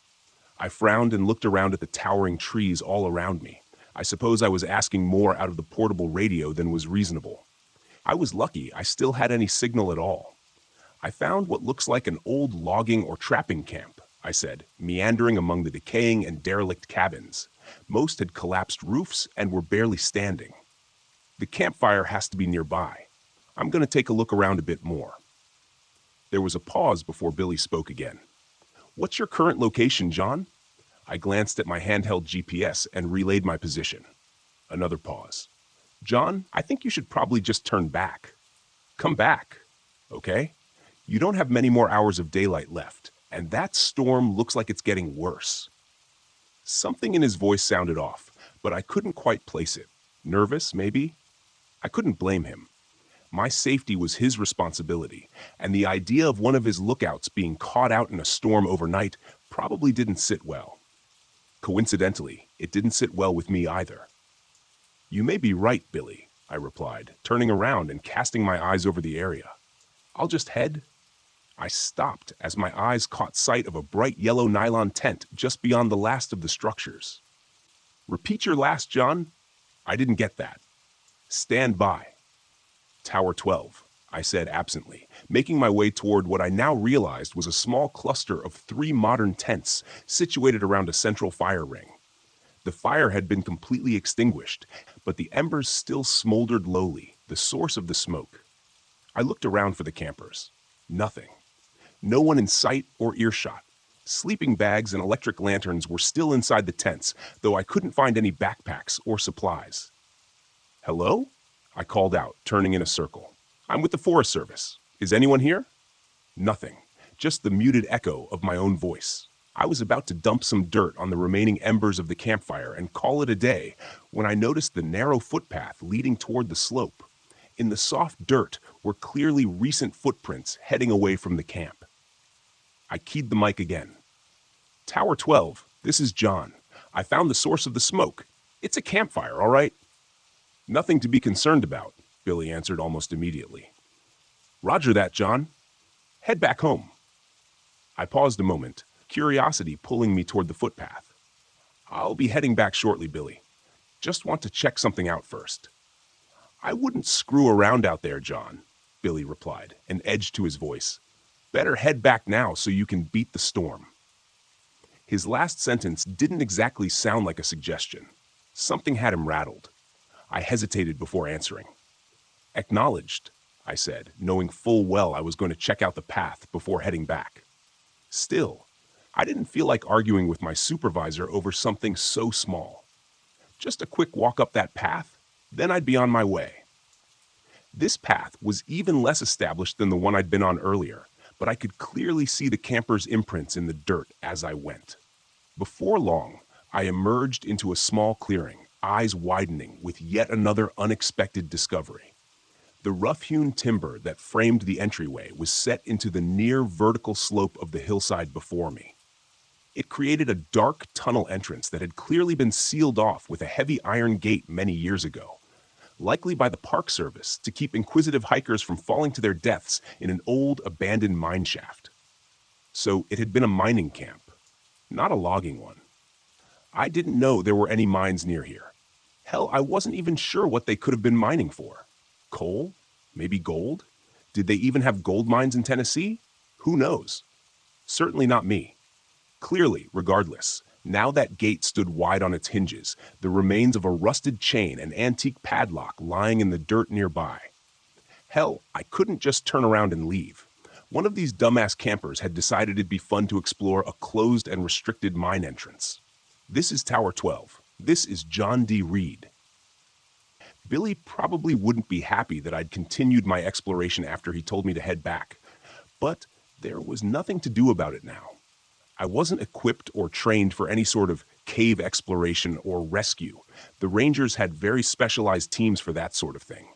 I frowned and looked around at the towering trees all around me. I suppose I was asking more out of the portable radio than was reasonable. I was lucky I still had any signal at all. "I found what looks like an old logging or trapping camp," I said, meandering among the decaying and derelict cabins. Most had collapsed roofs and were barely standing. "The campfire has to be nearby. I'm going to take a look around a bit more." There was a pause before Billy spoke again. "What's your current location, John?" I glanced at my handheld GPS and relayed my position. Another pause. "John, I think you should probably just turn back. Come back, okay? You don't have many more hours of daylight left, and that storm looks like it's getting worse." Something in his voice sounded off, but I couldn't quite place it. Nervous, maybe? I couldn't blame him. My safety was his responsibility, and the idea of one of his lookouts being caught out in a storm overnight probably didn't sit well. Coincidentally, it didn't sit well with me either. "You may be right, Billy," I replied, turning around and casting my eyes over the area. "I'll just head—" I stopped as my eyes caught sight of a bright yellow nylon tent just beyond the last of the structures. "Repeat your last, John." I didn't get that. "Stand by." "Tower 12, I said absently, making my way toward what I now realized was a small cluster of 3 modern tents situated around a central fire ring. The fire had been completely extinguished, but the embers still smoldered lowly, the source of the smoke. I looked around for the campers. Nothing. No one in sight or earshot. Sleeping bags and electric lanterns were still inside the tents, though I couldn't find any backpacks or supplies. "Hello?" I called out, turning in a circle. "I'm with the Forest Service. Is anyone here?" Nothing, just the muted echo of my own voice. I was about to dump some dirt on the remaining embers of the campfire and call it a day when I noticed the narrow footpath leading toward the slope. In the soft dirt were clearly recent footprints heading away from the camp. I keyed the mic again. "Tower 12, this is John. I found the source of the smoke. It's a campfire, all right?" "Nothing to be concerned about," Billy answered almost immediately. "Roger that, John. Head back home." I paused a moment, curiosity pulling me toward the footpath. "I'll be heading back shortly, Billy. Just want to check something out first." "I wouldn't screw around out there, John," Billy replied, an edge to his voice. "Better head back now so you can beat the storm." His last sentence didn't exactly sound like a suggestion. Something had him rattled. I hesitated before answering. "Acknowledged," I said, knowing full well I was going to check out the path before heading back. Still, I didn't feel like arguing with my supervisor over something so small. Just a quick walk up that path, then I'd be on my way. This path was even less established than the one I'd been on earlier, but I could clearly see the campers' imprints in the dirt as I went. Before long, I emerged into a small clearing, eyes widening with yet another unexpected discovery. The rough-hewn timber that framed the entryway was set into the near vertical slope of the hillside before me. It created a dark tunnel entrance that had clearly been sealed off with a heavy iron gate many years ago. likely by the Park Service to keep inquisitive hikers from falling to their deaths in an old, abandoned mine shaft. So it had been a mining camp, not a logging one. I didn't know there were any mines near here. Hell, I wasn't even sure what they could have been mining for. Coal? Maybe gold? Did they even have gold mines in Tennessee? Who knows? Certainly not me. Clearly, regardless, now that gate stood wide on its hinges, the remains of a rusted chain and antique padlock lying in the dirt nearby. Hell, I couldn't just turn around and leave. One of these dumbass campers had decided it'd be fun to explore a closed and restricted mine entrance. This is Tower 12. This is John D. Reed. Billy probably wouldn't be happy that I'd continued my exploration after he told me to head back, but there was nothing to do about it now. I wasn't equipped or trained for any sort of cave exploration or rescue. The Rangers had very specialized teams for that sort of thing.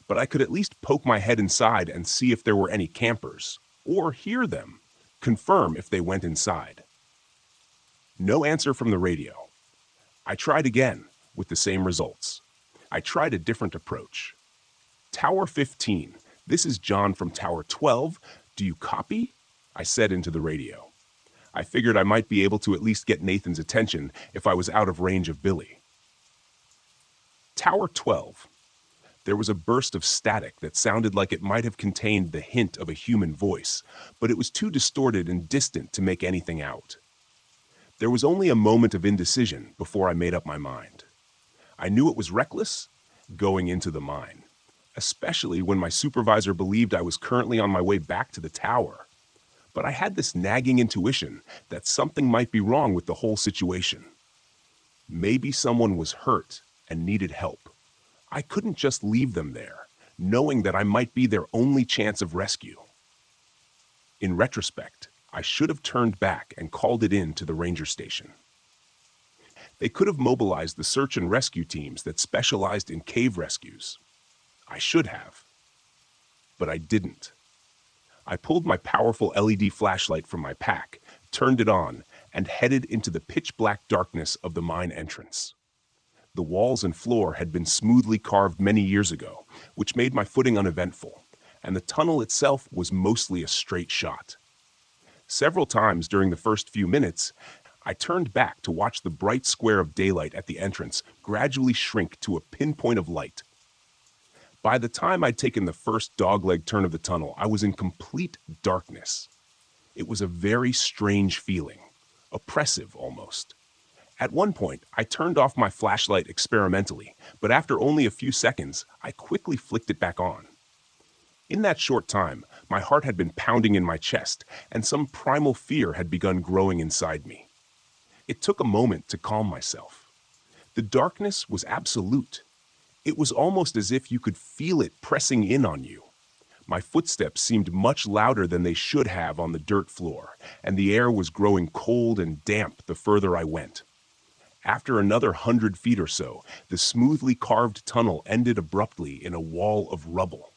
But I could at least poke my head inside and see if there were any campers, or hear them, confirm if they went inside. No answer from the radio. I tried again, with the same results. I tried a different approach. Tower 15, this is John from Tower 12. Do you copy? I said into the radio. I figured I might be able to at least get Nathan's attention if I was out of range of Billy. Tower 12. There was a burst of static that sounded like it might have contained the hint of a human voice, but it was too distorted and distant to make anything out. There was only a moment of indecision before I made up my mind. I knew it was reckless going into the mine, especially when my supervisor believed I was currently on my way back to the tower. But I had this nagging intuition that something might be wrong with the whole situation. Maybe someone was hurt and needed help. I couldn't just leave them there, knowing that I might be their only chance of rescue. In retrospect, I should have turned back and called it in to the ranger station. They could have mobilized the search and rescue teams that specialized in cave rescues. I should have. But I didn't. I pulled my powerful LED flashlight from my pack, turned it on, and headed into the pitch-black darkness of the mine entrance. The walls and floor had been smoothly carved many years ago, which made my footing uneventful, and the tunnel itself was mostly a straight shot. Several times during the first few minutes, I turned back to watch the bright square of daylight at the entrance gradually shrink to a pinpoint of light. By the time I'd taken the first dogleg turn of the tunnel, I was in complete darkness. It was a very strange feeling, oppressive almost. At one point, I turned off my flashlight experimentally, but after only a few seconds, I quickly flicked it back on. In that short time, my heart had been pounding in my chest, and some primal fear had begun growing inside me. It took a moment to calm myself. The darkness was absolute. It was almost as if you could feel it pressing in on you. My footsteps seemed much louder than they should have on the dirt floor, and the air was growing cold and damp the further I went. After another 100 feet or so, the smoothly carved tunnel ended abruptly in a wall of rubble.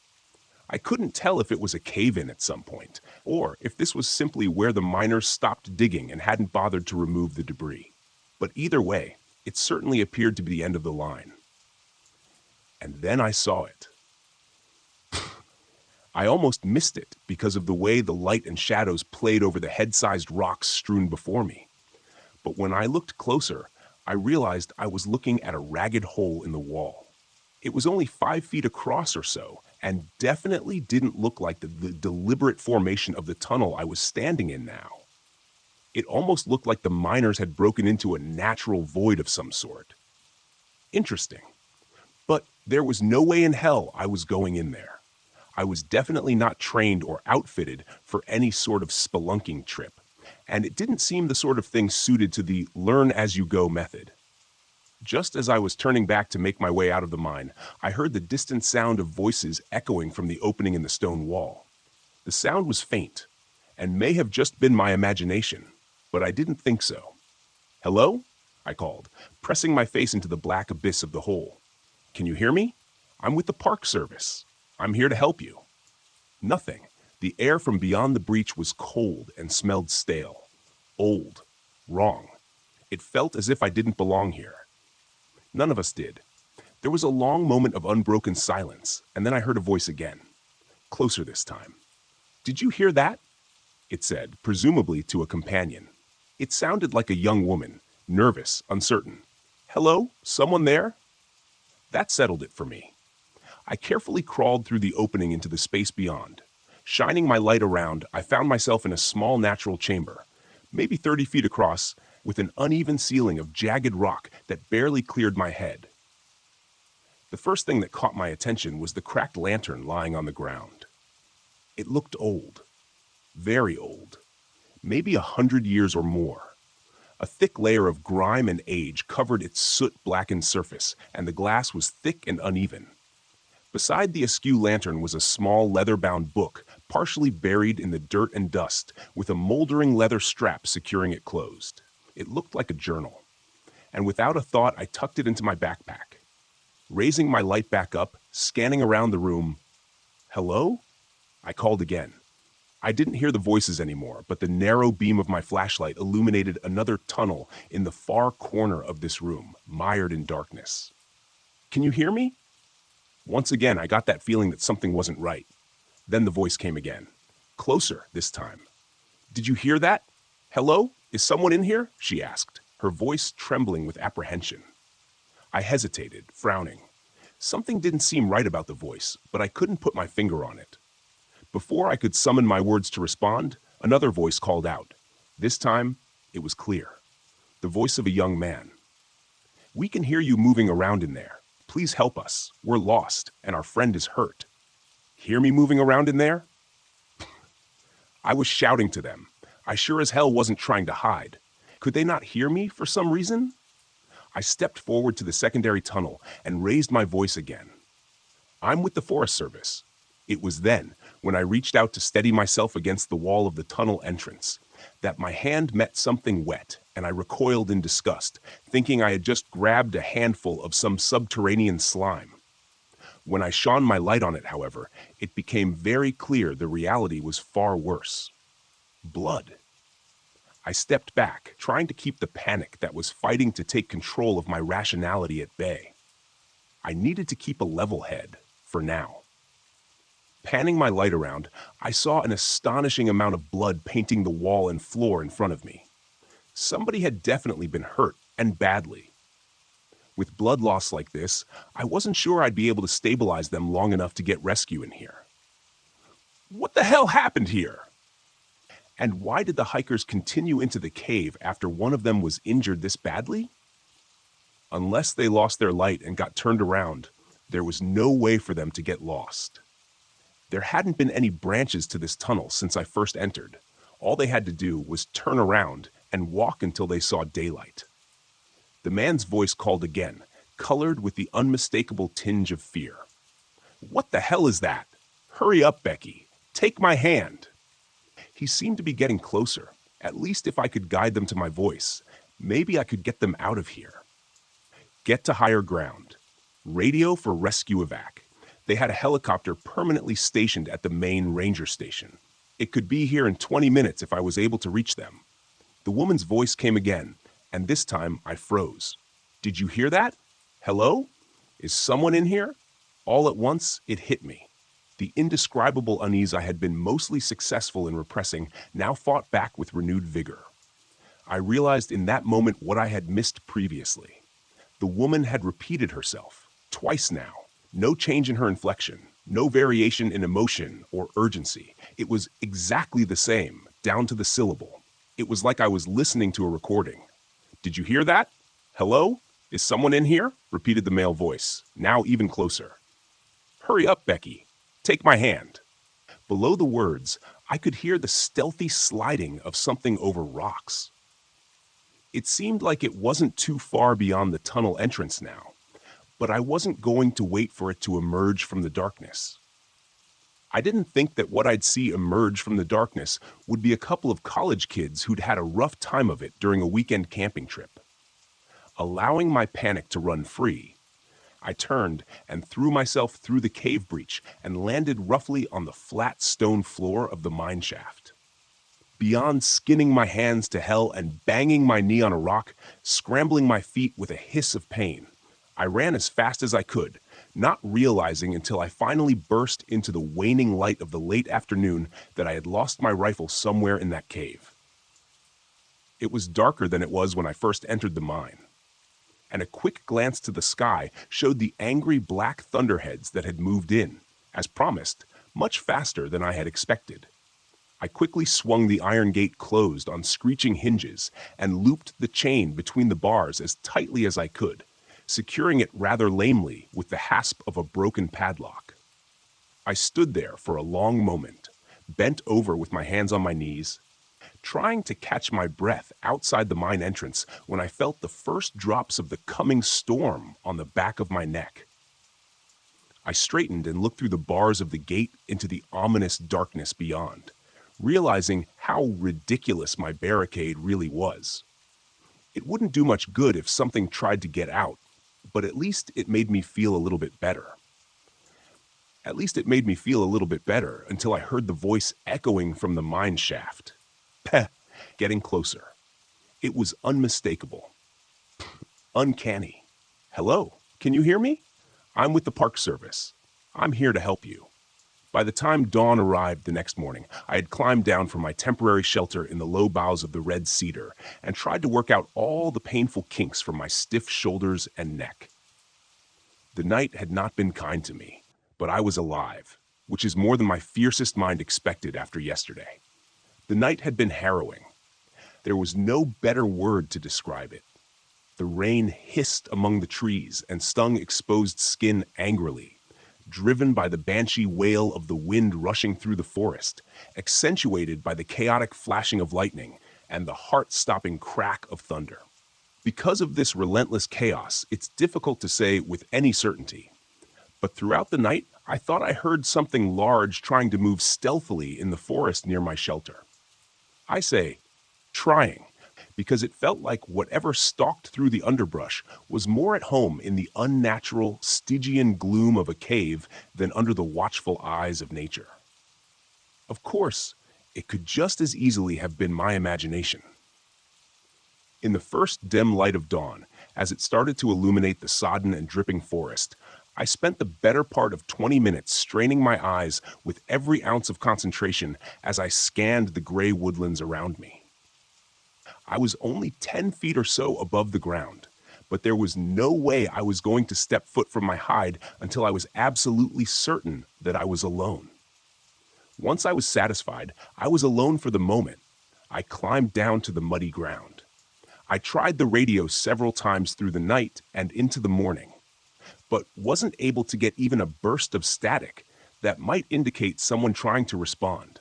I couldn't tell if it was a cave-in at some point, or if this was simply where the miners stopped digging and hadn't bothered to remove the debris. But either way, it certainly appeared to be the end of the line. And then I saw it. I almost missed it because of the way the light and shadows played over the head-sized rocks strewn before me. But when I looked closer, I realized I was looking at a ragged hole in the wall. It was only 5 feet across or so, and definitely didn't look like the deliberate formation of the tunnel I was standing in now. It almost looked like the miners had broken into a natural void of some sort. Interesting. But there was no way in hell I was going in there. I was definitely not trained or outfitted for any sort of spelunking trip, and it didn't seem the sort of thing suited to the learn-as-you-go method. Just as I was turning back to make my way out of the mine, I heard the distant sound of voices echoing from the opening in the stone wall. The sound was faint, and may have just been my imagination, but I didn't think so. "Hello?" I called, pressing my face into the black abyss of the hole. "Can you hear me? I'm with the Park Service. I'm here to help you." Nothing. The air from beyond the breach was cold and smelled stale. Old. Wrong. It felt as if I didn't belong here. None of us did. There was a long moment of unbroken silence, and then I heard a voice again, closer this time. "Did you hear that?" it said, presumably to a companion. It sounded like a young woman, nervous, uncertain. "Hello? Someone there?" That settled it for me. I carefully crawled through the opening into the space beyond. Shining my light around, I found myself in a small natural chamber, maybe 30 feet across, with an uneven ceiling of jagged rock that barely cleared my head. The first thing that caught my attention was the cracked lantern lying on the ground. It looked old, very old, maybe 100 years or more. A thick layer of grime and age covered its soot-blackened surface, and the glass was thick and uneven. Beside the askew lantern was a small leather-bound book, partially buried in the dirt and dust, with a moldering leather strap securing it closed. It looked like a journal. And without a thought, I tucked it into my backpack. Raising my light back up, scanning around the room. "Hello?" I called again. I didn't hear the voices anymore, but the narrow beam of my flashlight illuminated another tunnel in the far corner of this room, mired in darkness. "Can you hear me?" Once again, I got that feeling that something wasn't right. Then the voice came again. Closer this time. "Did you hear that? Hello? Is someone in here?" she asked, her voice trembling with apprehension. I hesitated, frowning. Something didn't seem right about the voice, but I couldn't put my finger on it. Before I could summon my words to respond, another voice called out. This time, it was clear. The voice of a young man. "We can hear you moving around in there. Please help us. We're lost, and our friend is hurt." Hear me moving around in there? I was shouting to them. I sure as hell wasn't trying to hide. Could they not hear me for some reason? I stepped forward to the secondary tunnel and raised my voice again. "I'm with the Forest Service." It was then, when I reached out to steady myself against the wall of the tunnel entrance, that my hand met something wet, and I recoiled in disgust, thinking I had just grabbed a handful of some subterranean slime. When I shone my light on it, however, it became very clear the reality was far worse. Blood. I stepped back, trying to keep the panic that was fighting to take control of my rationality at bay. I needed to keep a level head, for now. Panning my light around, I saw an astonishing amount of blood painting the wall and floor in front of me. Somebody had definitely been hurt, and badly. With blood loss like this, I wasn't sure I'd be able to stabilize them long enough to get rescue in here. What the hell happened here? And why did the hikers continue into the cave after one of them was injured this badly? Unless they lost their light and got turned around, there was no way for them to get lost. There hadn't been any branches to this tunnel since I first entered. All they had to do was turn around and walk until they saw daylight. The man's voice called again, colored with the unmistakable tinge of fear. "What the hell is that? Hurry up, Becky. Take my hand." He seemed to be getting closer. At least if I could guide them to my voice, maybe I could get them out of here. Get to higher ground. Radio for rescue evac. They had a helicopter permanently stationed at the main ranger station. It could be here in 20 minutes if I was able to reach them. The woman's voice came again, and this time I froze. "Did you hear that? Hello? Is someone in here?" All at once, it hit me. The indescribable unease I had been mostly successful in repressing now fought back with renewed vigor. I realized in that moment what I had missed previously. The woman had repeated herself, twice now. No change in her inflection, no variation in emotion or urgency. It was exactly the same, down to the syllable. It was like I was listening to a recording. "Did you hear that? Hello? Is someone in here?" repeated the male voice, now even closer. "Hurry up, Becky. Take my hand." Below the words, I could hear the stealthy sliding of something over rocks. It seemed like it wasn't too far beyond the tunnel entrance now, but I wasn't going to wait for it to emerge from the darkness. I didn't think that what I'd see emerge from the darkness would be a couple of college kids who'd had a rough time of it during a weekend camping trip. Allowing my panic to run free, I turned and threw myself through the cave breach and landed roughly on the flat stone floor of the mine shaft. Beyond skinning my hands to hell and banging my knee on a rock, scrambling my feet with a hiss of pain, I ran as fast as I could, not realizing until I finally burst into the waning light of the late afternoon that I had lost my rifle somewhere in that cave. It was darker than it was when I first entered the mine, and a quick glance to the sky showed the angry black thunderheads that had moved in, as promised, much faster than I had expected. I quickly swung the iron gate closed on screeching hinges and looped the chain between the bars as tightly as I could, securing it rather lamely with the hasp of a broken padlock. I stood there for a long moment, bent over with my hands on my knees, trying to catch my breath outside the mine entrance when I felt the first drops of the coming storm on the back of my neck. I straightened and looked through the bars of the gate into the ominous darkness beyond, realizing how ridiculous my barricade really was. It wouldn't do much good if something tried to get out, but at least it made me feel a little bit better. Until I heard the voice echoing from the mine shaft. Peh, getting closer. It was unmistakable. Uncanny. Hello, can you hear me? I'm with the Park Service. I'm here to help you. By the time dawn arrived the next morning, I had climbed down from my temporary shelter in the low boughs of the red cedar and tried to work out all the painful kinks from my stiff shoulders and neck. The night had not been kind to me, but I was alive, which is more than my fiercest mind expected after yesterday. The night had been harrowing. There was no better word to describe it. The rain hissed among the trees and stung exposed skin angrily, driven by the banshee wail of the wind rushing through the forest, accentuated by the chaotic flashing of lightning and the heart-stopping crack of thunder. Because of this relentless chaos, it's difficult to say with any certainty. But throughout the night, I thought I heard something large trying to move stealthily in the forest near my shelter. I say, trying, because it felt like whatever stalked through the underbrush was more at home in the unnatural, Stygian gloom of a cave than under the watchful eyes of nature. Of course, it could just as easily have been my imagination. In the first dim light of dawn, as it started to illuminate the sodden and dripping forest, I spent the better part of 20 minutes straining my eyes with every ounce of concentration as I scanned the gray woodlands around me. I was only 10 feet or so above the ground, but there was no way I was going to step foot from my hide until I was absolutely certain that I was alone. Once I was satisfied I was alone for the moment, I climbed down to the muddy ground. I tried the radio several times through the night and into the morning, but wasn't able to get even a burst of static that might indicate someone trying to respond.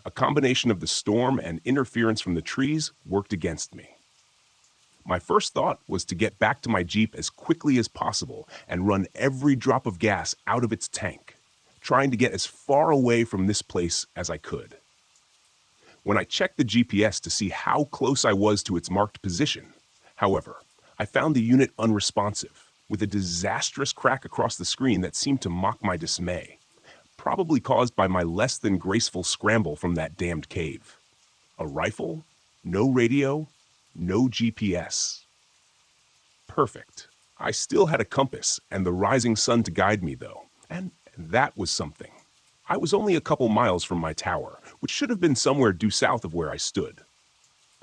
A combination of the storm and interference from the trees worked against me. My first thought was to get back to my Jeep as quickly as possible and run every drop of gas out of its tank, trying to get as far away from this place as I could. When I checked the GPS to see how close I was to its marked position, however, I found the unit unresponsive, with a disastrous crack across the screen that seemed to mock my dismay, probably caused by my less than graceful scramble from that damned cave. A rifle, no radio, no GPS. Perfect. I still had a compass and the rising sun to guide me, though, and that was something. I was only a couple miles from my tower, which should have been somewhere due south of where I stood.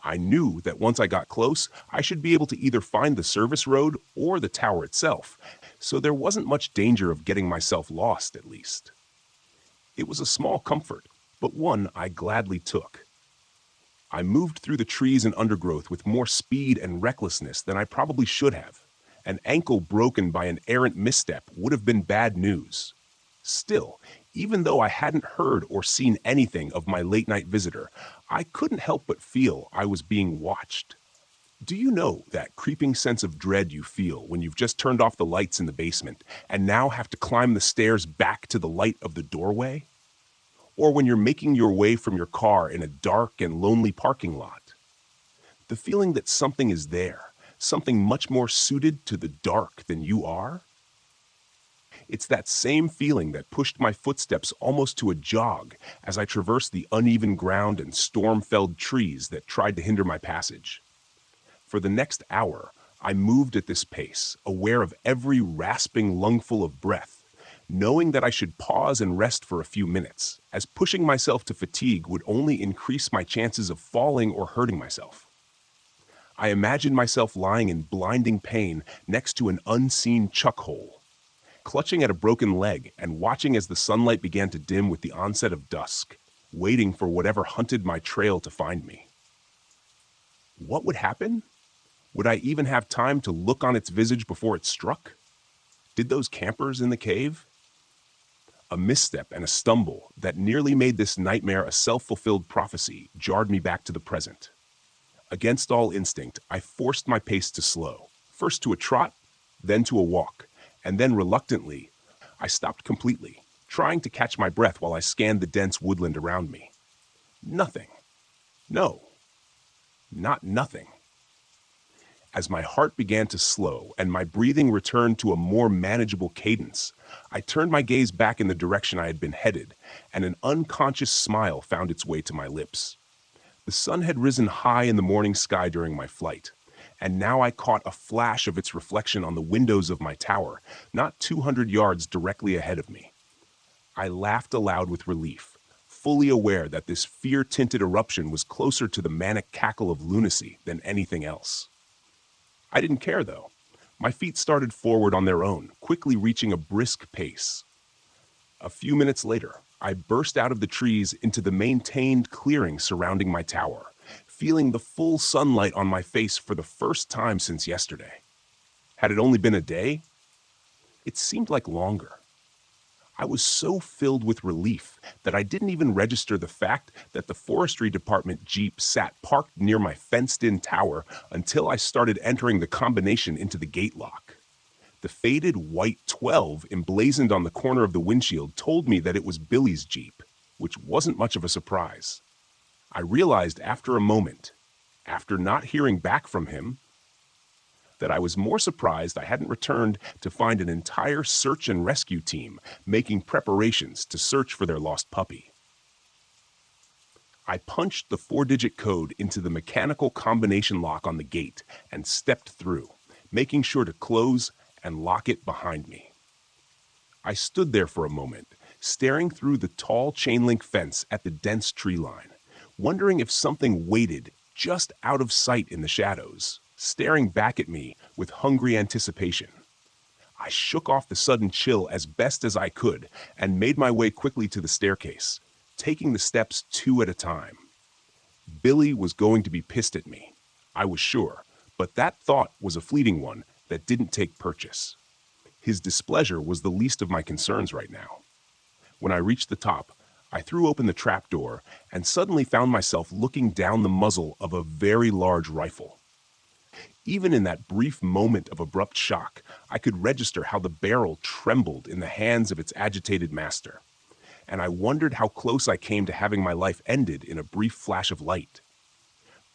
I knew that once I got close, I should be able to either find the service road or the tower itself, so there wasn't much danger of getting myself lost, at least. It was a small comfort, but one I gladly took. I moved through the trees and undergrowth with more speed and recklessness than I probably should have. An ankle broken by an errant misstep would have been bad news. Still, even though I hadn't heard or seen anything of my late-night visitor, I couldn't help but feel I was being watched. Do you know that creeping sense of dread you feel when you've just turned off the lights in the basement and now have to climb the stairs back to the light of the doorway? Or when you're making your way from your car in a dark and lonely parking lot? The feeling that something is there, something much more suited to the dark than you are? It's that same feeling that pushed my footsteps almost to a jog as I traversed the uneven ground and storm-felled trees that tried to hinder my passage. For the next hour, I moved at this pace, aware of every rasping lungful of breath, knowing that I should pause and rest for a few minutes, as pushing myself to fatigue would only increase my chances of falling or hurting myself. I imagined myself lying in blinding pain next to an unseen chuck hole, clutching at a broken leg and watching as the sunlight began to dim with the onset of dusk, waiting for whatever hunted my trail to find me. What would happen? Would I even have time to look on its visage before it struck? Did those campers in the cave? A misstep and a stumble that nearly made this nightmare a self-fulfilled prophecy jarred me back to the present. Against all instinct, I forced my pace to slow, first to a trot, then to a walk, and then reluctantly, I stopped completely, trying to catch my breath while I scanned the dense woodland around me. Nothing. No. Not nothing. As my heart began to slow and my breathing returned to a more manageable cadence, I turned my gaze back in the direction I had been headed, and an unconscious smile found its way to my lips. The sun had risen high in the morning sky during my flight, and now I caught a flash of its reflection on the windows of my tower, not 200 yards directly ahead of me. I laughed aloud with relief, fully aware that this fear-tinted eruption was closer to the manic cackle of lunacy than anything else. I didn't care, though. My feet started forward on their own, quickly reaching a brisk pace. A few minutes later, I burst out of the trees into the maintained clearing surrounding my tower, feeling the full sunlight on my face for the first time since yesterday. Had it only been a day? It seemed like longer. I was so filled with relief that I didn't even register the fact that the forestry department Jeep sat parked near my fenced-in tower until I started entering the combination into the gate lock. The faded white 12 emblazoned on the corner of the windshield told me that it was Billy's Jeep, which wasn't much of a surprise. I realized after a moment, after not hearing back from him, that I was more surprised I hadn't returned to find an entire search and rescue team making preparations to search for their lost puppy. I punched the 4-digit code into the mechanical combination lock on the gate and stepped through, making sure to close and lock it behind me. I stood there for a moment, staring through the tall chain-link fence at the dense tree line, wondering if something waited just out of sight in the shadows, staring back at me with hungry anticipation. I shook off the sudden chill as best as I could and made my way quickly to the staircase, taking the steps 2 at a time. Billy was going to be pissed at me, I was sure, but that thought was a fleeting one that didn't take purchase. His displeasure was the least of my concerns right now. When I reached the top, I threw open the trapdoor and suddenly found myself looking down the muzzle of a very large rifle. Even in that brief moment of abrupt shock, I could register how the barrel trembled in the hands of its agitated master, and I wondered how close I came to having my life ended in a brief flash of light.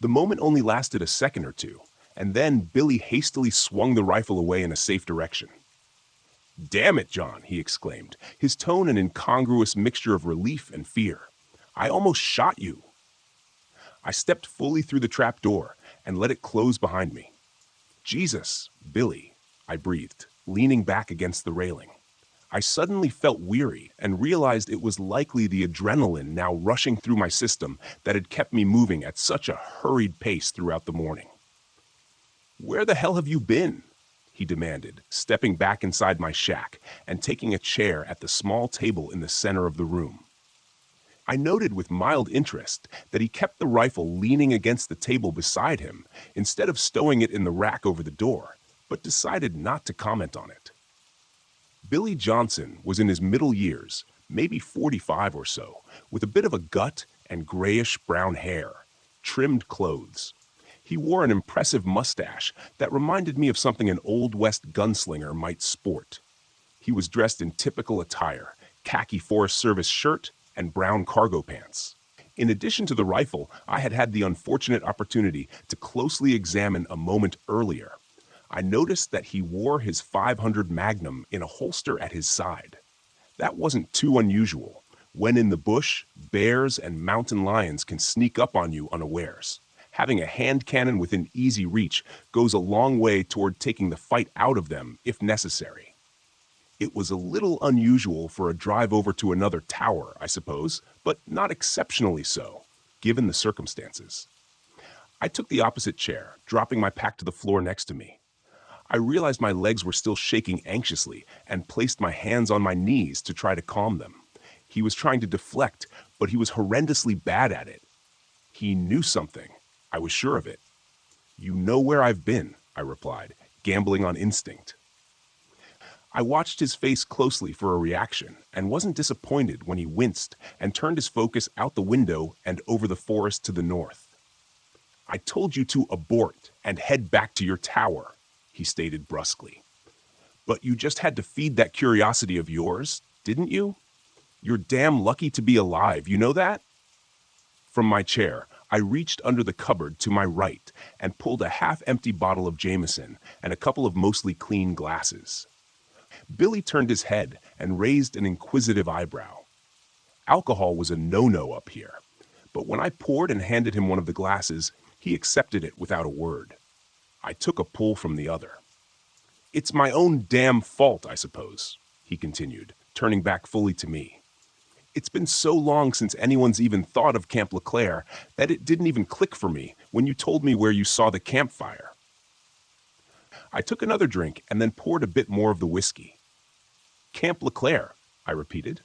The moment only lasted a second or two, and then Billy hastily swung the rifle away in a safe direction. "Damn it, John," he exclaimed, his tone an incongruous mixture of relief and fear. "I almost shot you." I stepped fully through the trap door and let it close behind me. "Jesus, Billy," I breathed, leaning back against the railing. I suddenly felt weary and realized it was likely the adrenaline now rushing through my system that had kept me moving at such a hurried pace throughout the morning. "Where the hell have you been?" he demanded, stepping back inside my shack and taking a chair at the small table in the center of the room. I noted with mild interest that he kept the rifle leaning against the table beside him instead of stowing it in the rack over the door, but decided not to comment on it. Billy Johnson was in his middle years, maybe 45 or so, with a bit of a gut and grayish-brown hair, trimmed clothes. He wore an impressive mustache that reminded me of something an Old West gunslinger might sport. He was dressed in typical attire, khaki Forest Service shirt and brown cargo pants. In addition to the rifle, I had had the unfortunate opportunity to closely examine a moment earlier. I noticed that he wore his .500 Magnum in a holster at his side. That wasn't too unusual. When in the bush, bears and mountain lions can sneak up on you unawares. Having a hand cannon within easy reach goes a long way toward taking the fight out of them if necessary. It was a little unusual for a drive over to another tower, I suppose, but not exceptionally so, given the circumstances. I took the opposite chair, dropping my pack to the floor next to me. I realized my legs were still shaking anxiously and placed my hands on my knees to try to calm them. He was trying to deflect, but he was horrendously bad at it. He knew something. I was sure of it. "You know where I've been," I replied, gambling on instinct. I watched his face closely for a reaction and wasn't disappointed when he winced and turned his focus out the window and over the forest to the north. "I told you to abort and head back to your tower," he stated brusquely. "But you just had to feed that curiosity of yours, didn't you? You're damn lucky to be alive, you know that?" From my chair, I reached under the cupboard to my right and pulled a half-empty bottle of Jameson and a couple of mostly clean glasses. Billy turned his head and raised an inquisitive eyebrow. Alcohol was a no-no up here, but when I poured and handed him one of the glasses, he accepted it without a word. I took a pull from the other. "It's my own damn fault, I suppose," he continued, turning back fully to me. "It's been so long since anyone's even thought of Camp LeClaire that it didn't even click for me when you told me where you saw the campfire." I took another drink and then poured a bit more of the whiskey. "Camp LeClaire," I repeated.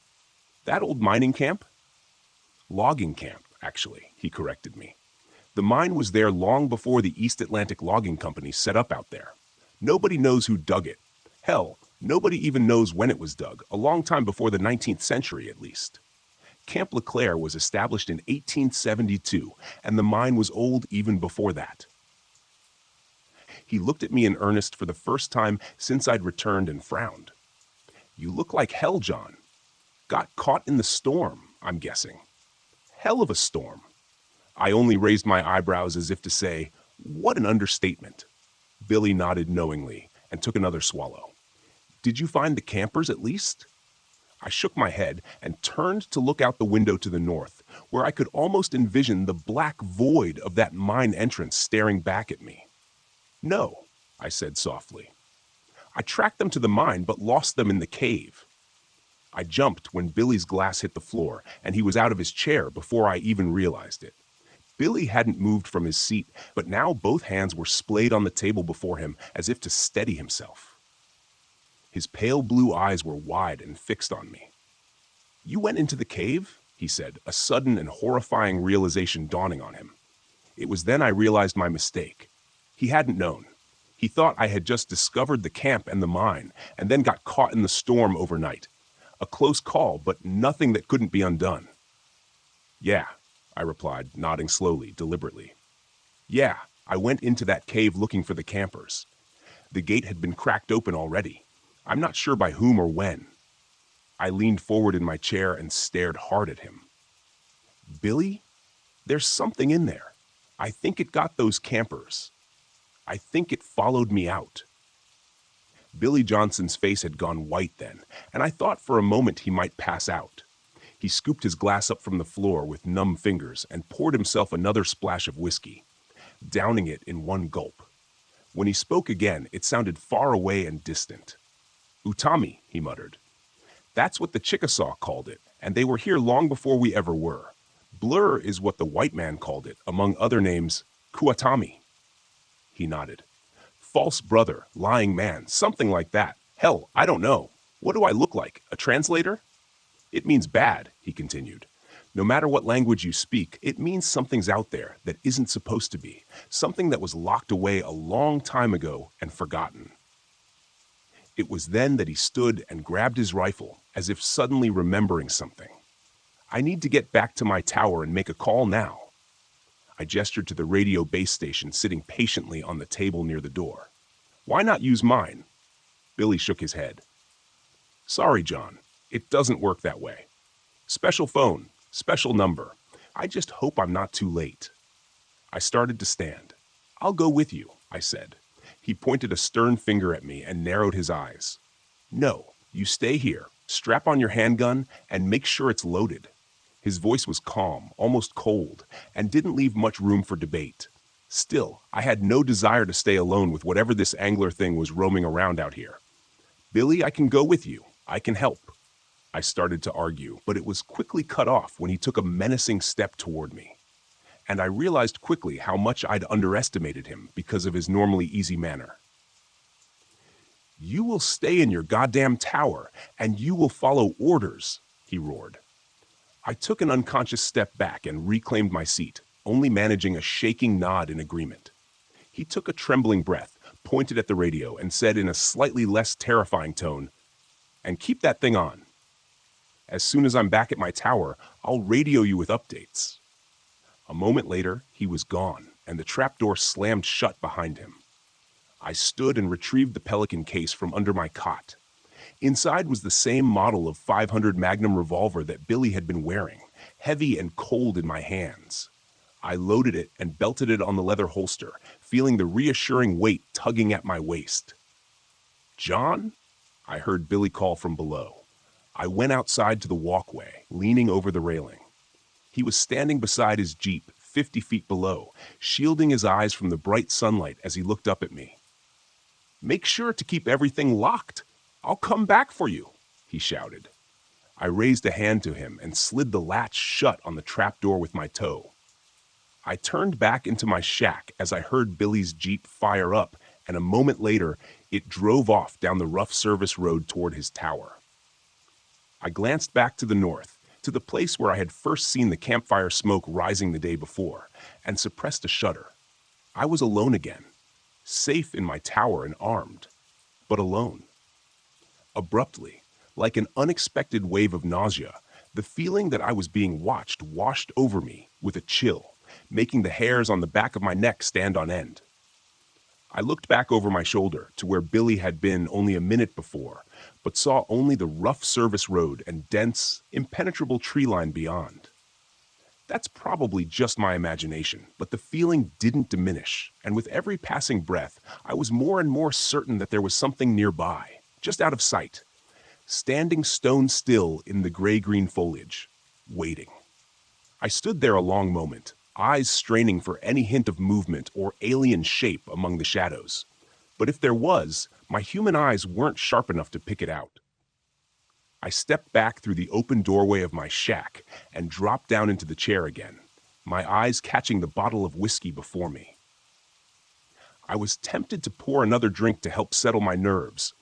"That old mining camp?" "Logging camp, actually," he corrected me. "The mine was there long before the East Atlantic Logging Company set up out there. Nobody knows who dug it. Hell, nobody even knows when it was dug, a long time before the 19th century at least. Camp LeClaire was established in 1872, and the mine was old even before that." He looked at me in earnest for the first time since I'd returned and frowned. "You look like hell, John. Got caught in the storm, I'm guessing. Hell of a storm." I only raised my eyebrows as if to say, "What an understatement." Billy nodded knowingly and took another swallow. "Did you find the campers at least?" I shook my head and turned to look out the window to the north, where I could almost envision the black void of that mine entrance staring back at me. "No," I said softly. "I tracked them to the mine but lost them in the cave." I jumped when Billy's glass hit the floor, and he was out of his chair before I even realized it. Billy hadn't moved from his seat, but now both hands were splayed on the table before him as if to steady himself. His pale blue eyes were wide and fixed on me. "You went into the cave?" he said, a sudden and horrifying realization dawning on him. It was then I realized my mistake. He hadn't known. He thought I had just discovered the camp and the mine, and then got caught in the storm overnight. A close call, but nothing that couldn't be undone. "Yeah," I replied, nodding slowly, deliberately. "Yeah, I went into that cave looking for the campers. The gate had been cracked open already. I'm not sure by whom or when." I leaned forward in my chair and stared hard at him. "Billy, there's something in there. I think it got those campers. I think it followed me out." Billy Johnson's face had gone white then, and I thought for a moment he might pass out. He scooped his glass up from the floor with numb fingers and poured himself another splash of whiskey, downing it in one gulp. When he spoke again, it sounded far away and distant. "Utami," he muttered. "That's what the Chickasaw called it, and they were here long before we ever were. Blur is what the white man called it, among other names, Kuatami." He nodded. "False brother, lying man, something like that. Hell, I don't know. What do I look like, a translator?" "It means bad," he continued. "No matter what language you speak, it means something's out there that isn't supposed to be, something that was locked away a long time ago and forgotten." It was then that he stood and grabbed his rifle, as if suddenly remembering something. "I need to get back to my tower and make a call now." I gestured to the radio base station sitting patiently on the table near the door. "Why not use mine?" Billy shook his head. "Sorry, John. It doesn't work that way. Special phone, special number. I just hope I'm not too late." I started to stand. "I'll go with you," I said. He pointed a stern finger at me and narrowed his eyes. "No, you stay here, strap on your handgun, and make sure it's loaded." His voice was calm, almost cold, and didn't leave much room for debate. Still, I had no desire to stay alone with whatever this angler thing was roaming around out here. "Billy, I can go with you. I can help." I started to argue, but it was quickly cut off when he took a menacing step toward me. And I realized quickly how much I'd underestimated him because of his normally easy manner. "You will stay in your goddamn tower, and you will follow orders," he roared. I took an unconscious step back and reclaimed my seat, only managing a shaking nod in agreement. He took a trembling breath, pointed at the radio, and said in a slightly less terrifying tone, "And keep that thing on. As soon as I'm back at my tower, I'll radio you with updates." A moment later, he was gone, and the trapdoor slammed shut behind him. I stood and retrieved the Pelican case from under my cot. Inside was the same model of .500 Magnum revolver that Billy had been wearing, heavy and cold in my hands. I loaded it and belted it on the leather holster, feeling the reassuring weight tugging at my waist. "John?" I heard Billy call from below. I went outside to the walkway, leaning over the railing. He was standing beside his Jeep, 50 feet below, shielding his eyes from the bright sunlight as he looked up at me. "Make sure to keep everything locked. I'll come back for you," he shouted. I raised a hand to him and slid the latch shut on the trapdoor with my toe. I turned back into my shack as I heard Billy's Jeep fire up, and a moment later, it drove off down the rough service road toward his tower. I glanced back to the north, to the place where I had first seen the campfire smoke rising the day before, and suppressed a shudder. I was alone again, safe in my tower and armed, but alone. Abruptly, like an unexpected wave of nausea, the feeling that I was being watched washed over me with a chill, making the hairs on the back of my neck stand on end. I looked back over my shoulder to where Billy had been only a minute before, but saw only the rough service road and dense, impenetrable tree line beyond. That's probably just my imagination, but the feeling didn't diminish, and with every passing breath, I was more and more certain that there was something nearby, just out of sight, standing stone still in the gray-green foliage, waiting. I stood there a long moment, eyes straining for any hint of movement or alien shape among the shadows. But if there was, my human eyes weren't sharp enough to pick it out. I stepped back through the open doorway of my shack and dropped down into the chair again, my eyes catching the bottle of whiskey before me. I was tempted to pour another drink to help settle my nerves,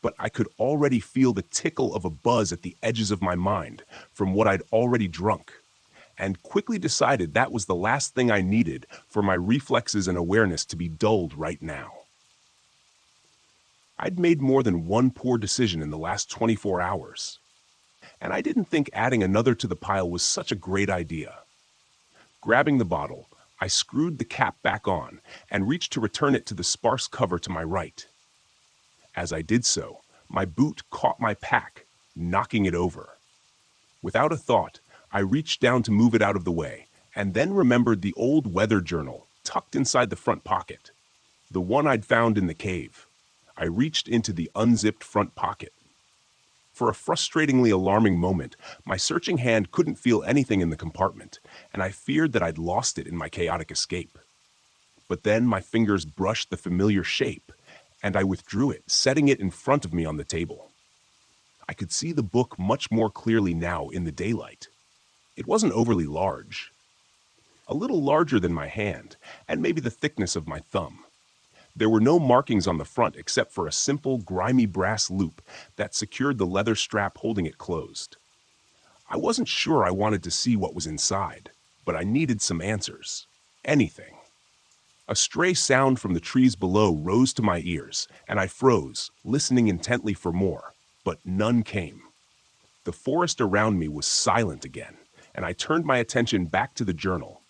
but I could already feel the tickle of a buzz at the edges of my mind from what I'd already drunk, and quickly decided that was the last thing I needed for my reflexes and awareness to be dulled right now. I'd made more than one poor decision in the last 24 hours, and I didn't think adding another to the pile was such a great idea. Grabbing the bottle, I screwed the cap back on and reached to return it to the sparse cover to my right. As I did so, my boot caught my pack, knocking it over. Without a thought, I reached down to move it out of the way, and then remembered the old weather journal tucked inside the front pocket, the one I'd found in the cave. I reached into the unzipped front pocket. For a frustratingly alarming moment, my searching hand couldn't feel anything in the compartment, and I feared that I'd lost it in my chaotic escape. But then my fingers brushed the familiar shape, and I withdrew it, setting it in front of me on the table. I could see the book much more clearly now in the daylight. It wasn't overly large. A little larger than my hand, and maybe the thickness of my thumb. There were no markings on the front except for a simple, grimy brass loop that secured the leather strap holding it closed. I wasn't sure I wanted to see what was inside, but I needed some answers. Anything. A stray sound from the trees below rose to my ears, and I froze, listening intently for more, but none came. The forest around me was silent again, and I turned my attention back to the journal,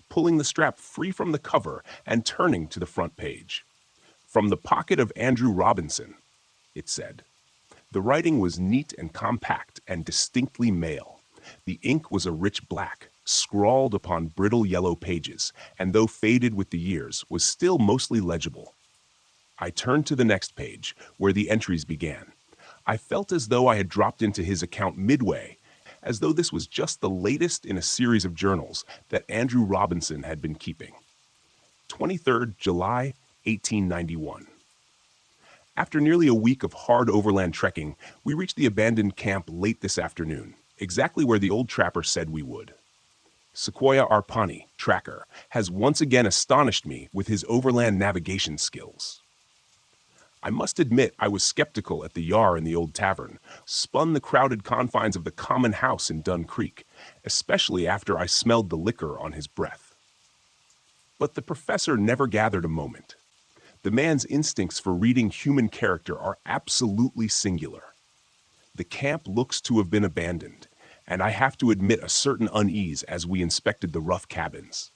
pulling the strap free from the cover and turning to the front page. "From the pocket of Andrew Robinson," it said. The writing was neat and compact and distinctly male. The ink was a rich black, scrawled upon brittle yellow pages, and though faded with the years, was still mostly legible. I turned to the next page, where the entries began. I felt as though I had dropped into his account midway, as though this was just the latest in a series of journals that Andrew Robinson had been keeping. 23rd July, 1891. After nearly a week of hard overland trekking, we reached the abandoned camp late this afternoon, exactly where the old trapper said we would. Sequoia Arpani, tracker, has once again astonished me with his overland navigation skills. I must admit I was skeptical at the Yar in the old tavern, spun the crowded confines of the common house in Dun Creek, especially after I smelled the liquor on his breath. But the professor never gathered a moment. The man's instincts for reading human character are absolutely singular. The camp looks to have been abandoned, and I have to admit a certain unease as we inspected the rough cabins.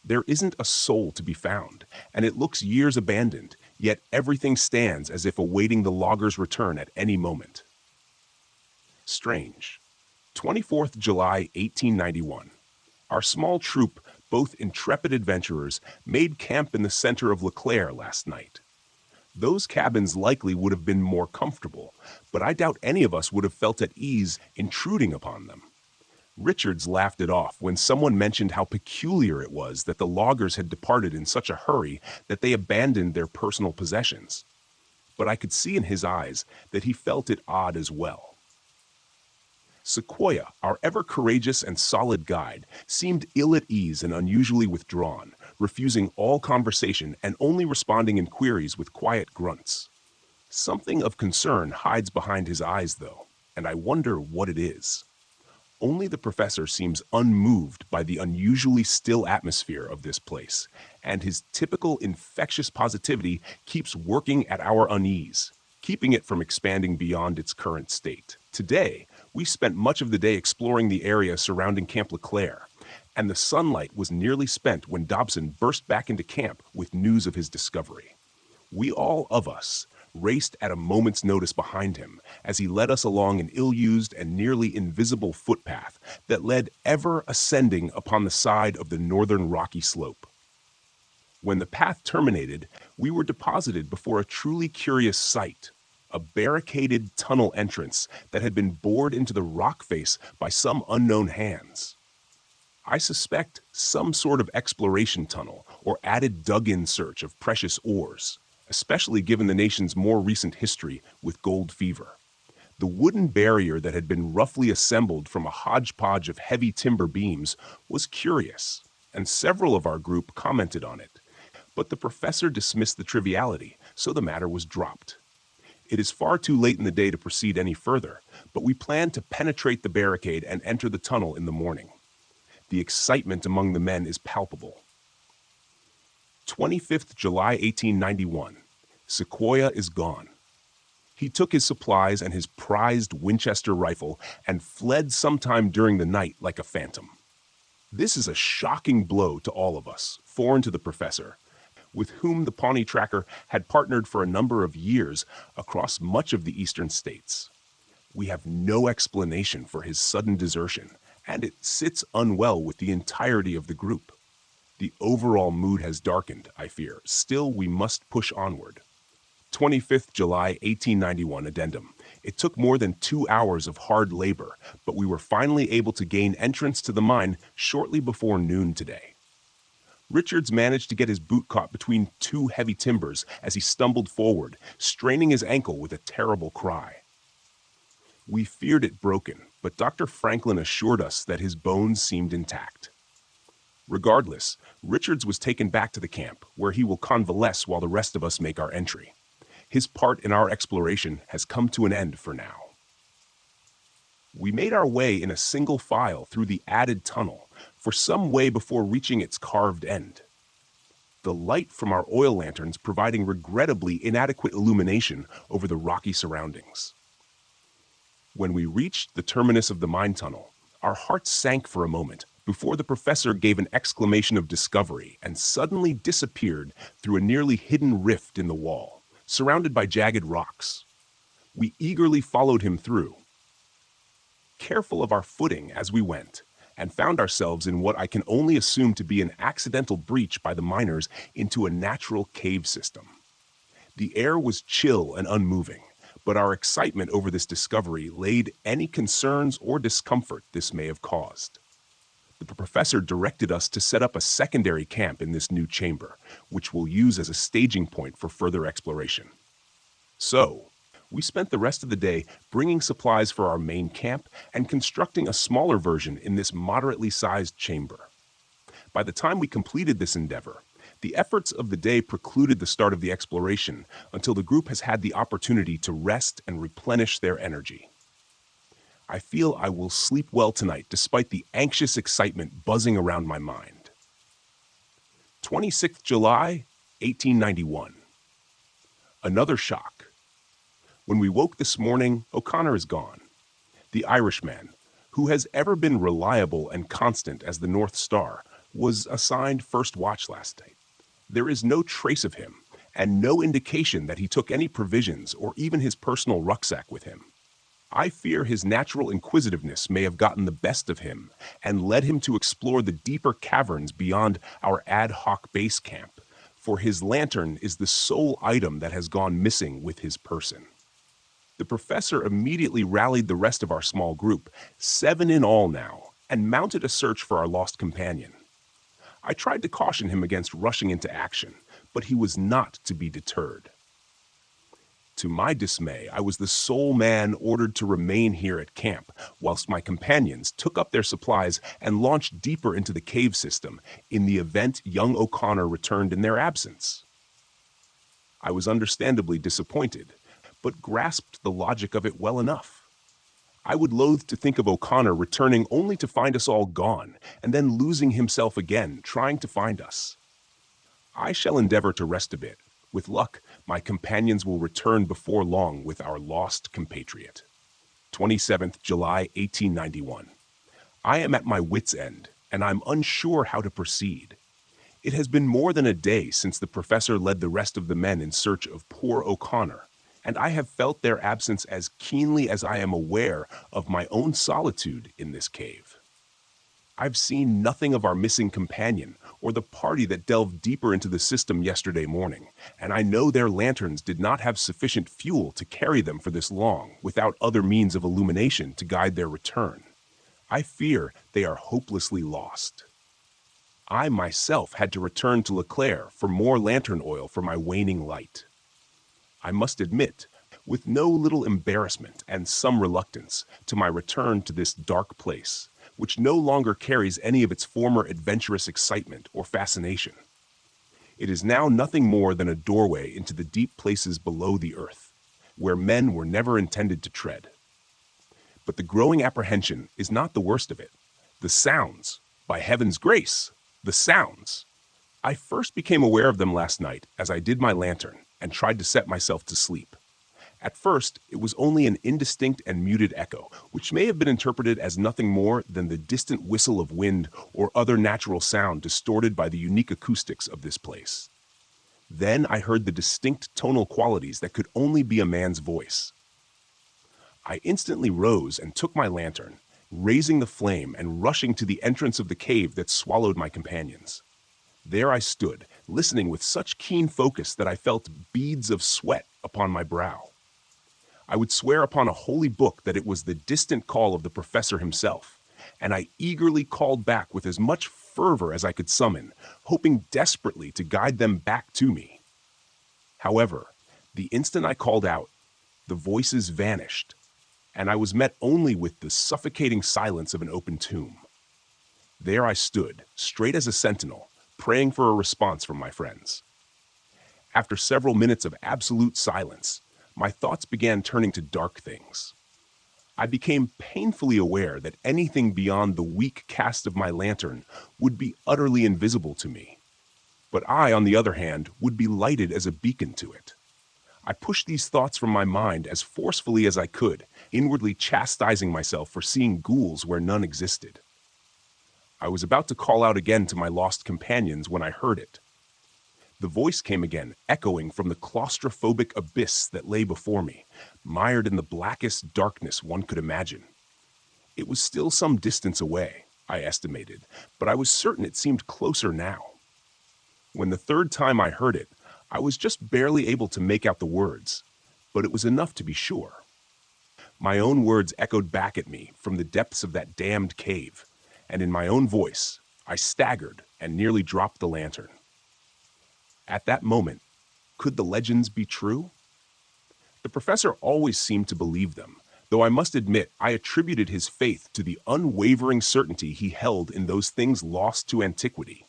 There isn't a soul to be found, and it looks years abandoned, yet everything stands as if awaiting the loggers' return at any moment. Strange. 24th July, 1891. Our small troop, both intrepid adventurers, made camp in the center of LeClaire last night. Those cabins likely would have been more comfortable, but I doubt any of us would have felt at ease intruding upon them. Richards laughed it off when someone mentioned how peculiar it was that the loggers had departed in such a hurry that they abandoned their personal possessions. But I could see in his eyes that he felt it odd as well. Sequoia, our ever-courageous and solid guide, seemed ill at ease and unusually withdrawn, refusing all conversation and only responding in queries with quiet grunts. Something of concern hides behind his eyes, though, and I wonder what it is. Only the professor seems unmoved by the unusually still atmosphere of this place, and his typical infectious positivity keeps working at our unease, keeping it from expanding beyond its current state. Today, we spent much of the day exploring the area surrounding Camp LeClaire, and the sunlight was nearly spent when Dobson burst back into camp with news of his discovery. We all of us raced at a moment's notice behind him as he led us along an ill-used and nearly invisible footpath that led ever ascending upon the side of the northern rocky slope. When the path terminated, we were deposited before a truly curious sight, a barricaded tunnel entrance that had been bored into the rock face by some unknown hands. I suspect some sort of exploration tunnel or added dug-in search of precious ores, especially given the nation's more recent history with gold fever. The wooden barrier that had been roughly assembled from a hodgepodge of heavy timber beams was curious, and several of our group commented on it. But the professor dismissed the triviality, so the matter was dropped. It is far too late in the day to proceed any further, but we plan to penetrate the barricade and enter the tunnel in the morning. The excitement among the men is palpable. 25th July 1891. Sequoia is gone. He took his supplies and his prized Winchester rifle and fled sometime during the night like a phantom. This is a shocking blow to all of us, foreign to the professor, with whom the Pawnee Tracker had partnered for a number of years across much of the eastern states. We have no explanation for his sudden desertion, and it sits unwell with the entirety of the group. The overall mood has darkened, I fear. Still, we must push onward. 25th July 1891 addendum. It took more than 2 hours of hard labor, but we were finally able to gain entrance to the mine shortly before noon today. Richards managed to get his boot caught between two heavy timbers as he stumbled forward, straining his ankle with a terrible cry. We feared it broken, but Dr. Franklin assured us that his bones seemed intact. Regardless, Richards was taken back to the camp, where he will convalesce while the rest of us make our entry. His part in our exploration has come to an end for now. We made our way in a single file through the added tunnel for some way before reaching its carved end. The light from our oil lanterns providing regrettably inadequate illumination over the rocky surroundings. When we reached the terminus of the mine tunnel, our hearts sank for a moment before the professor gave an exclamation of discovery and suddenly disappeared through a nearly hidden rift in the wall, surrounded by jagged rocks. We eagerly followed him through, careful of our footing as we went, and found ourselves in what I can only assume to be an accidental breach by the miners into a natural cave system. The air was chill and unmoving, but our excitement over this discovery laid any concerns or discomfort this may have caused. The professor directed us to set up a secondary camp in this new chamber, which we'll use as a staging point for further exploration. So, we spent the rest of the day bringing supplies for our main camp and constructing a smaller version in this moderately sized chamber. By the time we completed this endeavor, the efforts of the day precluded the start of the exploration until the group has had the opportunity to rest and replenish their energy. I feel I will sleep well tonight despite the anxious excitement buzzing around my mind. 26th July, 1891. Another shock. When we woke this morning, O'Connor is gone. The Irishman, who has ever been reliable and constant as the North Star, was assigned first watch last night. There is no trace of him, and no indication that he took any provisions or even his personal rucksack with him. I fear his natural inquisitiveness may have gotten the best of him and led him to explore the deeper caverns beyond our ad hoc base camp, for his lantern is the sole item that has gone missing with his person. The professor immediately rallied the rest of our small group, 7 in all now, and mounted a search for our lost companion. I tried to caution him against rushing into action, but he was not to be deterred. To my dismay, I was the sole man ordered to remain here at camp, whilst my companions took up their supplies and launched deeper into the cave system in the event young O'Connor returned in their absence. I was understandably disappointed, but grasped the logic of it well enough. I would loathe to think of O'Connor returning only to find us all gone, and then losing himself again, trying to find us. I shall endeavor to rest a bit. With luck, my companions will return before long with our lost compatriot. 27th July, 1891. I am at my wit's end, and I'm unsure how to proceed. It has been more than a day since the professor led the rest of the men in search of poor O'Connor, and I have felt their absence as keenly as I am aware of my own solitude in this cave. I've seen nothing of our missing companion or the party that delved deeper into the system yesterday morning, and I know their lanterns did not have sufficient fuel to carry them for this long without other means of illumination to guide their return. I fear they are hopelessly lost. I myself had to return to Leclerc for more lantern oil for my waning light. I must admit, with no little embarrassment and some reluctance, to my return to this dark place, which no longer carries any of its former adventurous excitement or fascination. It is now nothing more than a doorway into the deep places below the earth, where men were never intended to tread. But the growing apprehension is not the worst of it. The sounds, by heaven's grace, the sounds. I first became aware of them last night as I did my lantern and tried to set myself to sleep. At first, it was only an indistinct and muted echo, which may have been interpreted as nothing more than the distant whistle of wind or other natural sound distorted by the unique acoustics of this place. Then I heard the distinct tonal qualities that could only be a man's voice. I instantly rose and took my lantern, raising the flame and rushing to the entrance of the cave that swallowed my companions. There I stood, listening with such keen focus that I felt beads of sweat upon my brow. I would swear upon a holy book that it was the distant call of the professor himself, and I eagerly called back with as much fervor as I could summon, hoping desperately to guide them back to me. However, the instant I called out, the voices vanished, and I was met only with the suffocating silence of an open tomb. There I stood, straight as a sentinel, praying for a response from my friends. After several minutes of absolute silence, my thoughts began turning to dark things. I became painfully aware that anything beyond the weak cast of my lantern would be utterly invisible to me. But I, on the other hand, would be lighted as a beacon to it. I pushed these thoughts from my mind as forcefully as I could, inwardly chastising myself for seeing ghouls where none existed. I was about to call out again to my lost companions when I heard it. The voice came again, echoing from the claustrophobic abyss that lay before me, mired in the blackest darkness one could imagine. It was still some distance away, I estimated, but I was certain it seemed closer now. When the third time I heard it, I was just barely able to make out the words, but it was enough to be sure. My own words echoed back at me from the depths of that damned cave, and in my own voice, I staggered and nearly dropped the lantern. At that moment, could the legends be true? The professor always seemed to believe them, though I must admit I attributed his faith to the unwavering certainty he held in those things lost to antiquity.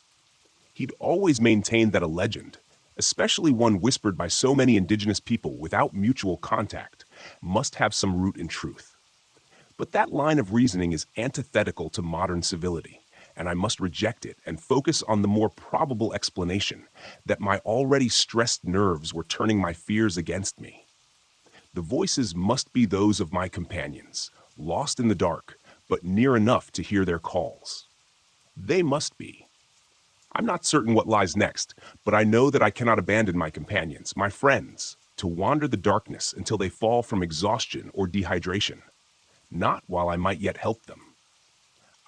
He'd always maintained that a legend, especially one whispered by so many indigenous people without mutual contact, must have some root in truth. But that line of reasoning is antithetical to modern civility, and I must reject it and focus on the more probable explanation that my already stressed nerves were turning my fears against me. The voices must be those of my companions, lost in the dark, but near enough to hear their calls. They must be. I'm not certain what lies next, but I know that I cannot abandon my companions, my friends, to wander the darkness until they fall from exhaustion or dehydration. Not while I might yet help them.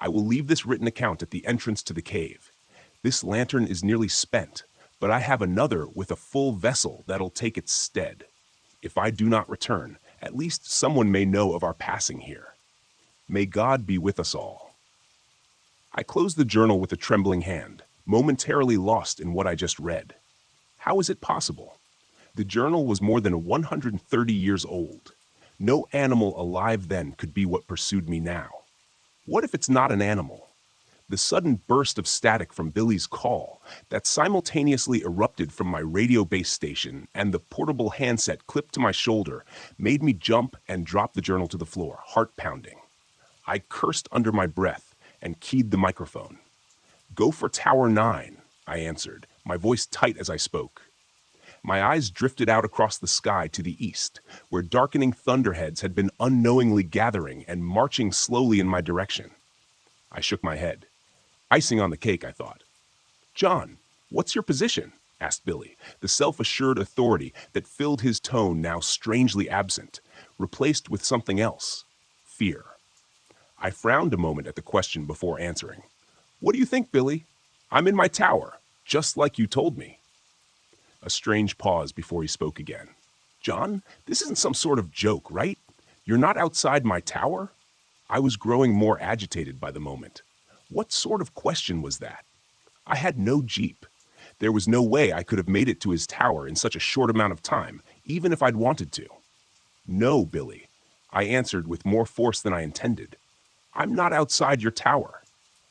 I will leave this written account at the entrance to the cave. This lantern is nearly spent, but I have another with a full vessel that'll take its stead. If I do not return, at least someone may know of our passing here. May God be with us all. I closed the journal with a trembling hand, momentarily lost in what I just read. How is it possible? The journal was more than 130 years old. No animal alive then could be what pursued me now. What if it's not an animal? The sudden burst of static from Billy's call that simultaneously erupted from my radio base station and the portable handset clipped to my shoulder made me jump and drop the journal to the floor, heart pounding. I cursed under my breath and keyed the microphone. "Go for Tower 9, I answered, my voice tight as I spoke. My eyes drifted out across the sky to the east, where darkening thunderheads had been unknowingly gathering and marching slowly in my direction. I shook my head. Icing on the cake, I thought. "John, what's your position?" asked Billy, the self-assured authority that filled his tone now strangely absent, replaced with something else, fear. I frowned a moment at the question before answering. "What do you think, Billy? I'm in my tower, just like you told me." A strange pause before he spoke again. "John, this isn't some sort of joke, right? You're not outside my tower?" I was growing more agitated by the moment. What sort of question was that? I had no Jeep. There was no way I could have made it to his tower in such a short amount of time, even if I'd wanted to. "No, Billy," I answered with more force than I intended. "I'm not outside your tower."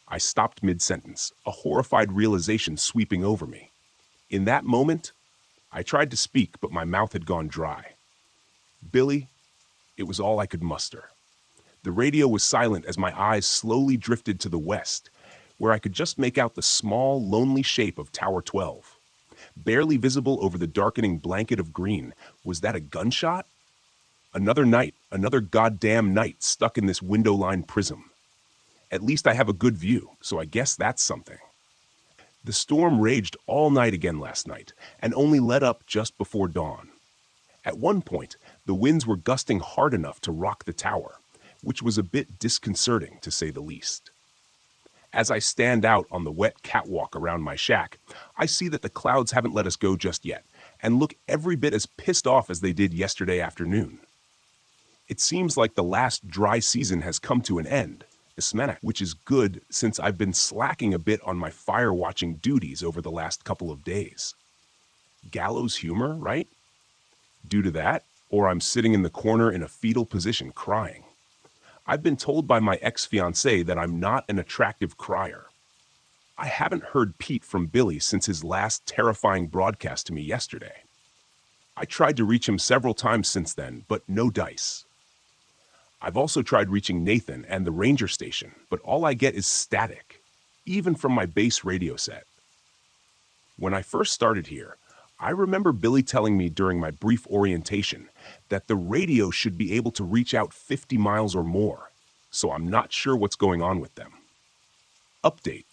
I stopped mid-sentence, a horrified realization sweeping over me. In that moment, I tried to speak, but my mouth had gone dry. "Billy," it was all I could muster. The radio was silent as my eyes slowly drifted to the west, where I could just make out the small, lonely shape of Tower 12. Barely visible over the darkening blanket of green. Was that a gunshot? Another night, another goddamn night stuck in this window-lined prism. At least I have a good view, so I guess that's something. The storm raged all night again last night, and only let up just before dawn. At one point, the winds were gusting hard enough to rock the tower, which was a bit disconcerting, to say the least. As I stand out on the wet catwalk around my shack, I see that the clouds haven't let us go just yet, and look every bit as pissed off as they did yesterday afternoon. It seems like the last dry season has come to an end, which is good since I've been slacking a bit on my fire-watching duties over the last couple of days. Gallows humor, right? Due to that, or I'm sitting in the corner in a fetal position crying. I've been told by my ex-fiancée that I'm not an attractive crier. I haven't heard Pete from Billy since his last terrifying broadcast to me yesterday. I tried to reach him several times since then, but no dice. I've also tried reaching Nathan and the ranger station, but all I get is static, even from my base radio set. When I first started here, I remember Billy telling me during my brief orientation that the radio should be able to reach out 50 miles or more, so I'm not sure what's going on with them. Update.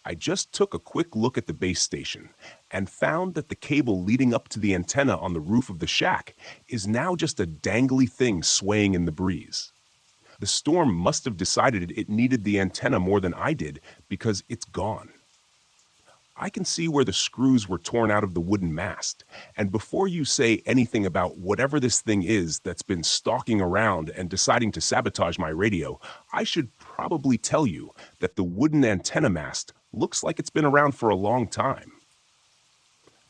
I just took a quick look at the base station and found that the cable leading up to the antenna on the roof of the shack is now just a dangly thing swaying in the breeze. The storm must have decided it needed the antenna more than I did because it's gone. I can see where the screws were torn out of the wooden mast. And before you say anything about whatever this thing is that's been stalking around and deciding to sabotage my radio, I should probably tell you that the wooden antenna mast looks like it's been around for a long time.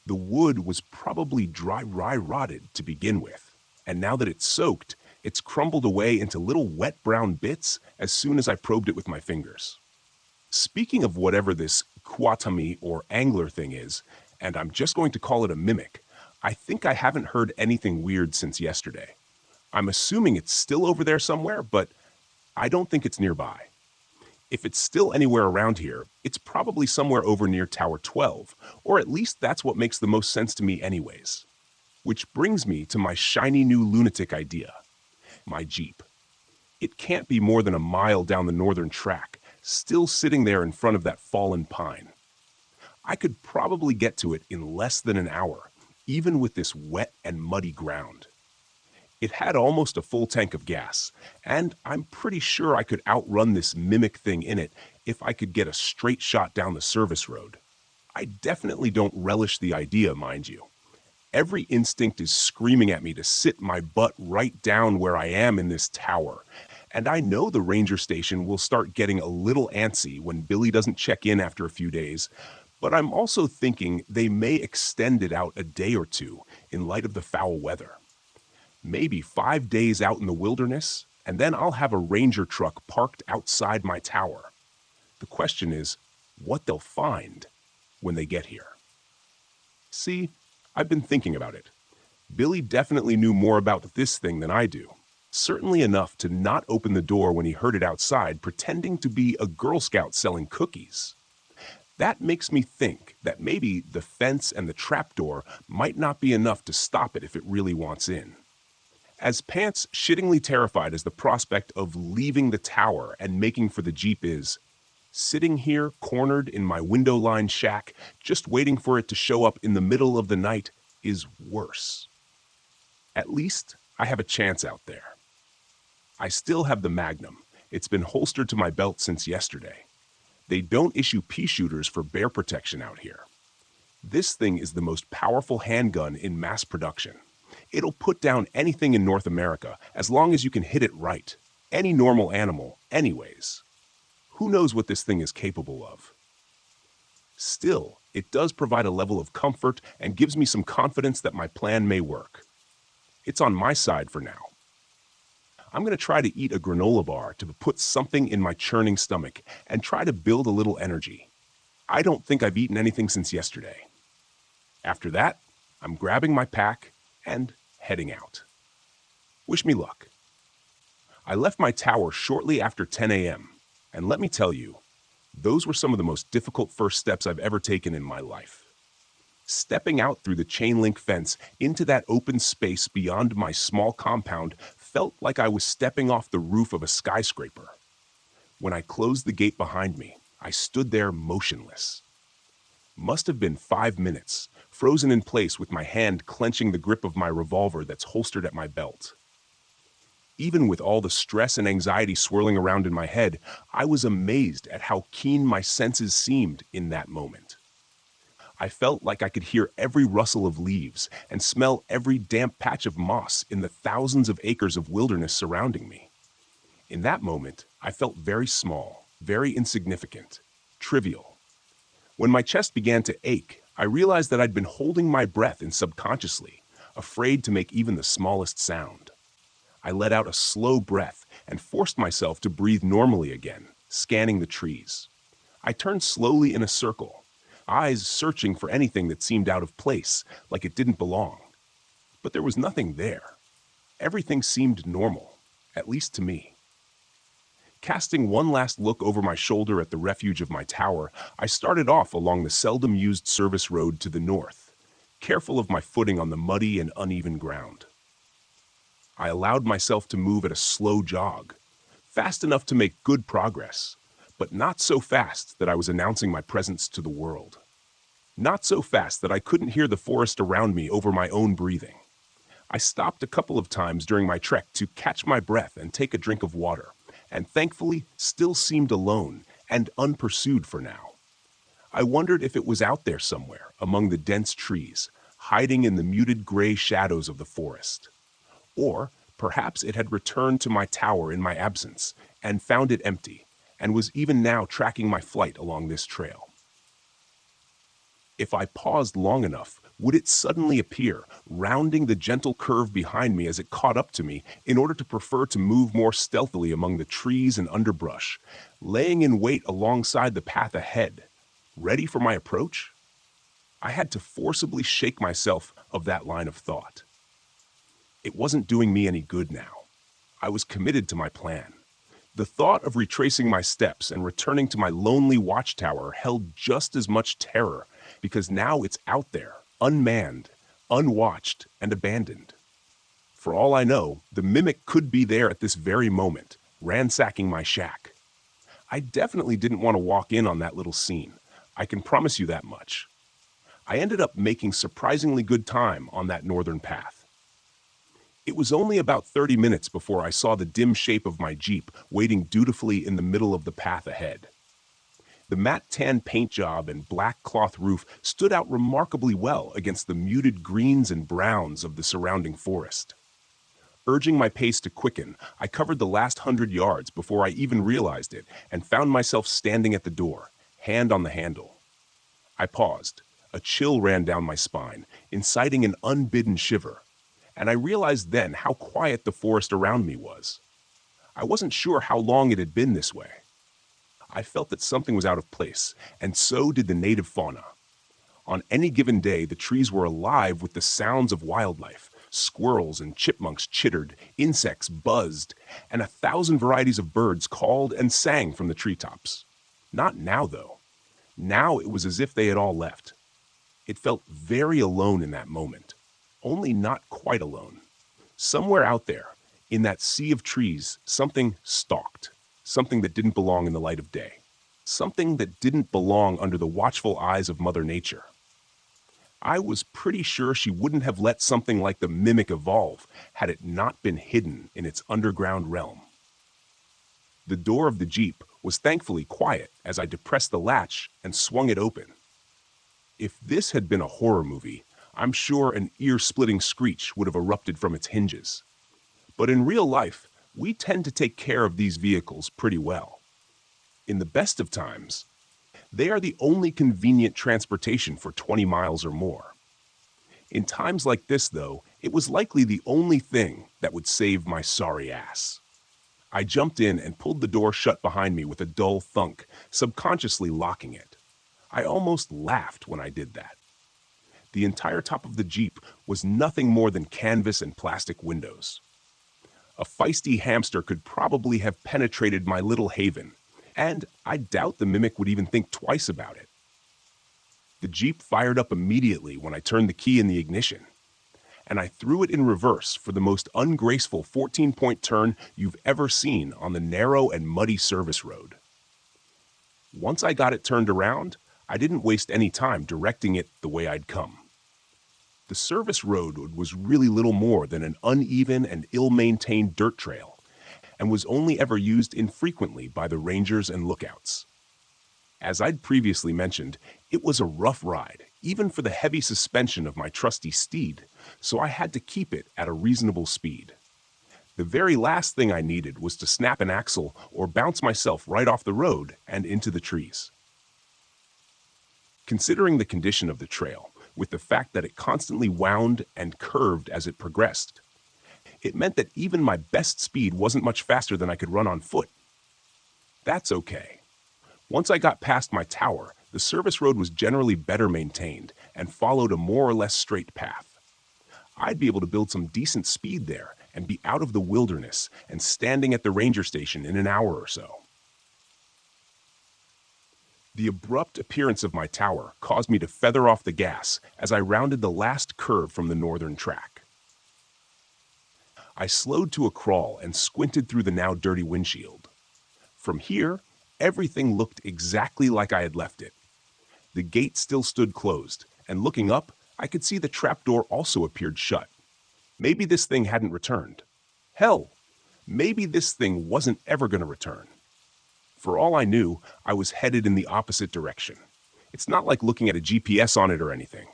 The wood was probably dry rotted to begin with, and now that it's soaked, it's crumbled away into little wet brown bits as soon as I probed it with my fingers. Speaking of whatever this Kuatami or angler thing is, and I'm just going to call it a mimic, I think I haven't heard anything weird since yesterday. I'm assuming it's still over there somewhere, but I don't think it's nearby. If it's still anywhere around here, it's probably somewhere over near Tower 12, or at least that's what makes the most sense to me anyways. Which brings me to my shiny new lunatic idea. My Jeep. It can't be more than a mile down the northern track, still sitting there in front of that fallen pine. I could probably get to it in less than an hour, even with this wet and muddy ground. It had almost a full tank of gas, and I'm pretty sure I could outrun this mimic thing in it if I could get a straight shot down the service road. I definitely don't relish the idea, mind you. Every instinct is screaming at me to sit my butt right down where I am in this tower, and I know the ranger station will start getting a little antsy when Billy doesn't check in after a few days, but I'm also thinking they may extend it out a day or two in light of the foul weather. Maybe 5 days out in the wilderness, and then I'll have a ranger truck parked outside my tower. The question is, what they'll find when they get here. See, I've been thinking about it. Billy definitely knew more about this thing than I do. Certainly enough to not open the door when he heard it outside, pretending to be a Girl Scout selling cookies. That makes me think that maybe the fence and the trapdoor might not be enough to stop it if it really wants in. As pants shittingly terrified as the prospect of leaving the tower and making for the Jeep is, sitting here cornered in my window-lined shack, just waiting for it to show up in the middle of the night, is worse. At least I have a chance out there. I still have the Magnum. It's been holstered to my belt since yesterday. They don't issue pea shooters for bear protection out here. This thing is the most powerful handgun in mass production. It'll put down anything in North America as long as you can hit it right. Any normal animal, anyways. Who knows what this thing is capable of? Still, it does provide a level of comfort and gives me some confidence that my plan may work. It's on my side for now. I'm going to try to eat a granola bar to put something in my churning stomach and try to build a little energy. I don't think I've eaten anything since yesterday. After that, I'm grabbing my pack and heading out. Wish me luck. I left my tower shortly after 10 a.m., and let me tell you, those were some of the most difficult first steps I've ever taken in my life. Stepping out through the chain link fence into that open space beyond my small compound felt like I was stepping off the roof of a skyscraper. When I closed the gate behind me, I stood there motionless. Must have been 5 minutes, frozen in place with my hand clenching the grip of my revolver that's holstered at my belt. Even with all the stress and anxiety swirling around in my head, I was amazed at how keen my senses seemed in that moment. I felt like I could hear every rustle of leaves and smell every damp patch of moss in the thousands of acres of wilderness surrounding me. In that moment, I felt very small, very insignificant, trivial. When my chest began to ache, I realized that I'd been holding my breath in subconsciously, afraid to make even the smallest sound. I let out a slow breath and forced myself to breathe normally again, scanning the trees. I turned slowly in a circle, eyes searching for anything that seemed out of place, like it didn't belong. But there was nothing there. Everything seemed normal, at least to me. Casting one last look over my shoulder at the refuge of my tower, I started off along the seldom-used service road to the north, careful of my footing on the muddy and uneven ground. I allowed myself to move at a slow jog, fast enough to make good progress, but not so fast that I was announcing my presence to the world. Not so fast that I couldn't hear the forest around me over my own breathing. I stopped a couple of times during my trek to catch my breath and take a drink of water, and thankfully still seemed alone and unpursued for now. I wondered if it was out there somewhere among the dense trees, hiding in the muted gray shadows of the forest. Or perhaps it had returned to my tower in my absence and found it empty, and was even now tracking my flight along this trail. If I paused long enough, would it suddenly appear, rounding the gentle curve behind me as it caught up to me in order to prefer to move more stealthily among the trees and underbrush, laying in wait alongside the path ahead, ready for my approach? I had to forcibly shake myself of that line of thought. It wasn't doing me any good now. I was committed to my plan. The thought of retracing my steps and returning to my lonely watchtower held just as much terror, because now it's out there, unmanned, unwatched, and abandoned. For all I know, the mimic could be there at this very moment, ransacking my shack. I definitely didn't want to walk in on that little scene. I can promise you that much. I ended up making surprisingly good time on that northern path. It was only about 30 minutes before I saw the dim shape of my Jeep waiting dutifully in the middle of the path ahead. The matte tan paint job and black cloth roof stood out remarkably well against the muted greens and browns of the surrounding forest. Urging my pace to quicken, I covered the last 100 yards before I even realized it and found myself standing at the door, hand on the handle. I paused. A chill ran down my spine, inciting an unbidden shiver, and I realized then how quiet the forest around me was. I wasn't sure how long it had been this way. I felt that something was out of place, and so did the native fauna. On any given day, the trees were alive with the sounds of wildlife. Squirrels and chipmunks chittered, insects buzzed, and 1,000 varieties of birds called and sang from the treetops. Not now, though. Now it was as if they had all left. It felt very alone in that moment, only not quite alone. Somewhere out there, in that sea of trees, something stalked. Something that didn't belong in the light of day. Something that didn't belong under the watchful eyes of Mother Nature. I was pretty sure she wouldn't have let something like the mimic evolve had it not been hidden in its underground realm. The door of the Jeep was thankfully quiet as I depressed the latch and swung it open. If this had been a horror movie, I'm sure an ear-splitting screech would have erupted from its hinges. But in real life, we tend to take care of these vehicles pretty well. In the best of times, they are the only convenient transportation for 20 miles or more. In times like this, though, it was likely the only thing that would save my sorry ass. I jumped in and pulled the door shut behind me with a dull thunk, subconsciously locking it. I almost laughed when I did that. The entire top of the Jeep was nothing more than canvas and plastic windows. A feisty hamster could probably have penetrated my little haven, and I doubt the mimic would even think twice about it. The Jeep fired up immediately when I turned the key in the ignition, and I threw it in reverse for the most ungraceful 14-point turn you've ever seen on the narrow and muddy service road. Once I got it turned around, I didn't waste any time directing it the way I'd come. The service road was really little more than an uneven and ill-maintained dirt trail, and was only ever used infrequently by the rangers and lookouts. As I'd previously mentioned, it was a rough ride, even for the heavy suspension of my trusty steed, so I had to keep it at a reasonable speed. The very last thing I needed was to snap an axle or bounce myself right off the road and into the trees. Considering the condition of the trail, with the fact that it constantly wound and curved as it progressed, it meant that even my best speed wasn't much faster than I could run on foot. That's okay. Once I got past my tower, the service road was generally better maintained and followed a more or less straight path. I'd be able to build some decent speed there and be out of the wilderness and standing at the ranger station in an hour or so. The abrupt appearance of my tower caused me to feather off the gas as I rounded the last curve from the northern track. I slowed to a crawl and squinted through the now dirty windshield. From here, everything looked exactly like I had left it. The gate still stood closed, and looking up, I could see the trapdoor also appeared shut. Maybe this thing hadn't returned. Hell, maybe this thing wasn't ever going to return. For all I knew, I was headed in the opposite direction. It's not like looking at a GPS on it or anything.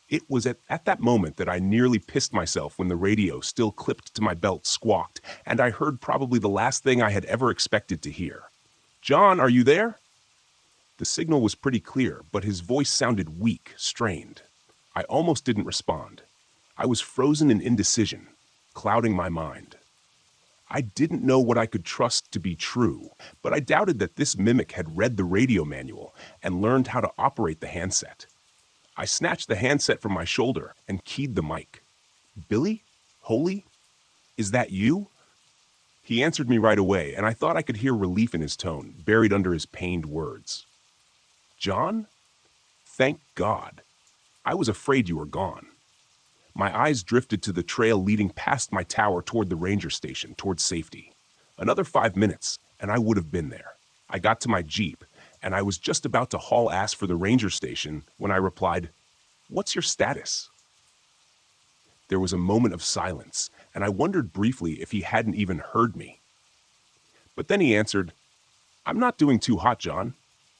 It was at that moment that I nearly pissed myself when the radio, still clipped to my belt, squawked, and I heard probably the last thing I had ever expected to hear. "John, are you there?" The signal was pretty clear, but his voice sounded weak, strained. I almost didn't respond. I was frozen in indecision, clouding my mind. I didn't know what I could trust to be true, but I doubted that this mimic had read the radio manual and learned how to operate the handset. I snatched the handset from my shoulder and keyed the mic. "Billy? Holy? Is that you?" He answered me right away, and I thought I could hear relief in his tone, buried under his pained words. "John? Thank God. I was afraid you were gone." My eyes drifted to the trail leading past my tower toward the ranger station, toward safety. Another 5 minutes, and I would have been there. I got to my Jeep, and I was just about to haul ass for the ranger station when I replied, "What's your status?" There was a moment of silence, and I wondered briefly if he hadn't even heard me. But then he answered, "I'm not doing too hot, John.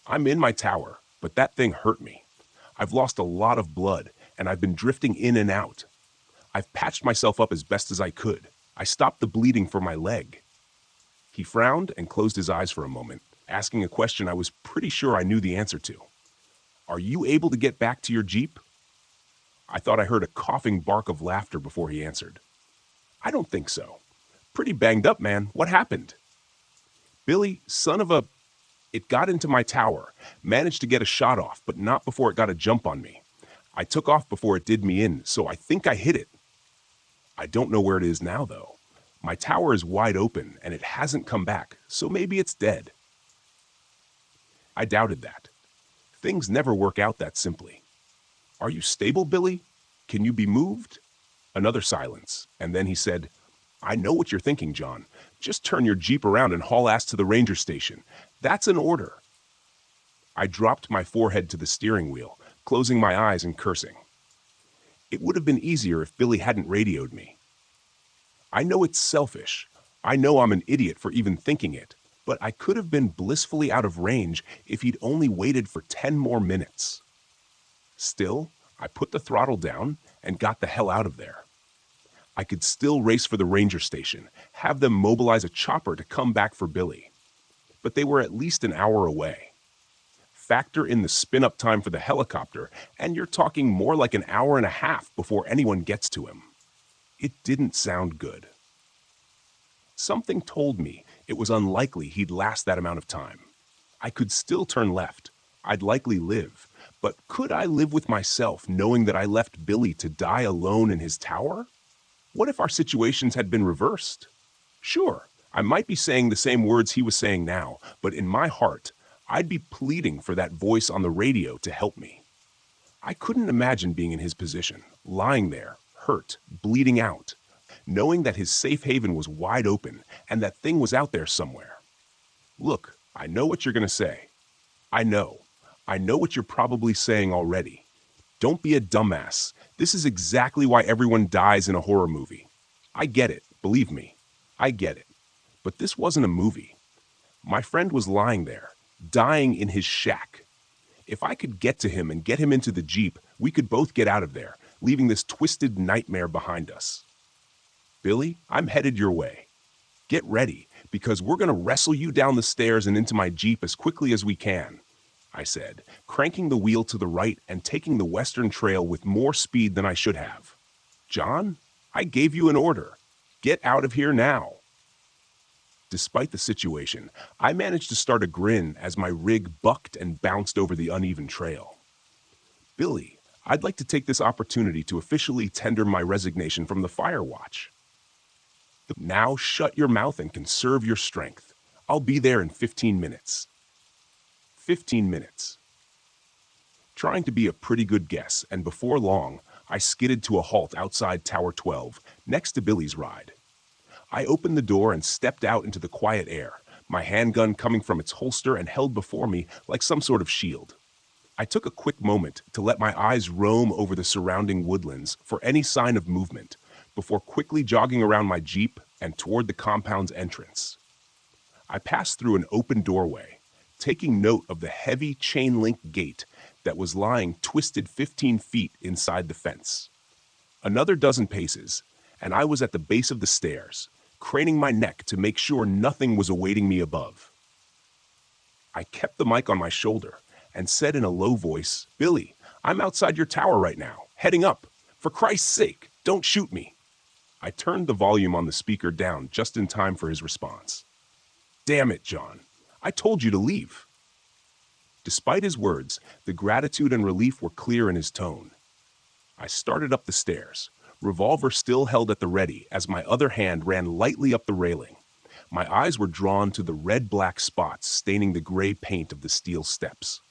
I'm in my tower, but that thing hurt me. I've lost a lot of blood, and I've been drifting in and out. I've patched myself up as best as I could. I stopped the bleeding for my leg." He frowned and closed his eyes for a moment, asking a question I was pretty sure I knew the answer to. "Are you able to get back to your Jeep?" I thought I heard a coughing bark of laughter before he answered. "I don't think so. Pretty banged up, man. What happened?" "Billy, son of a... It got into my tower, managed to get a shot off, but not before it got a jump on me. I took off before it did me in, so I think I hit it. I don't know where it is now, though. My tower is wide open, and it hasn't come back, so maybe it's dead." I doubted that. Things never work out that simply. "Are you stable, Billy? Can you be moved?" Another silence, and then he said, "I know what you're thinking, John. Just turn your Jeep around and haul ass to the ranger station. That's an order." I dropped my forehead to the steering wheel, closing my eyes and cursing. It would have been easier if Billy hadn't radioed me. I know it's selfish. I know I'm an idiot for even thinking it, but I could have been blissfully out of range if he'd only waited for 10 more minutes. Still, I put the throttle down and got the hell out of there. I could still race for the ranger station, have them mobilize a chopper to come back for Billy. But they were at least an hour away. Factor in the spin-up time for the helicopter, and you're talking more like an hour and a half before anyone gets to him. It didn't sound good. Something told me it was unlikely he'd last that amount of time. I could still turn left. I'd likely live. But could I live with myself knowing that I left Billy to die alone in his tower? What if our situations had been reversed? Sure, I might be saying the same words he was saying now, but in my heart, I'd be pleading for that voice on the radio to help me. I couldn't imagine being in his position, lying there, hurt, bleeding out, knowing that his safe haven was wide open and that thing was out there somewhere. Look, I know what you're going to say. I know what you're probably saying already. Don't be a dumbass. This is exactly why everyone dies in a horror movie. I get it, believe me. I get it. But this wasn't a movie. My friend was lying there, dying in his shack. If I could get to him and get him into the Jeep, we could both get out of there, leaving this twisted nightmare behind us. Billy, I'm headed your way. Get ready, because we're going to wrestle you down the stairs and into my Jeep as quickly as we can, I said, cranking the wheel to the right and taking the western trail with more speed than I should have. John, I gave you an order. Get out of here now. Despite the situation, I managed to start a grin as my rig bucked and bounced over the uneven trail. Billy, I'd like to take this opportunity to officially tender my resignation from the Fire Watch. Now shut your mouth and conserve your strength. I'll be there in 15 minutes. 15 minutes. Trying to be a pretty good guess, and before long, I skidded to a halt outside Tower 12, next to Billy's ride. I opened the door and stepped out into the quiet air, my handgun coming from its holster and held before me like some sort of shield. I took a quick moment to let my eyes roam over the surrounding woodlands for any sign of movement, before quickly jogging around my Jeep and toward the compound's entrance. I passed through an open doorway, taking note of the heavy chain-link gate that was lying twisted 15 feet inside the fence. Another dozen paces, and I was at the base of the stairs, craning my neck to make sure nothing was awaiting me above. I kept the mic on my shoulder and said in a low voice, "Billy, I'm outside your tower right now, heading up. For Christ's sake, don't shoot me." I turned the volume on the speaker down just in time for his response. "Damn it, John. I told you to leave." Despite his words, the gratitude and relief were clear in his tone. I started up the stairs, revolver still held at the ready as my other hand ran lightly up the railing. My eyes were drawn to the red-black spots staining the gray paint of the steel steps.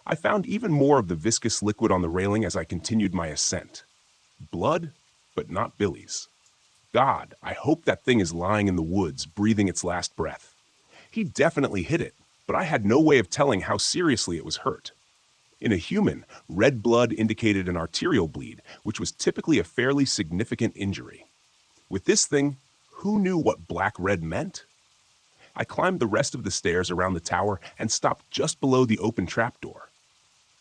I found even more of the viscous liquid on the railing as I continued my ascent. Blood, but not Billy's. God, I hope that thing is lying in the woods, breathing its last breath. He definitely hit it, but I had no way of telling how seriously it was hurt. In a human, red blood indicated an arterial bleed, which was typically a fairly significant injury. With this thing, who knew what black-red meant? I climbed the rest of the stairs around the tower and stopped just below the open trapdoor.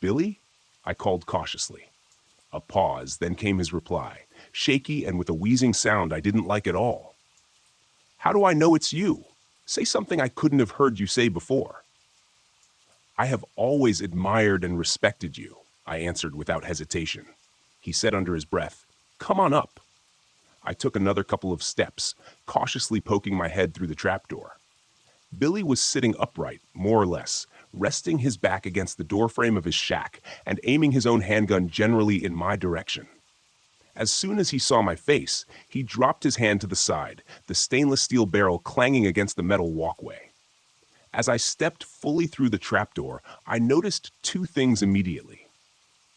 "Billy?" I called cautiously. A pause, then came his reply, shaky and with a wheezing sound I didn't like at all. "How do I know it's you? Say something I couldn't have heard you say before." "I have always admired and respected you," I answered without hesitation. He said under his breath, "Come on up." I took another couple of steps, cautiously poking my head through the trapdoor. Billy was sitting upright, more or less, resting his back against the doorframe of his shack and aiming his own handgun generally in my direction. As soon as he saw my face, he dropped his hand to the side, the stainless steel barrel clanging against the metal walkway. As I stepped fully through the trapdoor, I noticed two things immediately.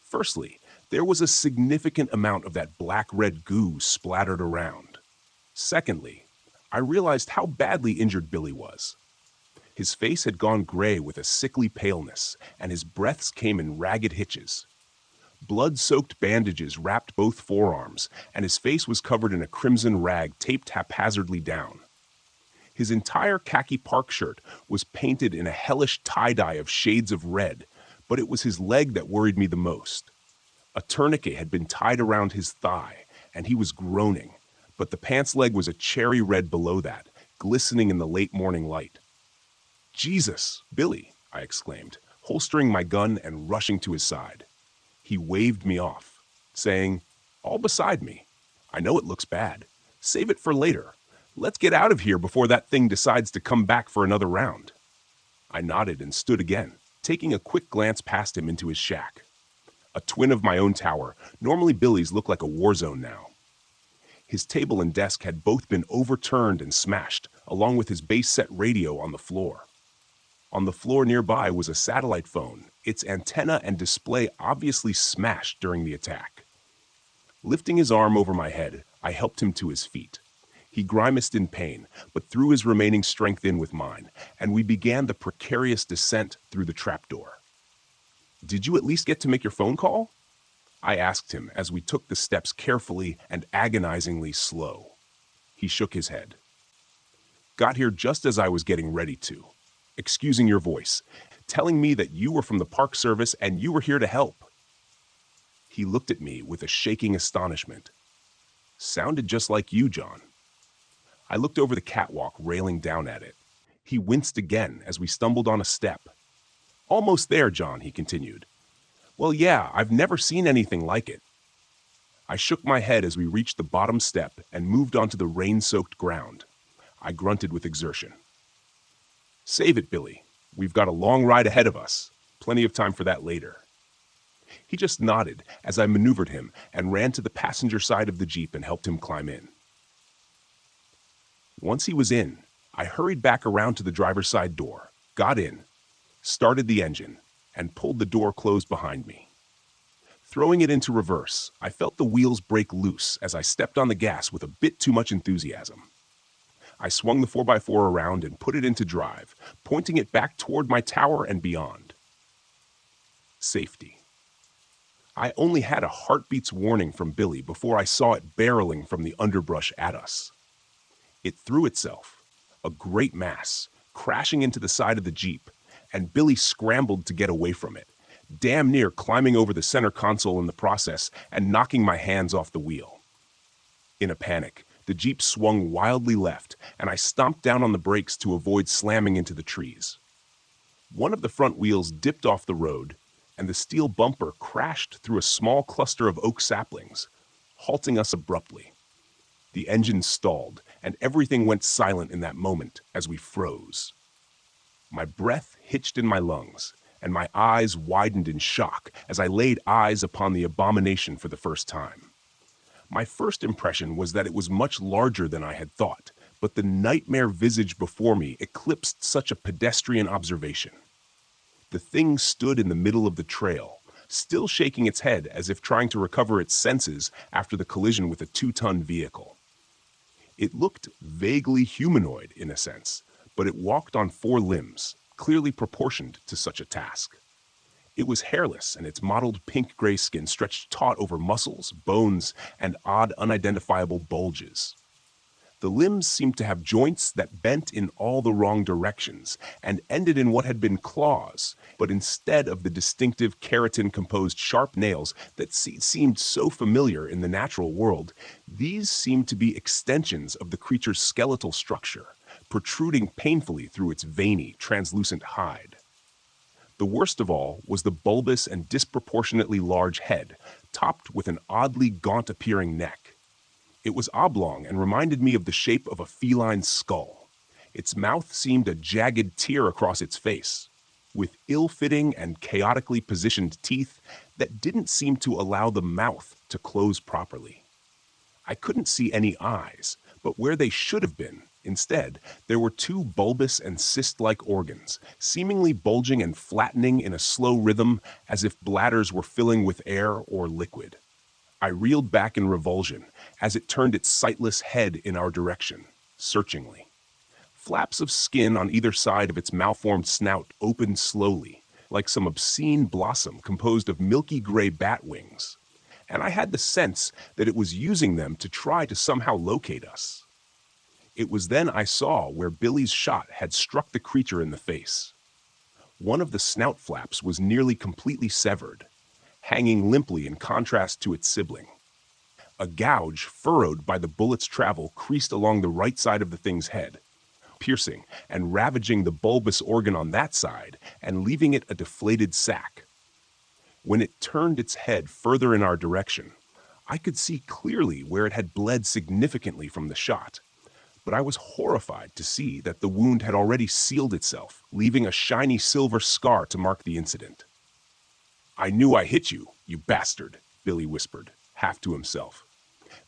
Firstly, there was a significant amount of that black-red goo splattered around. Secondly, I realized how badly injured Billy was. His face had gone gray with a sickly paleness, and his breaths came in ragged hitches. Blood-soaked bandages wrapped both forearms, and his face was covered in a crimson rag taped haphazardly down. His entire khaki park shirt was painted in a hellish tie-dye of shades of red, but it was his leg that worried me the most. A tourniquet had been tied around his thigh, and he was groaning, but the pants leg was a cherry red below that, glistening in the late morning light. "Jesus, Billy," I exclaimed, holstering my gun and rushing to his side. He waved me off, saying, "All beside me. I know it looks bad. Save it for later. Let's get out of here before that thing decides to come back for another round." I nodded and stood again, taking a quick glance past him into his shack. A twin of my own tower, normally Billy's looked like a war zone now. His table and desk had both been overturned and smashed, along with his base-set radio on the floor. On the floor nearby was a satellite phone, its antenna and display obviously smashed during the attack. Lifting his arm over my head, I helped him to his feet. He grimaced in pain, but threw his remaining strength in with mine, and we began the precarious descent through the trapdoor. "Did you at least get to make your phone call?" I asked him as we took the steps carefully and agonizingly slow. He shook his head. "Got here just as I was getting ready to. Excusing your voice, telling me that you were from the Park Service and you were here to help." He looked at me with a shaking astonishment. "Sounded just like you, John." I looked over the catwalk, railing down at it. He winced again as we stumbled on a step. "Almost there, John," he continued. "Well, yeah, I've never seen anything like it." I shook my head as we reached the bottom step and moved onto the rain-soaked ground. I grunted with exertion. "Save it, Billy. We've got a long ride ahead of us. Plenty of time for that later." He just nodded as I maneuvered him and ran to the passenger side of the Jeep and helped him climb in. Once he was in, I hurried back around to the driver's side door, got in, started the engine, and pulled the door closed behind me. Throwing it into reverse, I felt the wheels break loose as I stepped on the gas with a bit too much enthusiasm. I swung the 4x4 around and put it into drive, pointing it back toward my tower and beyond. Safety. I only had a heartbeat's warning from Billy before I saw it barreling from the underbrush at us. It threw itself, a great mass, crashing into the side of the Jeep, and Billy scrambled to get away from it, damn near climbing over the center console in the process and knocking my hands off the wheel. In a panic, the Jeep swung wildly left, and I stomped down on the brakes to avoid slamming into the trees. One of the front wheels dipped off the road, and the steel bumper crashed through a small cluster of oak saplings, halting us abruptly. The engine stalled, and everything went silent in that moment as we froze. My breath hitched in my lungs, and my eyes widened in shock as I laid eyes upon the abomination for the first time. My first impression was that it was much larger than I had thought, but the nightmare visage before me eclipsed such a pedestrian observation. The thing stood in the middle of the trail, still shaking its head as if trying to recover its senses after the collision with a 2-ton vehicle. It looked vaguely humanoid in a sense, but it walked on 4 limbs, clearly proportioned to such a task. It was hairless, and its mottled pink-gray skin stretched taut over muscles, bones, and odd, unidentifiable bulges. The limbs seemed to have joints that bent in all the wrong directions and ended in what had been claws, but instead of the distinctive keratin-composed sharp nails that seemed so familiar in the natural world, these seemed to be extensions of the creature's skeletal structure, protruding painfully through its veiny, translucent hide. The worst of all was the bulbous and disproportionately large head, topped with an oddly gaunt-appearing neck. It was oblong and reminded me of the shape of a feline's skull. Its mouth seemed a jagged tear across its face, with ill-fitting and chaotically positioned teeth that didn't seem to allow the mouth to close properly. I couldn't see any eyes, but where they should have been, instead, there were 2 bulbous and cyst-like organs, seemingly bulging and flattening in a slow rhythm as if bladders were filling with air or liquid. I reeled back in revulsion as it turned its sightless head in our direction, searchingly. Flaps of skin on either side of its malformed snout opened slowly, like some obscene blossom composed of milky gray bat wings, and I had the sense that it was using them to try to somehow locate us. It was then I saw where Billy's shot had struck the creature in the face. One of the snout flaps was nearly completely severed, hanging limply in contrast to its sibling. A gouge furrowed by the bullet's travel creased along the right side of the thing's head, piercing and ravaging the bulbous organ on that side and leaving it a deflated sac. When it turned its head further in our direction, I could see clearly where it had bled significantly from the shot, but I was horrified to see that the wound had already sealed itself, leaving a shiny silver scar to mark the incident. "I knew I hit you, you bastard," Billy whispered, half to himself.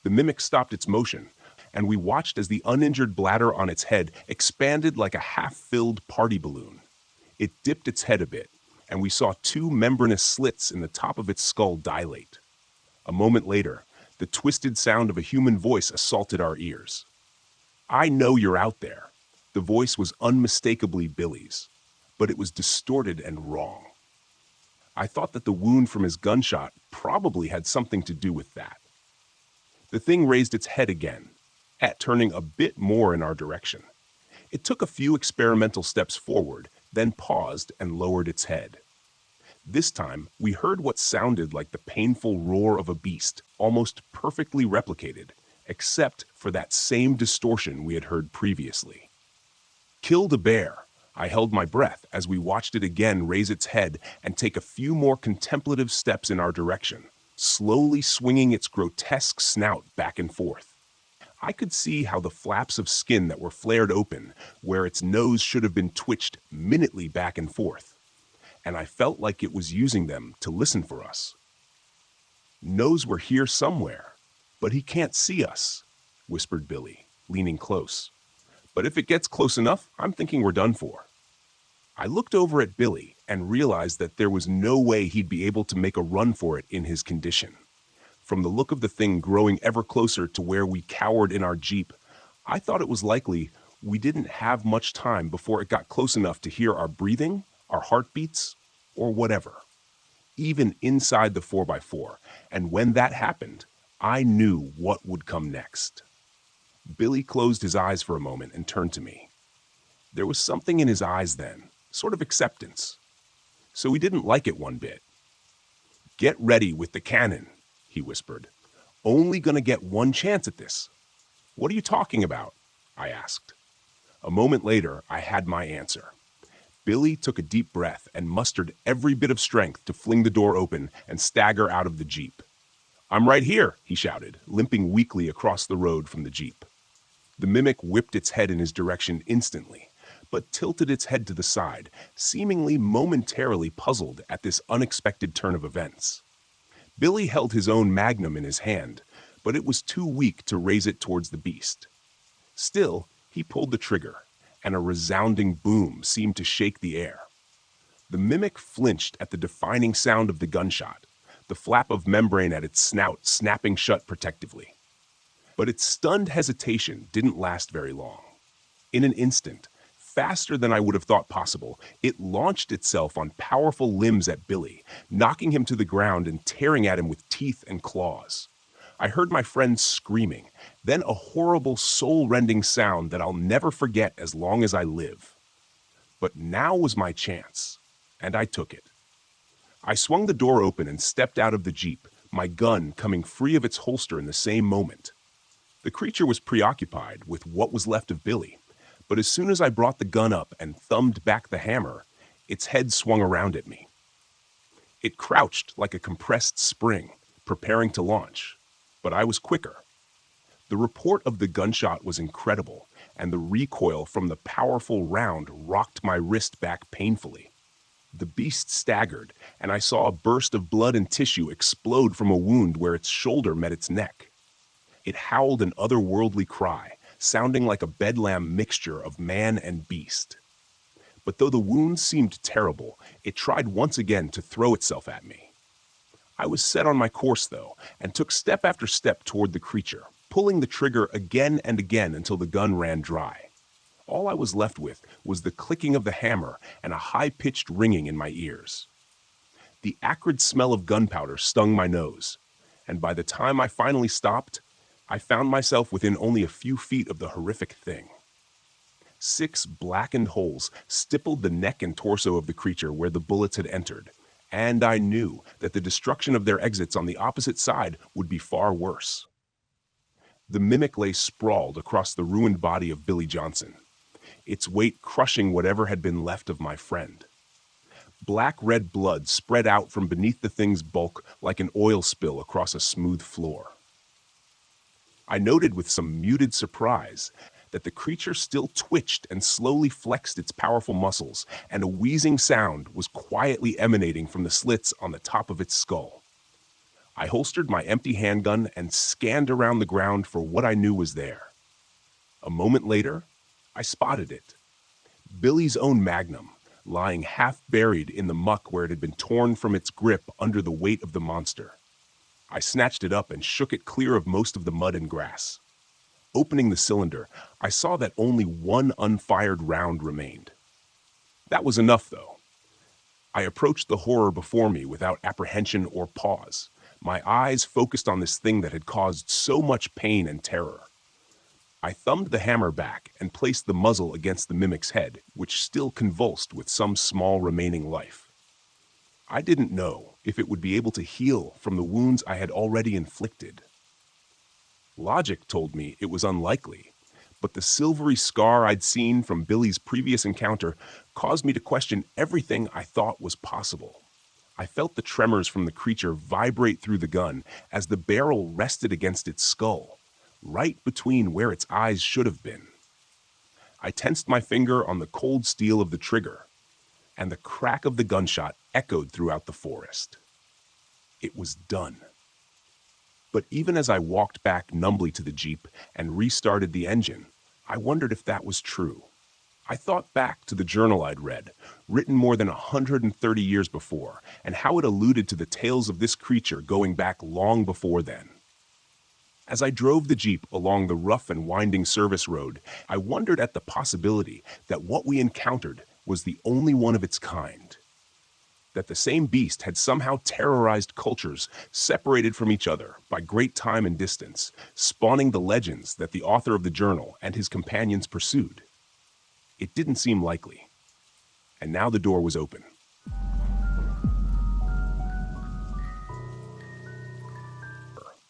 The mimic stopped its motion, and we watched as the uninjured bladder on its head expanded like a half-filled party balloon. It dipped its head a bit, and we saw 2 membranous slits in the top of its skull dilate. A moment later, the twisted sound of a human voice assaulted our ears. "I know you're out there." The voice was unmistakably Billy's, but it was distorted and wrong. I thought that the wound from his gunshot probably had something to do with that. The thing raised its head again, turning a bit more in our direction. It took a few experimental steps forward, then paused and lowered its head. This time, we heard what sounded like the painful roar of a beast, almost perfectly replicated, except for that same distortion we had heard previously. "Killed a bear." I held my breath as we watched it again raise its head and take a few more contemplative steps in our direction, slowly swinging its grotesque snout back and forth. I could see how the flaps of skin that were flared open, where its nose should have been twitched minutely back and forth, and I felt like it was using them to listen for us. "Knows we're here somewhere, but he can't see us," whispered Billy, leaning close. "But if it gets close enough, I'm thinking we're done for." I looked over at Billy and realized that there was no way he'd be able to make a run for it in his condition. From the look of the thing growing ever closer to where we cowered in our Jeep, I thought it was likely we didn't have much time before it got close enough to hear our breathing, our heartbeats, or whatever, even inside the 4x4, and when that happened, I knew what would come next. Billy closed his eyes for a moment and turned to me. There was something in his eyes then, sort of acceptance. So he didn't like it one bit, "Get ready with the cannon," he whispered. "Only gonna get one chance at this." "What are you talking about?" I asked. A moment later, I had my answer. Billy took a deep breath and mustered every bit of strength to fling the door open and stagger out of the Jeep. "I'm right here," he shouted, limping weakly across the road from the Jeep. The mimic whipped its head in his direction instantly, but tilted its head to the side, seemingly momentarily puzzled at this unexpected turn of events. Billy held his own magnum in his hand, but it was too weak to raise it towards the beast. Still, he pulled the trigger, and a resounding boom seemed to shake the air. The mimic flinched at the defining sound of the gunshot, the flap of membrane at its snout snapping shut protectively. But its stunned hesitation didn't last very long. In an instant, faster than I would have thought possible, it launched itself on powerful limbs at Billy, knocking him to the ground and tearing at him with teeth and claws. I heard my friend screaming, then a horrible, soul-rending sound that I'll never forget as long as I live. But now was my chance, and I took it. I swung the door open and stepped out of the Jeep, my gun coming free of its holster in the same moment. The creature was preoccupied with what was left of Billy, but as soon as I brought the gun up and thumbed back the hammer, its head swung around at me. It crouched like a compressed spring, preparing to launch, but I was quicker. The report of the gunshot was incredible, and the recoil from the powerful round rocked my wrist back painfully. The beast staggered, and I saw a burst of blood and tissue explode from a wound where its shoulder met its neck. It howled an otherworldly cry, sounding like a bedlam mixture of man and beast. But though the wound seemed terrible, it tried once again to throw itself at me. I was set on my course, though, and took step after step toward the creature, pulling the trigger again and again until the gun ran dry. All I was left with was the clicking of the hammer and a high-pitched ringing in my ears. The acrid smell of gunpowder stung my nose, and by the time I finally stopped, I found myself within only a few feet of the horrific thing. 6 blackened holes stippled the neck and torso of the creature where the bullets had entered, and I knew that the destruction of their exits on the opposite side would be far worse. The mimic lay sprawled across the ruined body of Billy Johnson, its weight crushing whatever had been left of my friend. Black-red blood spread out from beneath the thing's bulk like an oil spill across a smooth floor. I noted with some muted surprise that the creature still twitched and slowly flexed its powerful muscles, and a wheezing sound was quietly emanating from the slits on the top of its skull. I holstered my empty handgun and scanned around the ground for what I knew was there. A moment later, I spotted it. Billy's own magnum, lying half buried in the muck where it had been torn from its grip under the weight of the monster. I snatched it up and shook it clear of most of the mud and grass. Opening the cylinder, I saw that only one unfired round remained. That was enough, though. I approached the horror before me without apprehension or pause, my eyes focused on this thing that had caused so much pain and terror. I thumbed the hammer back and placed the muzzle against the mimic's head, which still convulsed with some small remaining life. I didn't know if it would be able to heal from the wounds I had already inflicted. Logic told me it was unlikely, but the silvery scar I'd seen from Billy's previous encounter caused me to question everything I thought was possible. I felt the tremors from the creature vibrate through the gun as the barrel rested against its skull, right between where its eyes should have been. I tensed my finger on the cold steel of the trigger, and the crack of the gunshot echoed throughout the forest. It was done. But even as I walked back numbly to the Jeep and restarted the engine, I wondered if that was true. I thought back to the journal I'd read, written more than 130 years before, and how it alluded to the tales of this creature going back long before then. As I drove the Jeep along the rough and winding service road, I wondered at the possibility that what we encountered was the only one of its kind. That the same beast had somehow terrorized cultures separated from each other by great time and distance, spawning the legends that the author of the journal and his companions pursued. It didn't seem likely. And now the door was open.